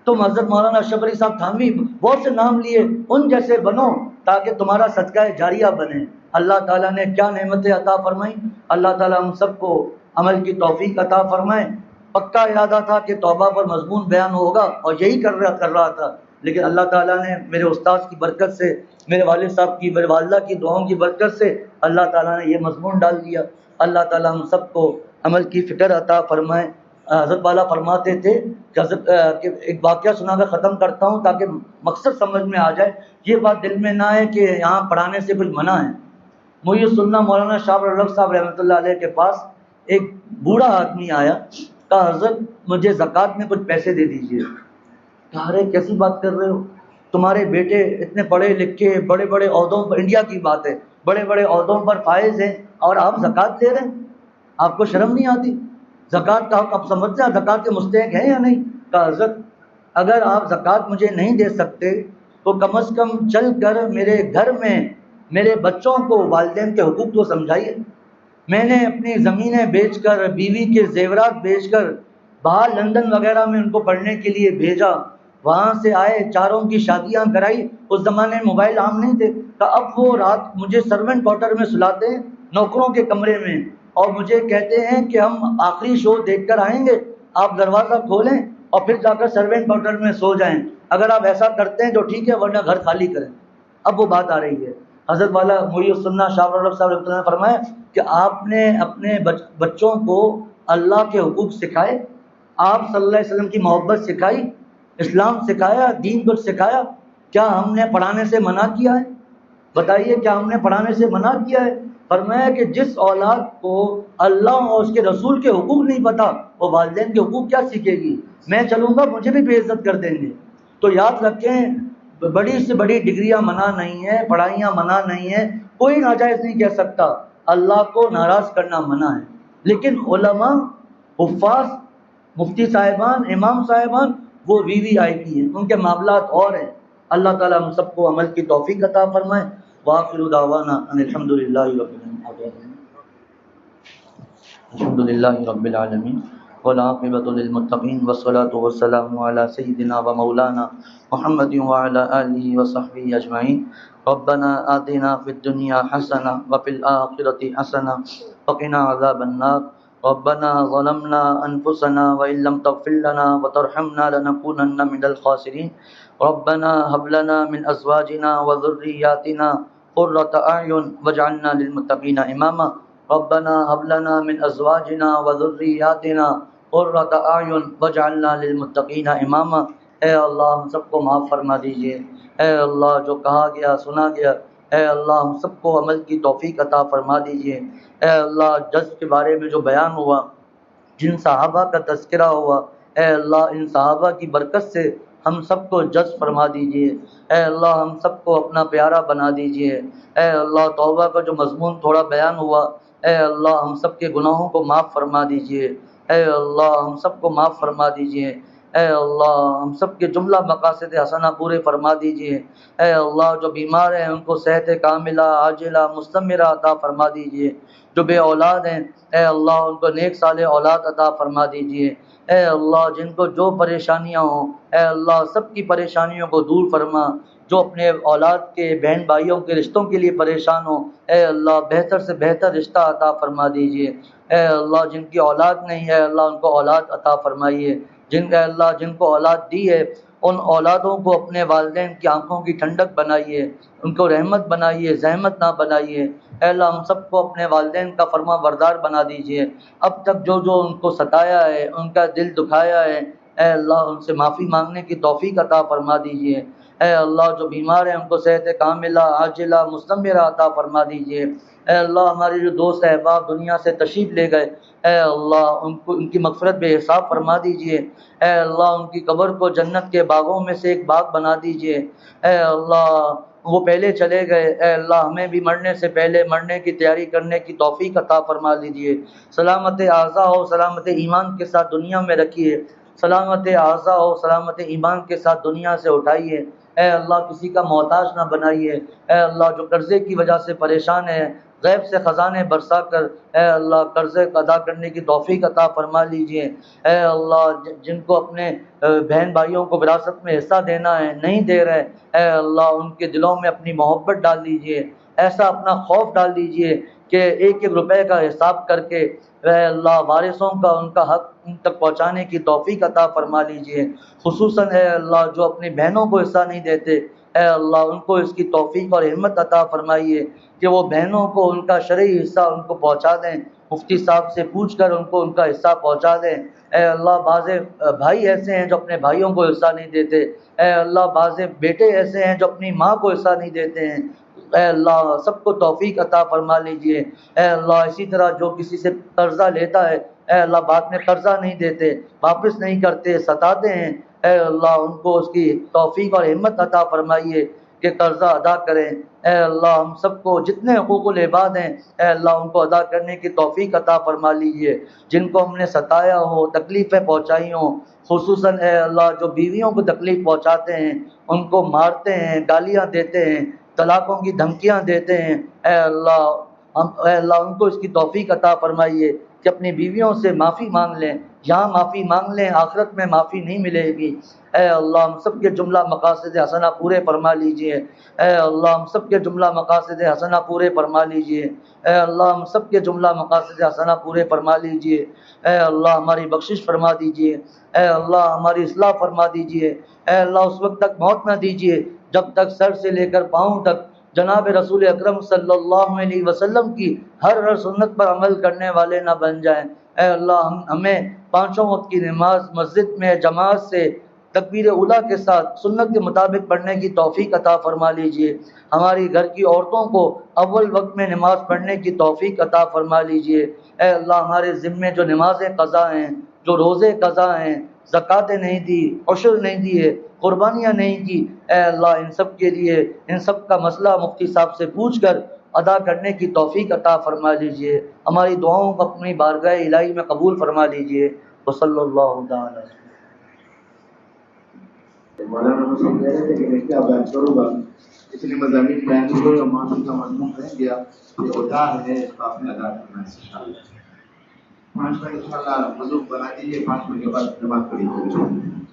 تم حضرت مولانا اشرف علی صاحب تھانوی بہت سے نام لیے، ان جیسے بنو تاکہ تمہارا صدقہ جاریہ بنے۔ اللہ تعالیٰ نے کیا نعمتیں عطا فرمائیں، اللہ تعالیٰ ہم سب کو عمل کی توفیق عطا فرمائے۔ پکا ارادہ تھا کہ توبہ پر مضمون بیان ہوگا اور یہی کر رہا تھا، لیکن اللہ تعالیٰ نے میرے استاد کی برکت سے، میرے والد صاحب کی، میرے والدہ کی دعاؤں کی برکت سے اللہ تعالیٰ نے یہ مضمون ڈال دیا۔ اللہ تعالیٰ ہم سب کو عمل کی فکر عطا فرمائے۔ حضرت والا فرماتے تھے کہ کہ ایک واقعہ سنا کر ختم کرتا ہوں تاکہ مقصد سمجھ میں آ جائے، یہ بات دل میں نہ ہے کہ یہاں پڑھانے سے کچھ منع ہے۔ مجھے سننا مولانا شاہ الرف صاحب رحمۃ اللہ علیہ کے پاس ایک بوڑھا آدمی آیا، کہا حضرت مجھے زکوٰۃ میں کچھ پیسے دے دیجیے۔ کہا ارے کیسی بات کر رہے ہو، تمہارے بیٹے اتنے پڑھے لکھے بڑے بڑے عہدوں پر، انڈیا کی بات ہے، بڑے بڑے عہدوں پر فائز ہیں اور آپ زکوٰۃ دے رہے ہیں، آپ کو شرم نہیں آتی؟ زکوٰۃ کا حق آپ سمجھتے ہیں زکوٰۃ کے مستحق ہیں یا نہیں؟ کہا حضرت اگر آپ زکوٰۃ مجھے نہیں دے سکتے تو کم از کم چل کر میرے گھر میں میرے بچوں کو والدین کے حقوق تو سمجھائیے۔ میں نے اپنی زمینیں بیچ کر، بیوی کے زیورات بیچ کر باہر لندن وغیرہ میں ان کو پڑھنے کے لیے بھیجا، وہاں سے آئے، چاروں کی شادیاں کرائی، اس زمانے میں موبائل عام نہیں تھے، تو اب وہ رات مجھے سرونٹ کوارٹر میں سلاتے ہیں، نوکروں کے کمرے میں، اور مجھے کہتے ہیں کہ ہم آخری شو دیکھ کر آئیں گے، آپ دروازہ کھولیں اور پھر جا کر سرونٹ کوارٹر میں سو جائیں، اگر آپ ایسا کرتے ہیں تو ٹھیک ہے ورنہ گھر خالی کریں۔ اب وہ بات آ رہی ہے، حضرت والا محی السنہ شاہ الرف صاحب رحمۃ اللہ نے فرمایا کہ آپ نے اپنے بچوں کو اللہ کے حقوق سکھائے، آپ صلی اللہ علیہ وسلم کی محبت سکھائی، اسلام سکھایا، دین کو سکھایا، کیا ہم نے پڑھانے سے منع کیا ہے؟ بتائیے کیا ہم نے پڑھانے سے منع کیا ہے؟ فرمایا کہ جس اولاد کو اللہ اور اس کے رسول کے حقوق نہیں پتہ وہ والدین کے حقوق کیا سیکھے گی؟ میں چلوں گا مجھے بھی بے عزت کر دیں گے۔ تو یاد رکھیں بڑی سے بڑی ڈگریاں منع نہیں ہیں، پڑھائیاں منع نہیں ہیں، کوئی ناجائز نہیں کہہ سکتا، اللہ کو ناراض کرنا منع ہے، لیکن علماء، حفاظ، مفتی صاحبان، امام صاحبان وہ وی وی آئی پی ہیں، ان کے معاملات اور ہیں۔ اللہ تعالیٰ ہم سب کو عمل کی توفیق عطا فرمائے۔ وآخر دعوانا ان الحمد للہ رب العالمین والعاقبۃ للمتقین والصلاة والسلام علی سیدنا و مولانا محمد وعلی آلہ وصحبہ اجمعین۔ ربنا آتنا فی الدنیا حسنہ وفی الآخرۃ حسنہ وقنا عذاب النار۔ ربنا ظلمنا انفسنا وان لم تغفر لنا وترحمنا لنكونن من الخاسرین۔ ربنا هب لنا من ازواجنا وذرياتنا قرۃ اعین واجعلنا للمتقین اماما ربنا هب لنا من ازواجنا وذریاتنا قرۃ اعین واجعلنا للمتقین اماما۔ اے اللہ ہم سب کو معاف فرما دیجئے، اے اللہ جو کہا گیا سنا گیا، اے اللہ ہم سب کو عمل کی توفیق عطا فرما دیجئے۔ اے اللہ جذب کے بارے میں جو بیان ہوا، جن صحابہ کا تذکرہ ہوا، اے اللہ ان صحابہ کی برکت سے ہم سب کو جذب فرما دیجئے۔ اے اللہ ہم سب کو اپنا پیارا بنا دیجئے۔ اے اللہ توبہ کا جو مضمون تھوڑا بیان ہوا، اے اللہ ہم سب کے گناہوں کو معاف فرما دیجئے۔ اے اللہ ہم سب کو معاف فرما دیجئے۔ اے اللہ ہم سب کے جملہ مقاصد حسنہ پورے فرما دیجئے۔ اے اللہ جو بیمار ہیں ان کو صحت کاملہ عاجلہ مستمرہ عطا فرما دیجئے۔ جو بے اولاد ہیں اے اللہ ان کو نیک صالح اولاد عطا فرما دیجئے۔ اے اللہ جن کو جو پریشانیاں ہوں اے اللہ سب کی پریشانیوں کو دور فرما۔ جو اپنے اولاد کے بہن بھائیوں کے رشتوں کے لیے پریشان ہوں اے اللہ بہتر سے بہتر رشتہ عطا فرما دیجئے۔ اے اللہ جن کی اولاد نہیں ہے اللہ ان کو اولاد عطا فرمائیے۔ اے اللہ جن کو اولاد دی ہے ان اولادوں کو اپنے والدین کی آنکھوں کی ٹھنڈک بنائیے، ان کو رحمت بنائیے، زحمت نہ بنائیے۔ اے اللہ ہم سب کو اپنے والدین کا فرما بردار بنا دیجئے۔ اب تک جو جو ان کو ستایا ہے، ان کا دل دکھایا ہے، اے اللہ ان سے معافی مانگنے کی توفیق عطا فرما دیجئے۔ اے اللہ جو بیمار ہیں ان کو صحت کاملہ عاجلہ مستمرہ عطا فرما دیجئے۔ اے اللہ ہمارے جو دوست احباب دنیا سے تشریف لے گئے اے اللہ ان کی مغفرت بے حساب فرما دیجئے۔ اے اللہ ان کی قبر کو جنت کے باغوں میں سے ایک باغ بنا دیجئے۔ اے اللہ وہ پہلے چلے گئے، اے اللہ ہمیں بھی مرنے سے پہلے مرنے کی تیاری کرنے کی توفیق عطا فرما دیجئے۔ سلامت اعضاء ہو سلامت ایمان کے ساتھ دنیا میں رکھیے، سلامت اعضاء ہو سلامت ایمان کے ساتھ دنیا سے اٹھائیے۔ اے اللہ کسی کا محتاج نہ بنائیے۔ اے اللہ جو قرضے کی وجہ سے پریشان ہے غیب سے خزانے برسا کر اے اللہ قرضے ادا کرنے کی توفیق عطا فرما لیجئے۔ اے اللہ جن کو اپنے بہن بھائیوں کو وراثت میں حصہ دینا ہے نہیں دے رہے، اے اللہ ان کے دلوں میں اپنی محبت ڈال دیجئے، ایسا اپنا خوف ڈال دیجئے کہ ایک ایک روپے کا حساب کر کے اے اللہ وارثوں کا ان کا حق ان تک پہنچانے کی توفیق عطا فرما لیجئے۔ خصوصاً اے اللہ جو اپنی بہنوں کو حصہ نہیں دیتے اے اللہ ان کو اس کی توفیق اور ہمت عطا فرمائیے کہ وہ بہنوں کو ان کا شرعی حصہ ان کو پہنچا دیں، مفتی صاحب سے پوچھ کر ان کو ان کا حصہ پہنچا دیں۔ اے اللہ بعض بھائی ایسے ہیں جو اپنے بھائیوں کو حصہ نہیں دیتے، اے اللہ بعض بیٹے ایسے ہیں جو اپنی ماں کو حصہ نہیں دیتے ہیں، اے اللہ سب کو توفیق عطا فرما لیجئے۔ اے اللہ اسی طرح جو کسی سے قرضہ لیتا ہے اے اللہ بعد میں قرضہ نہیں دیتے، واپس نہیں کرتے، ستاتے ہیں، اے اللہ ان کو اس کی توفیق اور ہمت عطا فرمائیے کہ قرضہ ادا کریں۔ اے اللہ ہم سب کو جتنے حقوق العباد ہیں اے اللہ ان کو ادا کرنے کی توفیق عطا فرما لیجئے۔ جن کو ہم نے ستایا ہو تکلیفیں پہنچائی ہوں، خصوصاً اے اللہ جو بیویوں کو تکلیف پہنچاتے ہیں ان کو مارتے ہیں، گالیاں دیتے ہیں، طلاقوں کی دھمکیاں دیتے ہیں، اے اللہ ان کو اس کی توفیق عطا فرمائیے کہ اپنی بیویوں سے معافی مانگ لیں، یہاں معافی مانگ لیں آخرت میں معافی نہیں ملے گی۔ اے اللہ ہم سب کے جملہ مقاصد حسنہ پورے فرما لیجئے۔ اے اللہ ہم سب کے جملہ مقاصد حسنہ پورے فرما لیجئے۔ اے اللہ ہم سب کے جملہ مقاصد حسنہ پورے فرما لیجئے۔ اے اللہ ہماری بخشش فرما دیجئے۔ اے اللہ ہماری اصلاح فرما دیجئے۔ اے اللہ اس وقت تک موت نہ دیجئے جب تک سر سے لے کر پاؤں تک جناب رسول اکرم صلی اللہ علیہ وسلم کی ہر سنت پر عمل کرنے والے نہ بن جائیں۔ اے اللہ ہمیں پانچوں وقت کی نماز مسجد میں جماعت سے تکبیر اولیٰ کے ساتھ سنت کے مطابق پڑھنے کی توفیق عطا فرما لیجئے۔ ہماری گھر کی عورتوں کو اول وقت میں نماز پڑھنے کی توفیق عطا فرما لیجئے۔ اے اللہ ہمارے ذمے جو نمازیں قضا ہیں، جو روزے قضا ہیں، زکاتیں نہیں دی، عشر نہیں دیے، قربانیاں نہیں کی، اے اللہ ان سب کے لیے ان سب کا مسئلہ مفتی صاحب سے پوچھ کر ادا کرنے کی توفیق عطا فرما لیجئے۔ ہماری دعاؤں کو اپنی بارگاہ الہی میں قبول فرما لیجئے۔ وصلی اللہ تعالی۔ مولانا مسلم کہہ رہے تھے کہ میں کیا بیان کروں گا، اتنے مضامین بیان ہوئے اور معافی کا مضمون رہ گیا یہ ادار ہے، اس کو آپ نے ادا کرنا ہے انشاءاللہ۔ 5 منٹ انشاءاللہ وضو بنا دیجیے، 5 منٹ کے بعد نماز پڑھی ہوگی۔